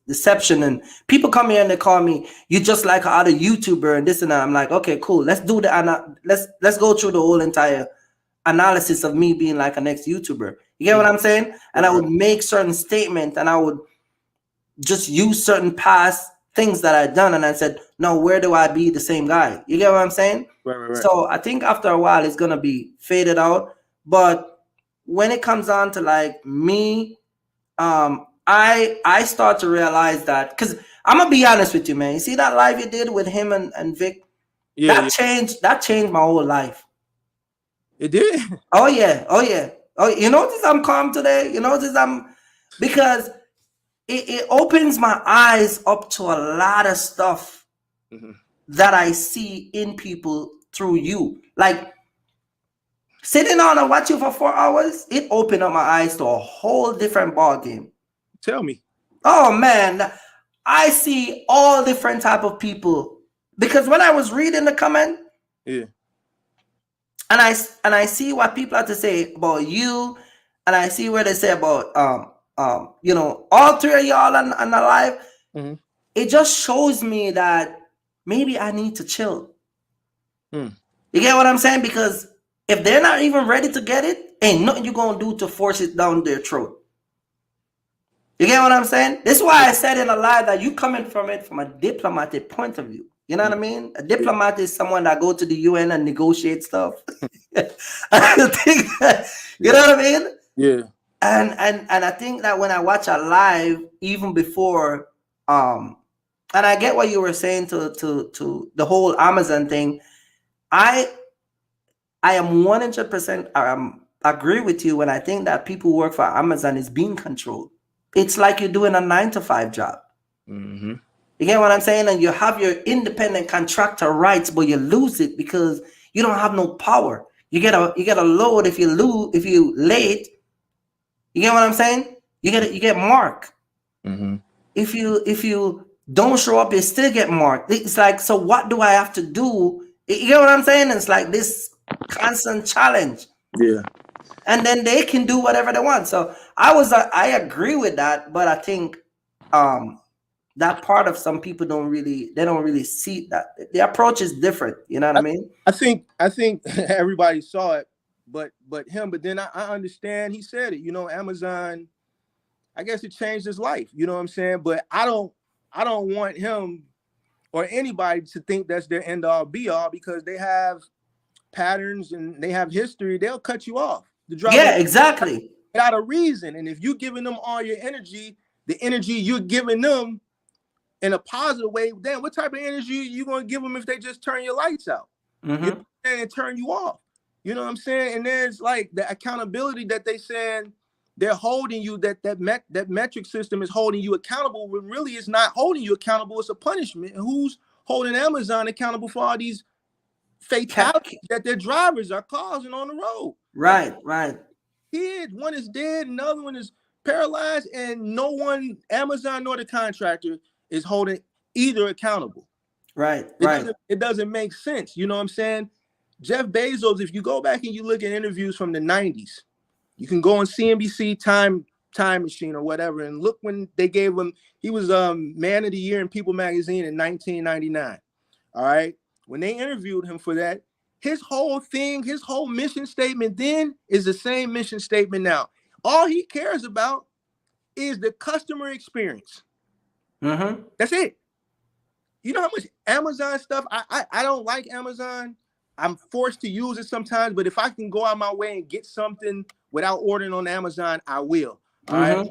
deception. And people come here and they call me, you just like other YouTuber and this and that. I'm like, okay, cool. Let's do let's go through the whole entire analysis of me being like a next YouTuber. You get what I'm saying? And I would make certain statements and I would just use certain past things that I'd done. And I said, no, where do I be the same guy? You get what I'm saying? Right. So I think after a while, it's going to be faded out. But when it comes on to like me, I start to realize that, because I'm going to be honest with you, man. You see that live you did with him and Vic? That changed my whole life. It did? Oh, yeah. You notice I'm calm today? You notice because it opens my eyes up to a lot of stuff that I see in people through you. Like sitting on and watching for 4 hours, it opened up my eyes to a whole different ball game. Tell me. Oh man, I see all different type of people, because when I was reading the comment, and I see what people have to say about you, and I see what they say about all three of y'all on the live. It just shows me that maybe I need to chill. You get what I'm saying? Because if they're not even ready to get it, ain't nothing you're gonna do to force it down their throat. You get what I'm saying? This is why I said in a live that you coming from it from a diplomatic point of view. You know what I mean? A diplomat is someone that go to the UN and negotiate stuff. I think that, you know what I mean? Yeah. And I think that when I watch a live, even before, and I get what you were saying to the whole Amazon thing. I am 100% agree with you when I think that people who work for Amazon is being controlled. It's like you're doing a 9 to 5 job. Mm-hmm. You get what I'm saying? And you have your independent contractor rights, but you lose it because you don't have no power. You get a load if you late. You get what I'm saying? You get marked. Mm-hmm. If you don't show up, you still get marked. It's like, so what do I have to do? You get what I'm saying? It's like this constant challenge. Yeah. And then they can do whatever they want. So I agree with that, but I think that part of some people don't really see that the approach is different. You know what I mean? I think everybody saw it, but then I understand he said it. You know, Amazon, I guess it changed his life. You know what I'm saying? But I don't want him or anybody to think that's their end all be all, because they have patterns and they have history. They'll cut you off. Yeah, exactly. Without a reason. And if you're giving them all your energy, the energy you're giving them in a positive way, then what type of energy you going to give them if they just turn your lights out? Mm-hmm. You know, and turn you off. You know what I'm saying? And there's like the accountability that they saying they're holding you, that metric system is holding you accountable, when really it's not holding you accountable. It's a punishment. And who's holding Amazon accountable for all these fatalities that their drivers are causing on the road? Right. Kids, one is dead and the other one is paralyzed, and no one, Amazon nor the contractor, is holding either accountable. Right. It doesn't make sense. You know what I'm saying? Jeff Bezos, if you go back and you look at interviews from the 90s, you can go on CNBC Time Machine or whatever, and look when they gave him, he was Man of the Year in People magazine in 1999. All right. When they interviewed him for that, his whole mission statement then is the same mission statement now. All he cares about is the customer experience. Mm-hmm. That's it. You know how much Amazon stuff, I don't like Amazon. I'm forced to use it sometimes, but if I can go out my way and get something without ordering on Amazon, I will. All right.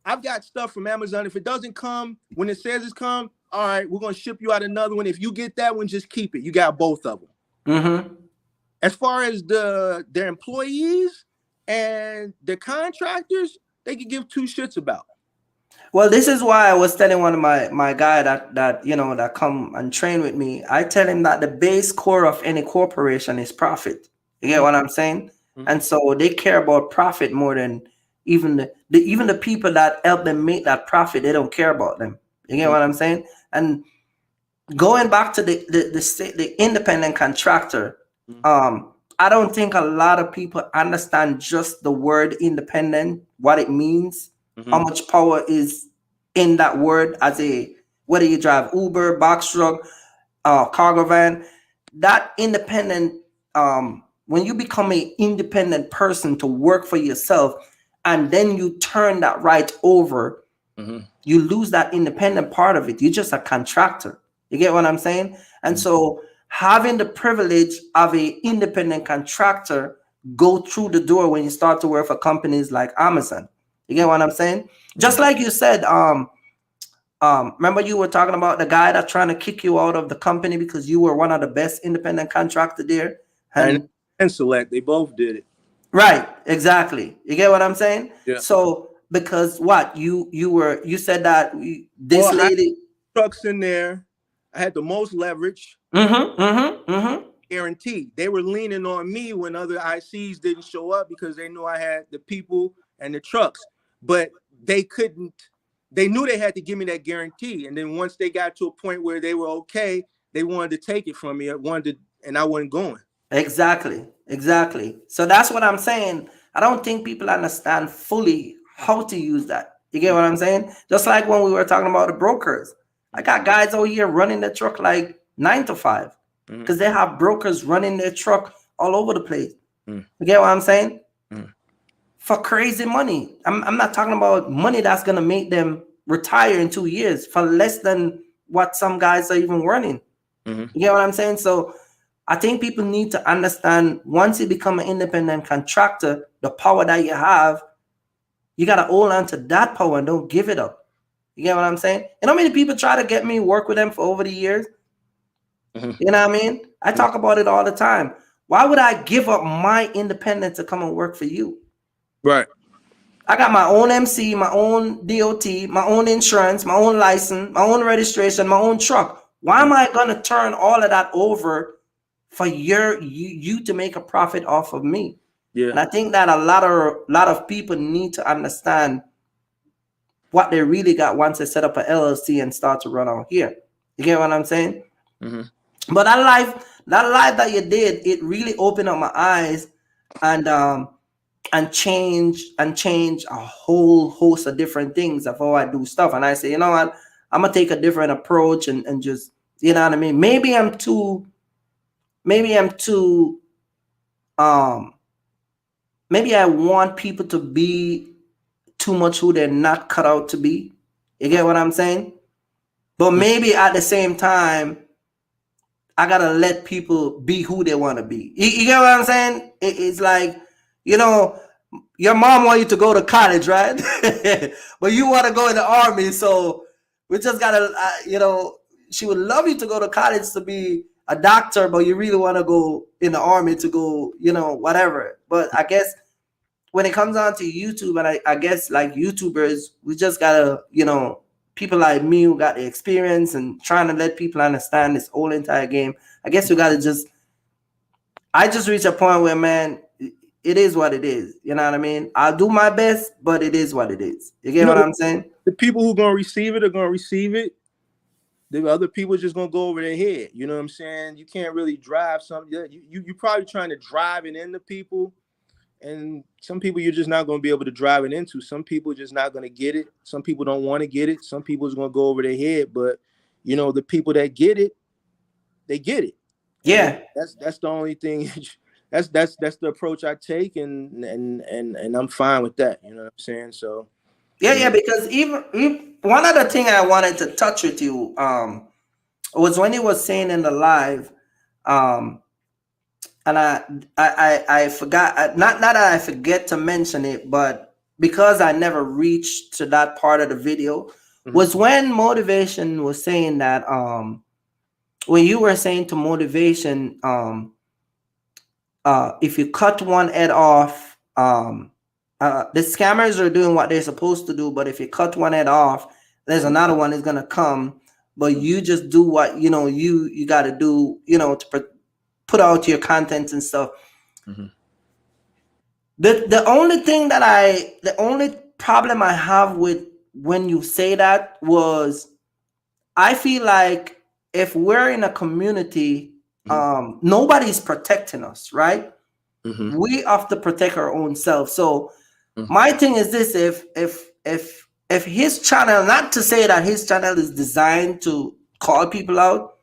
I've got stuff from Amazon. If it doesn't come when it says it's come, all right, we're going to ship you out another one. If you get that one, just keep it. You got both of them. Mm-hmm. As far as their employees and the contractors, they could give two shits about. Well, this is why I was telling one of my guy that come and train with me. I tell him that the base core of any corporation is profit. You get what I'm saying? Mm-hmm. And so they care about profit more than even the people that help them make that profit. They don't care about them. You get what I'm saying? And going back to the independent contractor, I don't think a lot of people understand just the word independent, what it means. How much power is in that word, as whether you drive Uber, box truck, cargo van, that independent, when you become an independent person to work for yourself, and then you turn that right over, you lose that independent part of it. You're just a contractor. You get what I'm saying? And so having the privilege of an independent contractor go through the door when you start to work for companies like Amazon. You get what I'm saying? Just like you said, remember you were talking about the guy that's trying to kick you out of the company because you were one of the best independent contractor there. And Select, they both did it. Right, exactly. You get what I'm saying? Yeah. So because what you said that this lady trucks in there, I had the most leverage. Guaranteed. They were leaning on me when other ICs didn't show up because they knew I had the people and the trucks. But they knew they had to give me that guarantee. And then once they got to a point where they were okay, they wanted to take it from me. And I wasn't going. Exactly. So that's what I'm saying. I don't think people understand fully how to use that. You get what I'm saying? Just like when we were talking about the brokers. I got guys over here running the truck like 9 to 5 because they have brokers running their truck all over the place. You get what I'm saying? For crazy money. I'm not talking about money that's going to make them retire in 2 years for less than what some guys are even running. You get what I'm saying? So I think people need to understand, once you become an independent contractor, the power that you have, you got to hold on to that power and don't give it up. You get what I'm saying? You know how many people try to get me work with them for over the years? You know what I mean? I talk about it all the time. Why would I give up my independence to come and work for you? Right. I got my own MC, my own DOT, my own insurance, my own license, my own registration, my own truck. Why am I going to turn all of that over for you to make a profit off of me? Yeah. And I think that a lot of people need to understand what they really got once they set up an LLC and start to run out here. You get what I'm saying? But that life that you did, it really opened up my eyes and change a whole host of different things of how I do stuff. And I say, you know what, I'm gonna take a different approach and just, you know what I mean? Maybe I'm too maybe I want people to be too much who they're not cut out to be. You get what I'm saying? But maybe at the same time, I gotta let people be who they want to be. You get what I'm saying? It's like, you know, your mom want you to go to college, right? But you want to go in the army, so we just gotta, she would love you to go to college to be a doctor, but you really want to go in the army to go, whatever. But I guess when it comes down to YouTube, and I guess like YouTubers, we just gotta, people like me who got the experience and trying to let people understand this whole entire game. I guess we gotta I just reach a point where, man, it is what it is. You know what I mean? I'll do my best, but it is what it is. You get what I'm saying? The people who gonna receive it are gonna receive it. The other people are just gonna go over their head. You know what I'm saying? You can't really drive something. You probably trying to drive it into people, and some people you're just not gonna be able to drive it into. Some people are just not gonna get it. Some people don't want to get it. Some people is gonna go over their head. But the people that get it, they get it. Yeah. And that's the only thing. That's the approach I take, and I'm fine with that. You know what I'm saying? So yeah, because even one other thing I wanted to touch with you was when he was saying in the live, and I forgot, not that I forget to mention it, but because I never reached to that part of the video, was when Motivation was saying that when you were saying to Motivation, if you cut one head off, the scammers are doing what they're supposed to do, but if you cut one head off, there's another one is gonna come. But you just do what you got to do, to put out your content and stuff. The only problem I have with when you say that was, I feel like if we're in a community, nobody's protecting us, right? We have to protect our own self. So my thing is this: if his channel, not to say that his channel is designed to call people out,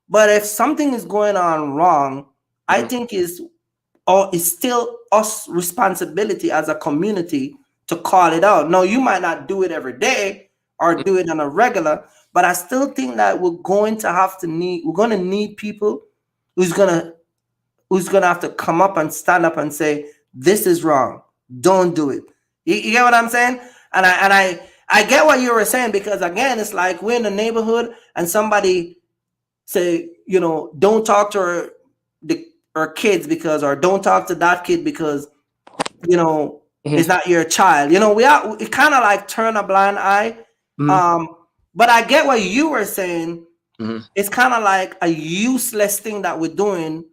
but if something is going on wrong, I think it's still us responsibility as a community to call it out. No, you might not do it every day or do it on a regular, but I still think that we're going to need people who's gonna have to come up and stand up and say, this is wrong, don't do it. You get what I'm saying? And I get what you were saying, because again, it's like we're in the neighborhood and somebody say, don't talk to our kids or don't talk to that kid because it's not your child. We kind of like turn a blind eye. But I get what you were saying. It's kind of like a useless thing that we're doing,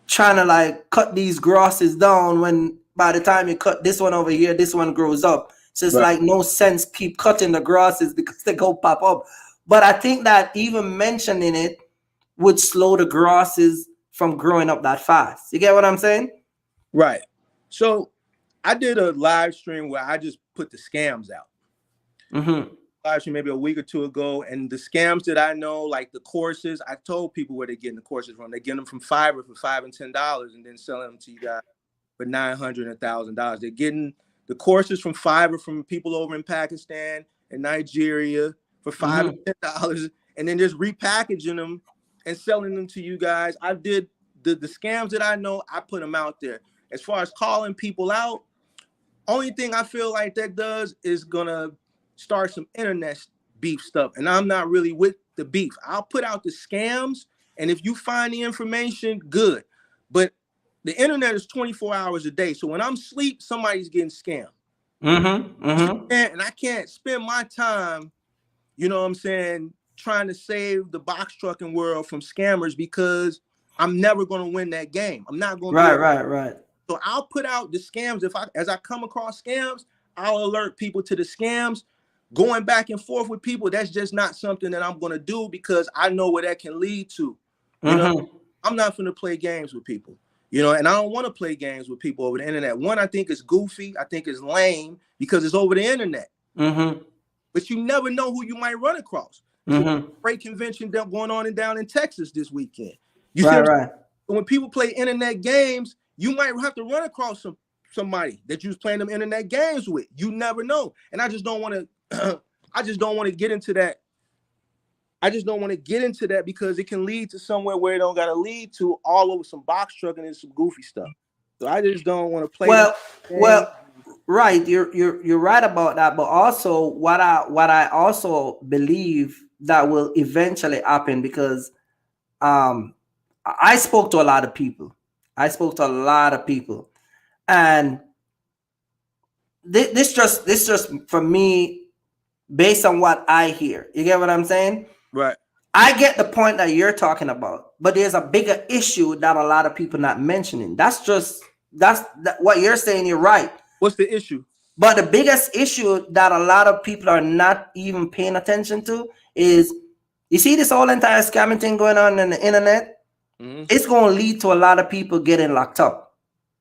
trying to like cut these grasses down, when by the time you cut this one over here, this one grows up. So it's like no sense keep cutting the grasses because they go pop up. But I think that even mentioning it would slow the grasses from growing up that fast. You get what I'm saying? Right. So I did a live stream where I just put the scams out. Live stream maybe a week or two ago, and the scams that I know, like the courses, I told people where they're getting the courses from. They get them from Fiverr for $5 and $10, and then selling them to you guys for $900 and $1,000. They're getting the courses from Fiverr from people over in Pakistan and Nigeria for $5 and $10, and then just repackaging them and selling them to you guys. I did the scams that I know, I put them out there. As far as calling people out, only thing I feel like that does is gonna start some internet beef stuff. And I'm not really with the beef. I'll put out the scams, and if you find the information, good. But the internet is 24 hours a day. So when I'm asleep, somebody's getting scammed. And I can't spend my time, you know what I'm saying, trying to save the box trucking world from scammers, because I'm never going to win that game. I'm not going to. Right. So I'll put out the scams. As I come across scams, I'll alert people to the scams. Going back and forth with people, that's just not something that I'm going to do, because I know where that can lead to. You know, I'm not going to play games with people, you know, and I don't want to play games with people over the internet. One, I think it's goofy. I think it's lame because it's over the internet. But you never know who you might run across. There's a great convention going on down in Texas this weekend. You see, when people play internet games, you might have to run across somebody that you was playing them internet games with. You never know. And I just don't want to I just don't want to get into that. I just don't want to get into that, because it can lead to somewhere where it don't got to lead to, all over some box trucking and some goofy stuff. So I just don't want to play. Well, right. You're right about that. But also what I also believe that will eventually happen, because I spoke to a lot of people. And this just for me, based on what I hear. You get what I'm saying? Right. I get the point that you're talking about, but there's a bigger issue that a lot of people not mentioning. That's what you're saying. You're right. What's the issue? But the biggest issue that a lot of people are not even paying attention to is, you see this whole entire scamming thing going on in the internet. It's going to lead to a lot of people getting locked up.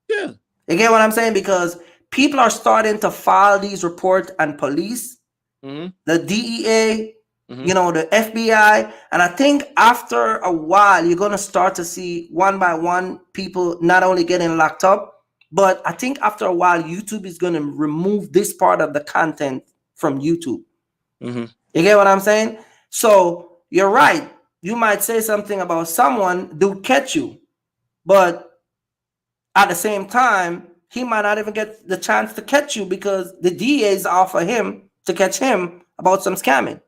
Yeah. You get what I'm saying? Because people are starting to file these reports and police, the DEA, you know, the FBI. And I think after a while, you're going to start to see one by one people not only getting locked up, but I think after a while, YouTube is going to remove this part of the content from YouTube. You get what I'm saying? So you're right. You might say something about someone, do catch you, but at the same time, he might not even get the chance to catch you, because the DAs offer him to catch him about some scamming.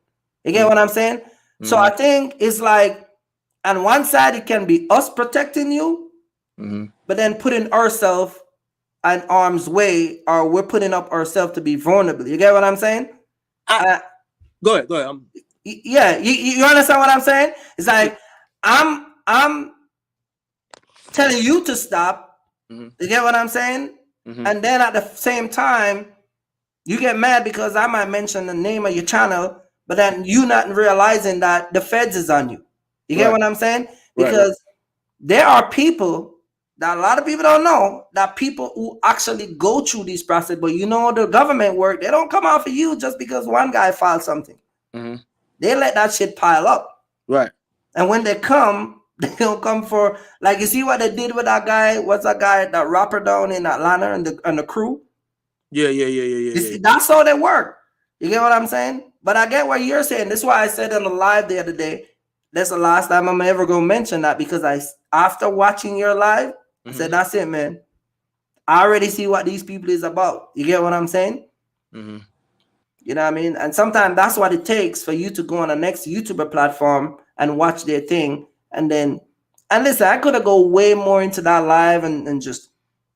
You get what I'm saying? So I think it's like, on one side, it can be us protecting you, but then putting ourselves in harm's way, or we're putting up ourselves to be vulnerable. You get what I'm saying? Go ahead. Yeah, you understand what I'm saying? It's like I'm telling you to stop. You get what I'm saying? And then at the same time, you get mad because I might mention the name of your channel, but then you not realizing that the feds is on you. You get what I'm saying? Because there are people that a lot of people don't know, that people who actually go through this process, but you know, the government work, they don't come out for you just because one guy filed something. They let that shit pile up. Right. And when they come, they don't come for, like, you see what they did with that guy? What's that guy, that rapper down in Atlanta and the crew? Yeah. That's how they work. You get what I'm saying? But I get what you're saying. That's why I said on the live the other day, that's the last time I'm ever going to mention that, because after watching your live, I said, that's it, man. I already see what these people is about. You get what I'm saying? You know what I mean? And sometimes that's what it takes for you to go on the next YouTuber platform and watch their thing. And listen, I could have go way more into that live and just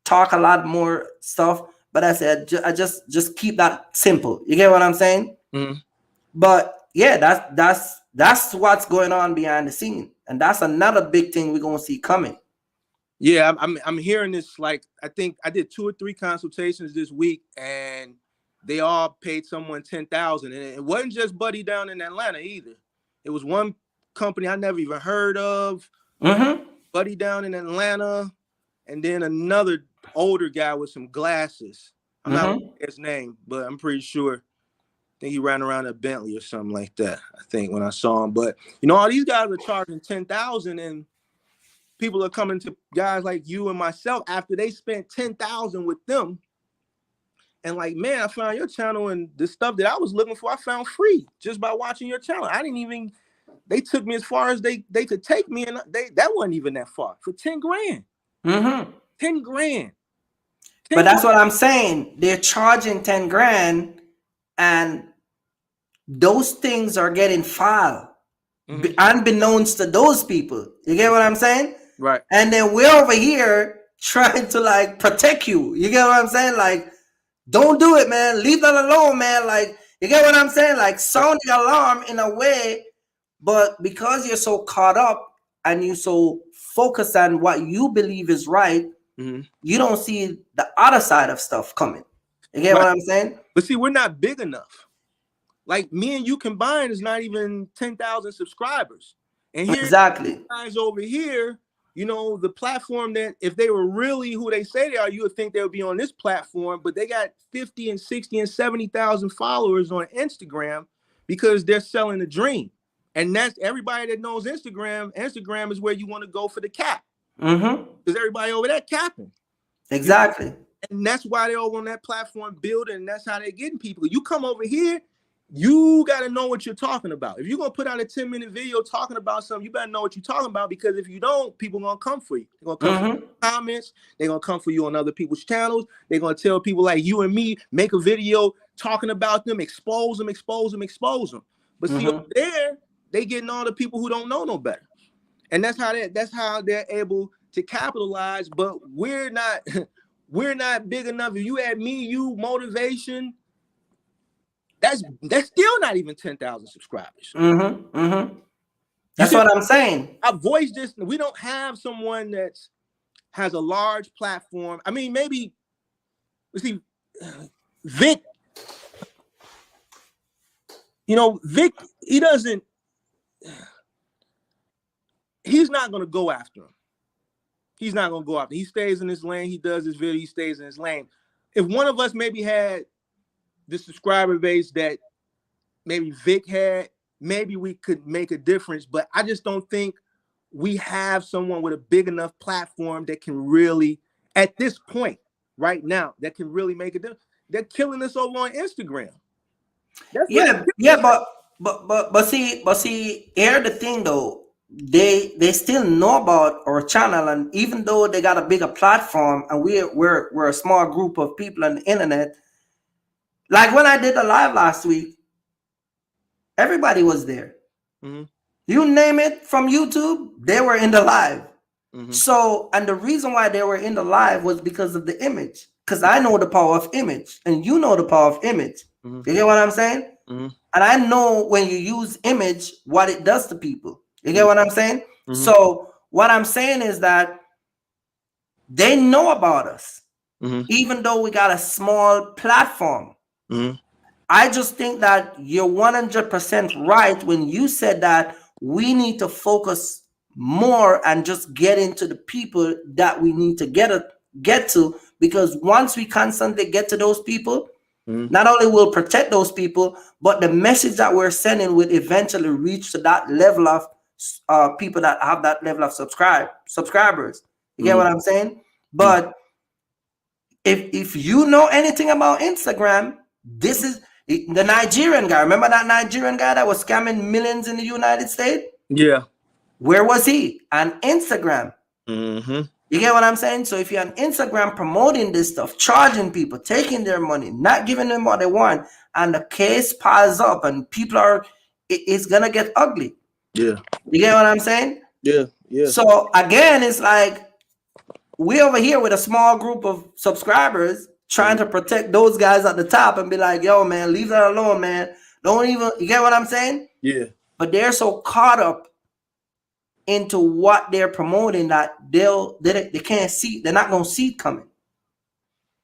talk a lot more stuff. But I said, I just keep that simple. You get what I'm saying? But yeah, that's what's going on behind the scene. And that's another big thing we're going to see coming. Yeah, I'm hearing this. Like, I think I did 2 or 3 consultations this week, and they all paid someone $10,000, and it wasn't just Buddy down in Atlanta either. It was one company I never even heard of, Buddy down in Atlanta, and then another older guy with some glasses. I'm not sure his name, but I'm pretty sure. I think he ran around a Bentley or something like that, I think, when I saw him. But you know, all these guys are charging $10,000, and people are coming to guys like you and myself after they spent $10,000 with them. And like, man, I found your channel, and the stuff that I was looking for, I found free just by watching your channel. I didn't even they took me as far as they could take me, and that wasn't even that far for 10 grand. 10 grand. But that's what I'm saying. They're charging 10 grand, and those things are getting filed unbeknownst to those people. You get what I'm saying? Right. And then we're over here trying to like protect you. You get what I'm saying? Like, don't do it, man. Leave that alone, man. Like, you get what I'm saying? Like, sound the alarm in a way, but because you're so caught up and you so focused on what you believe is right, you don't see the other side of stuff coming. You get what I'm saying? But see, we're not big enough. Like, me and you combined is not even 10,000 subscribers. And here, exactly, guys over here, you know, the platform that if they were really who they say they are, you would think they would be on this platform, but they got 50 and 60 and 70,000 followers on Instagram because they're selling a dream. And that's everybody that knows Instagram. Instagram is where you want to go for the cap. Because everybody over there capping. Exactly. And that's why they're over on that platform building, and that's how they're getting people. You come over here, you got to know what you're talking about. If you're going to put out a 10-minute video talking about something, you better know what you're talking about, because if you don't, people are going to come for you. They're going to come for you in comments. They're going to come for you on other people's channels. They're going to tell people like you and me, make a video talking about them, expose them. But see, over there, they getting all the people who don't know no better. And that's how they're able to capitalize. But we're not big enough. If you add me, you, motivation, that's still not even 10,000 subscribers. That's what I'm saying. I voice this. We don't have someone that has a large platform. I mean, maybe, let's see, Vic. You know, Vic, he's not going to go after him. He's not going to go after him. He stays in his lane. He does his video. He stays in his lane. If one of us maybe had the subscriber base that maybe Vic had, maybe we could make a difference. But I just don't think we have someone with a big enough platform that can really, at this point, right now, that can really make a difference. They're killing us over on Instagram. But see, here's the thing though. They still know about our channel, and even though they got a bigger platform, and we're a small group of people on the internet. Like when I did the live last week, everybody was there. You name it, from YouTube, they were in the live. So, and the reason why they were in the live was because of the image. Because I know the power of image, and you know the power of image. You get what I'm saying? And I know when you use image, what it does to people. You get what I'm saying? So what I'm saying is that they know about us, even though we got a small platform. I just think that you're 100% right when you said that we need to focus more and just get into the people that we need to get to, because once we constantly get to those people, not only will protect those people, but the message that we're sending will eventually reach to that level of people that have that level of subscribers. You get what I'm saying? But if you know anything about Instagram, this is the Nigerian guy. Remember that Nigerian guy that was scamming millions in the United States? Yeah. Where was he? On Instagram. You get what I'm saying? So if you're on Instagram promoting this stuff, charging people, taking their money, not giving them what they want, and the case piles up and people it's gonna get ugly. Yeah. You get what I'm saying? Yeah. So again, it's like we over here with a small group of subscribers trying to protect those guys at the top and be like, yo, man, leave that alone, man. Don't even, you get what I'm saying? Yeah. But they're so caught up into what they're promoting that they can't see, they're not gonna see it coming.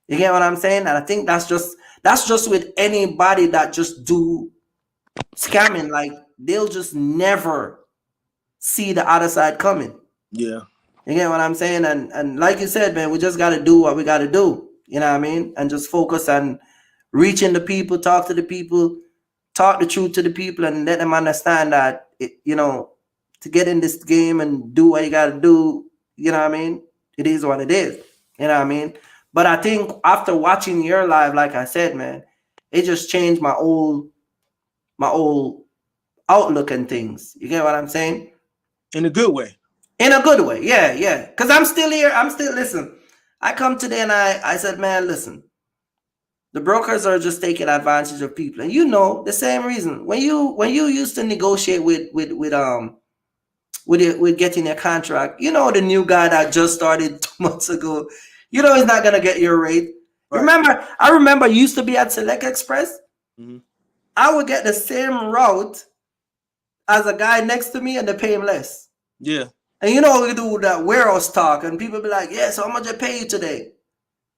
You get what I'm saying? And I think that's just with anybody that just do scamming. Like, they'll just never see the other side coming. Yeah. You get what I'm saying? And like you said, man, we just gotta do what we gotta do. You know what I mean? And just focus on reaching the people, talk to the people, talk the truth to the people, and let them understand that to get in this game and do what you gotta do, you know what I mean? It is what it is. You know what I mean? But I think after watching your live, like I said, man, it just changed my whole outlook and things. You get what I'm saying? In a good way. In a good way, yeah, yeah. Because I'm still here. I'm still, listen. I come today and I said, man, listen. The brokers are just taking advantage of people, and you know the same reason. When you used to negotiate with getting a contract, you know the new guy that just started 2 months ago, you know he's not gonna get your rate. Right. I remember used to be at Select Express. Mm-hmm. I would get the same route as a guy next to me, and they pay him less. Yeah. And you know we do that warehouse talk, and people be like, "Yeah, so how much I pay you today?"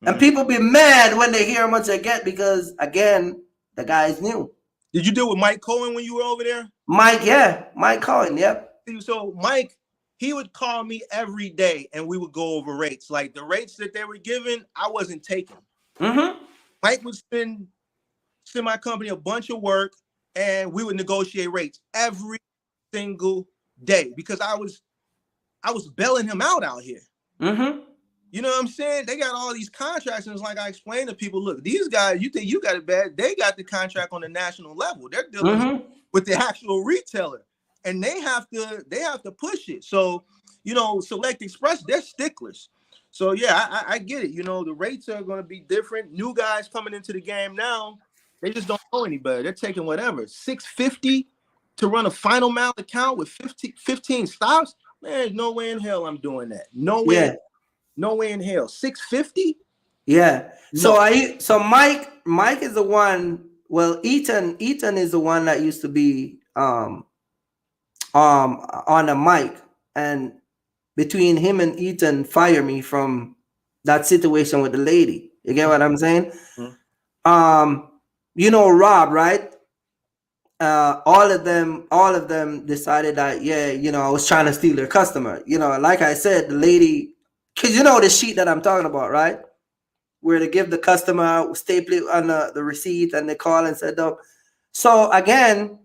And people be mad when they hear how much they get because, again, the guy's new. Did you deal with Mike Cohen when you were over there? Mike, yeah. Mike Cohen, yep. So Mike, he would call me every day and we would go over rates. Like the rates that they were giving, I wasn't taking. Mm-hmm. Mike would send my company a bunch of work and we would negotiate rates every single day because I was bailing him out here. Mm-hmm. You know what I'm saying? They got all these contracts, and it's like I explained to people, look, these guys, you think you got it bad, they got the contract on the national level. They're dealing with the actual retailer, and they have to push it. So, you know, Select Express, they're sticklers. So yeah, I get it. You know, the rates are going to be different. New guys coming into the game now, they just don't know any better. They're taking whatever, $650 to run a final mile account with 15 stops. Man, there's no way in hell I'm doing that. No way. Yeah. No way in hell. $650? Yeah. No. So Mike is the one. Well, Ethan is the one that used to be on the mic, and between him and Ethan fire me from that situation with the lady. You get what I'm saying? Mm-hmm. You know Rob, right? All of them decided that, yeah, you know, I was trying to steal their customer. You know, like I said, the lady. Because you know the sheet that I'm talking about, right? Where they give the customer, staple it on the receipt, and they call and set up. So again,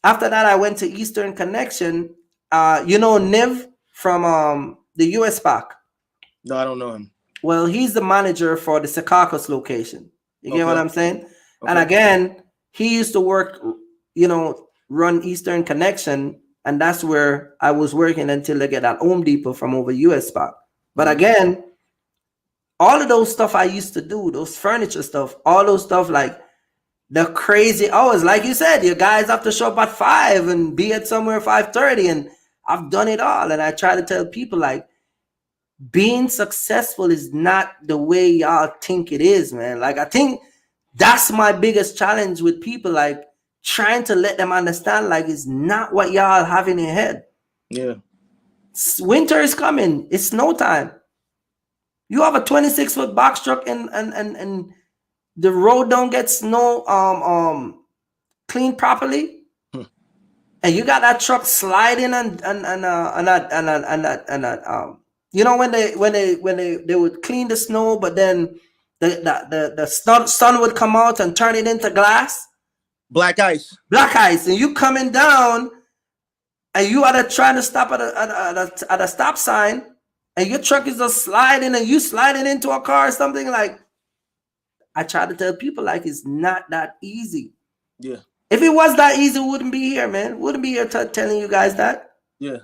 after that, I went to Eastern Connection. You know Niv from the US PAC? No, I don't know him. Well, he's the manager for the Secaucus location. You get what I'm saying? Okay. And again, he used to work, you know, run Eastern Connection, and that's where I was working until they get that Home Depot from over US PAC. But again, all of those stuff I used to do, those furniture stuff, all those stuff, like the crazy hours, like you said, you guys have to show up at 5 and be at somewhere 5:30, and I've done it all. And I try to tell people, like, being successful is not the way y'all think it is, man. Like, I think that's my biggest challenge with people, like trying to let them understand, like, it's not what y'all have in your head. Yeah. Winter is coming. It's snow time. You have a 26-foot box truck and the road don't get snow cleaned properly, and you got that truck sliding and you know when they would clean the snow, but then the sun would come out and turn it into glass. Black ice, and you coming down, and you are trying to stop at a stop sign, and your truck is just sliding, and you sliding into a car or something. Like, I try to tell people, like, it's not that easy. Yeah. If it was that easy, we wouldn't be here, man. Wouldn't be here telling you guys that. Yeah.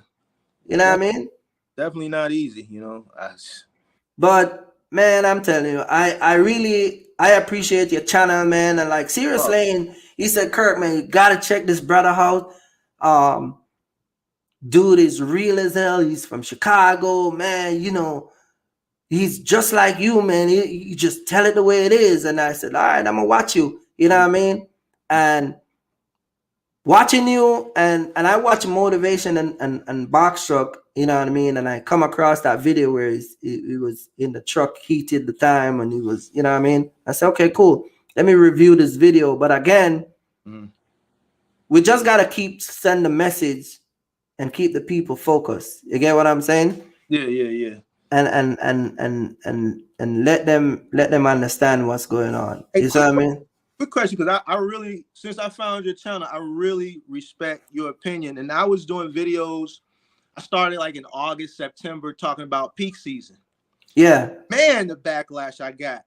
You know what I mean? Definitely not easy, you know. But man, I'm telling you, I appreciate your channel, man. And like, seriously, he said, Kirk, man, you gotta check this brother out. Dude is real as hell. He's from Chicago, man. You know, he's just like you, man. You just tell it the way it is. And I said, all right, I'm gonna watch you. You know what I mean? And watching you, and I watch Motivation and Box Truck, you know what I mean? And I come across that video where he was in the truck heated the time, and he was, you know what I mean? I said, okay, cool. Let me review this video. But again, we just gotta keep send the message and keep the people focused. You get what I'm saying? Yeah. And let them understand what's going on. You see what I mean? Good question, because I really, since I found your channel, I really respect your opinion. And I was doing videos. I started like in August, September, talking about peak season. Yeah. Man, the backlash I got.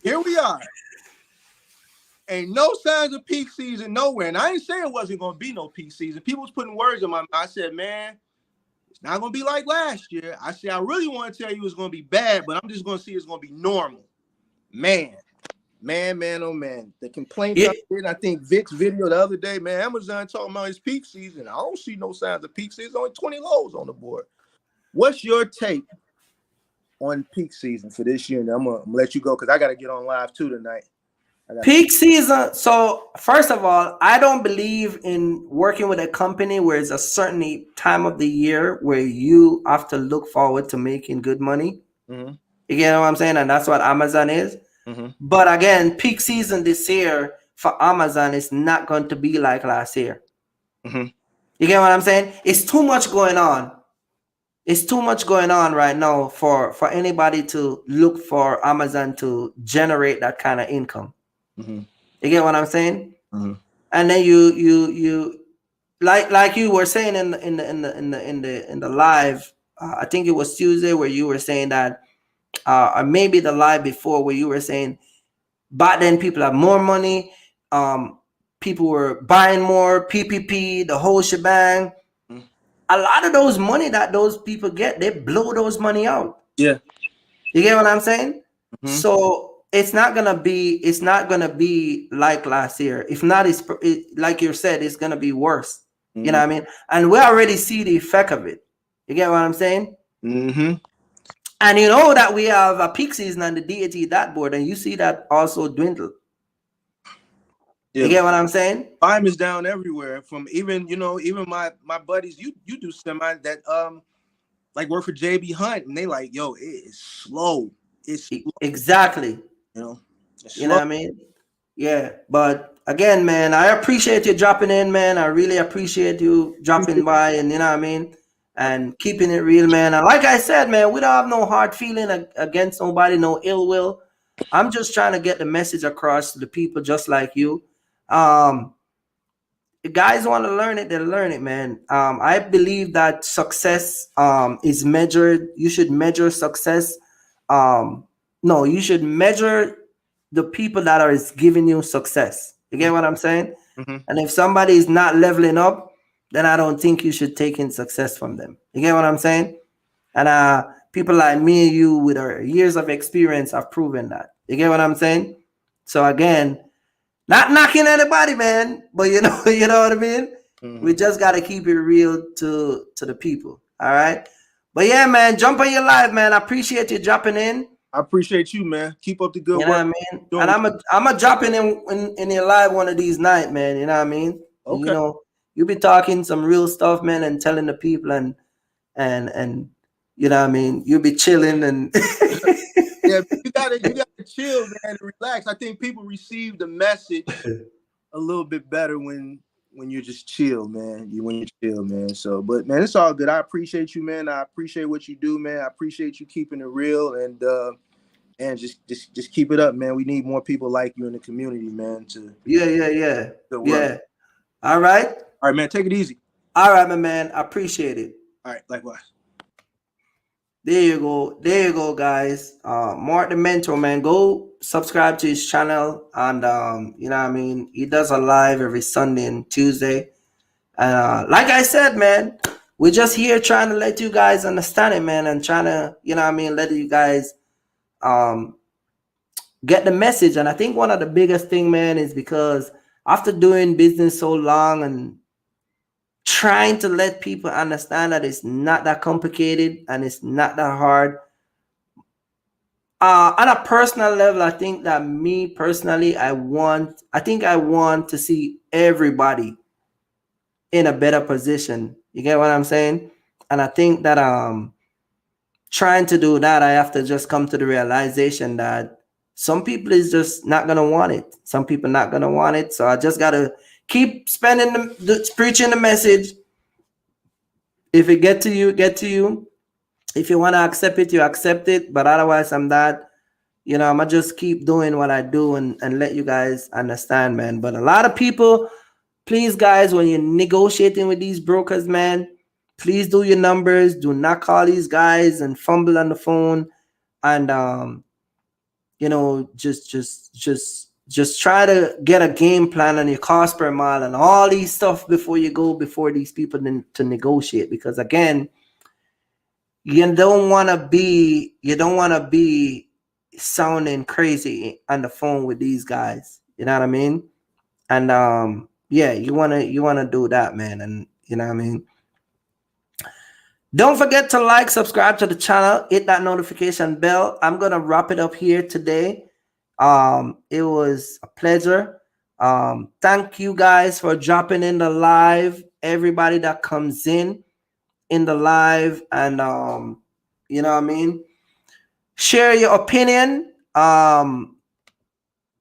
Here we are. Ain't no signs of peak season nowhere. And I ain't saying it wasn't going to be no peak season. People was putting words in my mouth. I said, man, it's not going to be like last year. I said, I really want to tell you it's going to be bad, but I'm just going to see it's going to be normal. Man, oh man. The complaints I did, I think Vic's video the other day, man, Amazon talking about his peak season. I don't see no signs of peak season. Only 20 lows on the board. What's your take on peak season for this year? And I'm gonna let you go because I got to get on live too tonight. Peak season. So first of all, I don't believe in working with a company where it's a certain time of the year where you have to look forward to making good money. Mm-hmm. You get what I'm saying? And that's what Amazon is. Mm-hmm. But again, peak season this year for Amazon is not going to be like last year. Mm-hmm. You get what I'm saying? It's too much going on. It's too much going on right now for anybody to look for Amazon to generate that kind of income. Mm-hmm. You get what I'm saying? Mm-hmm. And then you like you were saying in the live, I think it was Tuesday where you were saying that, or maybe the live before where you were saying back then people have more money, people were buying more PPP, the whole shebang. Mm-hmm. A lot of those money that those people get, they blow those money out. Yeah, you get what I'm saying? Mm-hmm. So it's not gonna be like last year. If not, it's like you said, it's gonna be worse. Mm-hmm. You know what I mean? And we already see the effect of it. You get what I'm saying? Mm-hmm. And you know that we have a peak season on the DAT dashboard, and you see that also dwindle. Yeah. You get what I'm saying? Volume is down everywhere. From even my buddies, you do semi that like work for JB Hunt, and they like, yo, it is slow. It's slow. Exactly. You know what I mean? Yeah. But again, man, I appreciate you dropping in, man. I really appreciate you dropping by, and you know what I mean, and keeping it real, man. And like I said, man, we don't have no hard feeling against nobody, no ill will. I'm just trying to get the message across to the people just like you. If guys want to learn it, they'll learn it, man. I believe that success is measured. You should measure success. No, you should measure the people that are giving you success. You get what I'm saying? Mm-hmm. And if somebody is not leveling up, then I don't think you should take in success from them. You get what I'm saying? And people like me and you with our years of experience have proven that. You get what I'm saying? So again, not knocking anybody, man, but you know what I mean? Mm-hmm. We just got to keep it real to the people. All right. But yeah, man, jump on your live, man. I appreciate you dropping in. I appreciate you, man. Keep up the good work. You know what I mean? And I'm a dropping in your live one of these nights, man. You know what I mean? Okay. And, you be talking some real stuff, man, and telling the people and you know what I mean? You be chilling and yeah, you gotta chill, man, and relax. I think people receive the message a little bit better when you're just chill, man. When you chill, man. So, but man, it's all good. I appreciate you, man. I appreciate what you do, man. I appreciate you keeping it real and just keep it up, man. We need more people like you in the community, man. Yeah. All right, man. Take it easy. All right, my man. I appreciate it. All right, likewise. There you go, guys. Mark the Mentor, man. Go subscribe to his channel, and you know what I mean, he does a live every Sunday and Tuesday. And like I said, man, we're just here trying to let you guys understand it, man, and trying to, you know what I mean, let you guys get the message. And I think one of the biggest thing, man, is because after doing business so long and trying to let people understand that it's not that complicated and it's not that hard. On a personal level, I think that me personally, I want to see everybody in a better position. You get what I'm saying? And I think that trying to do that, I have to just come to the realization that some people is just not gonna want it. Some people not gonna want it. So I just gotta keep preaching the message. If it get to you, get to you. If you want to accept it, you accept it. But otherwise, I'm not. I'm going to just keep doing what I do and let you guys understand, man. But a lot of people, please, guys, when you're negotiating with these brokers, man, please do your numbers. Do not call these guys and fumble on the phone. And, just Just try to get a game plan on your cost per mile and all these stuff before you go before these people to negotiate. Because again, you don't want to be sounding crazy on the phone with these guys. You know what I mean? And yeah, you wanna do that, man. And you know what I mean? Don't forget to like, subscribe to the channel, hit that notification bell. I'm gonna wrap it up here today. It was a pleasure. Thank you guys for dropping in the live. Everybody that comes in the live, and you know what I mean? Share your opinion.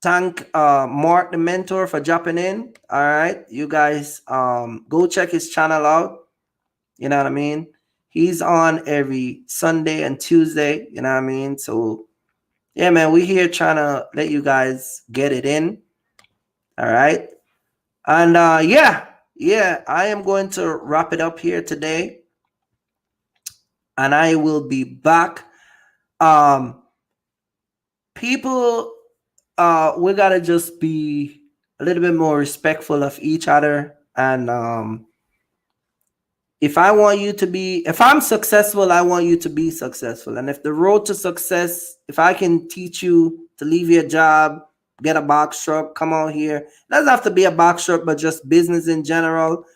Thank Mark the mentor for dropping in. All right, you guys go check his channel out. You know what I mean? He's on every Sunday and Tuesday. You know what I mean? So yeah, man, we here trying to let you guys get it in. All right. And yeah, I am going to wrap it up here today. And I will be back. People, we gotta just be a little bit more respectful of each other. And if I'm successful, I want you to be successful. And if the road to success, if I can teach you to leave your job, get a box truck, come out here, it doesn't have to be a box truck, but just business in general.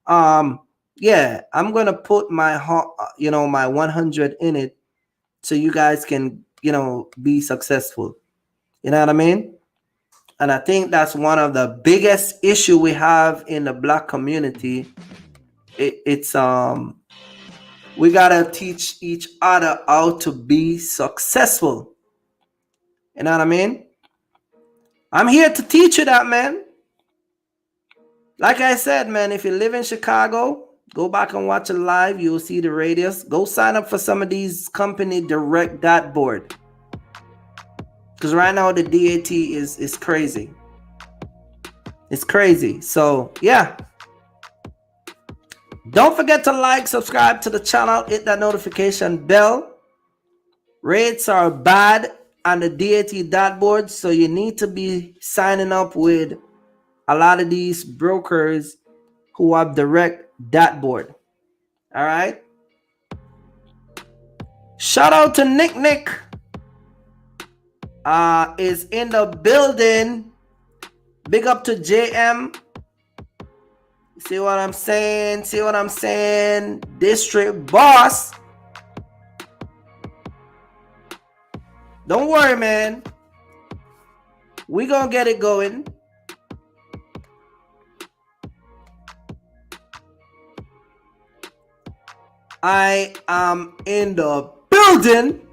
Yeah, I'm gonna put my my 100 in it, so you guys can be successful. You know what I mean? And I think that's one of the biggest issue we have in the Black community. It's we gotta teach each other how to be successful. You know what I mean? I'm here to teach you that, man. Like I said, man, if you live in Chicago, go back and watch it live. You'll see the radius. Go sign up for some of these company direct dot board. Because right now the DAT is crazy. It's crazy. So yeah. Don't forget to like, subscribe to the channel, hit that notification bell. Rates are bad on the DAT dot board, so you need to be signing up with a lot of these brokers who have direct dot board. All right. Shout out to Nick is in the building. Big up to JM. See what I'm saying? District boss. Don't worry, man. We gonna get it going. I am in the building.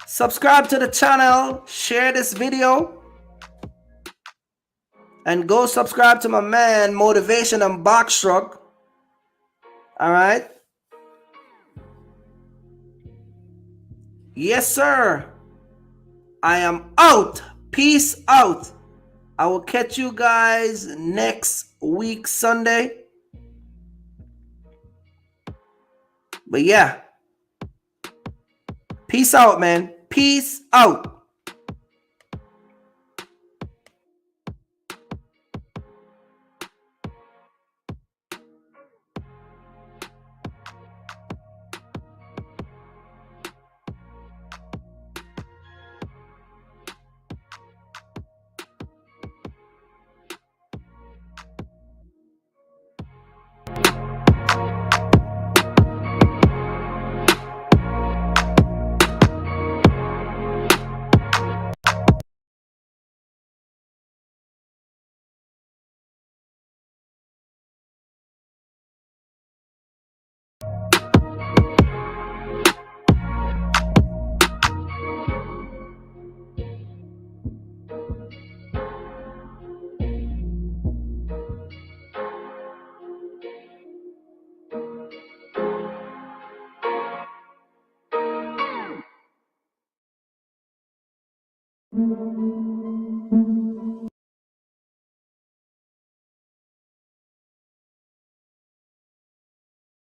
Subscribe to the channel, share this video, and go subscribe to my man Motivation and Box Truck. All right. Yes, sir. I am out. Peace out. I will catch you guys next week, Sunday. But yeah. Peace out, man. Peace out.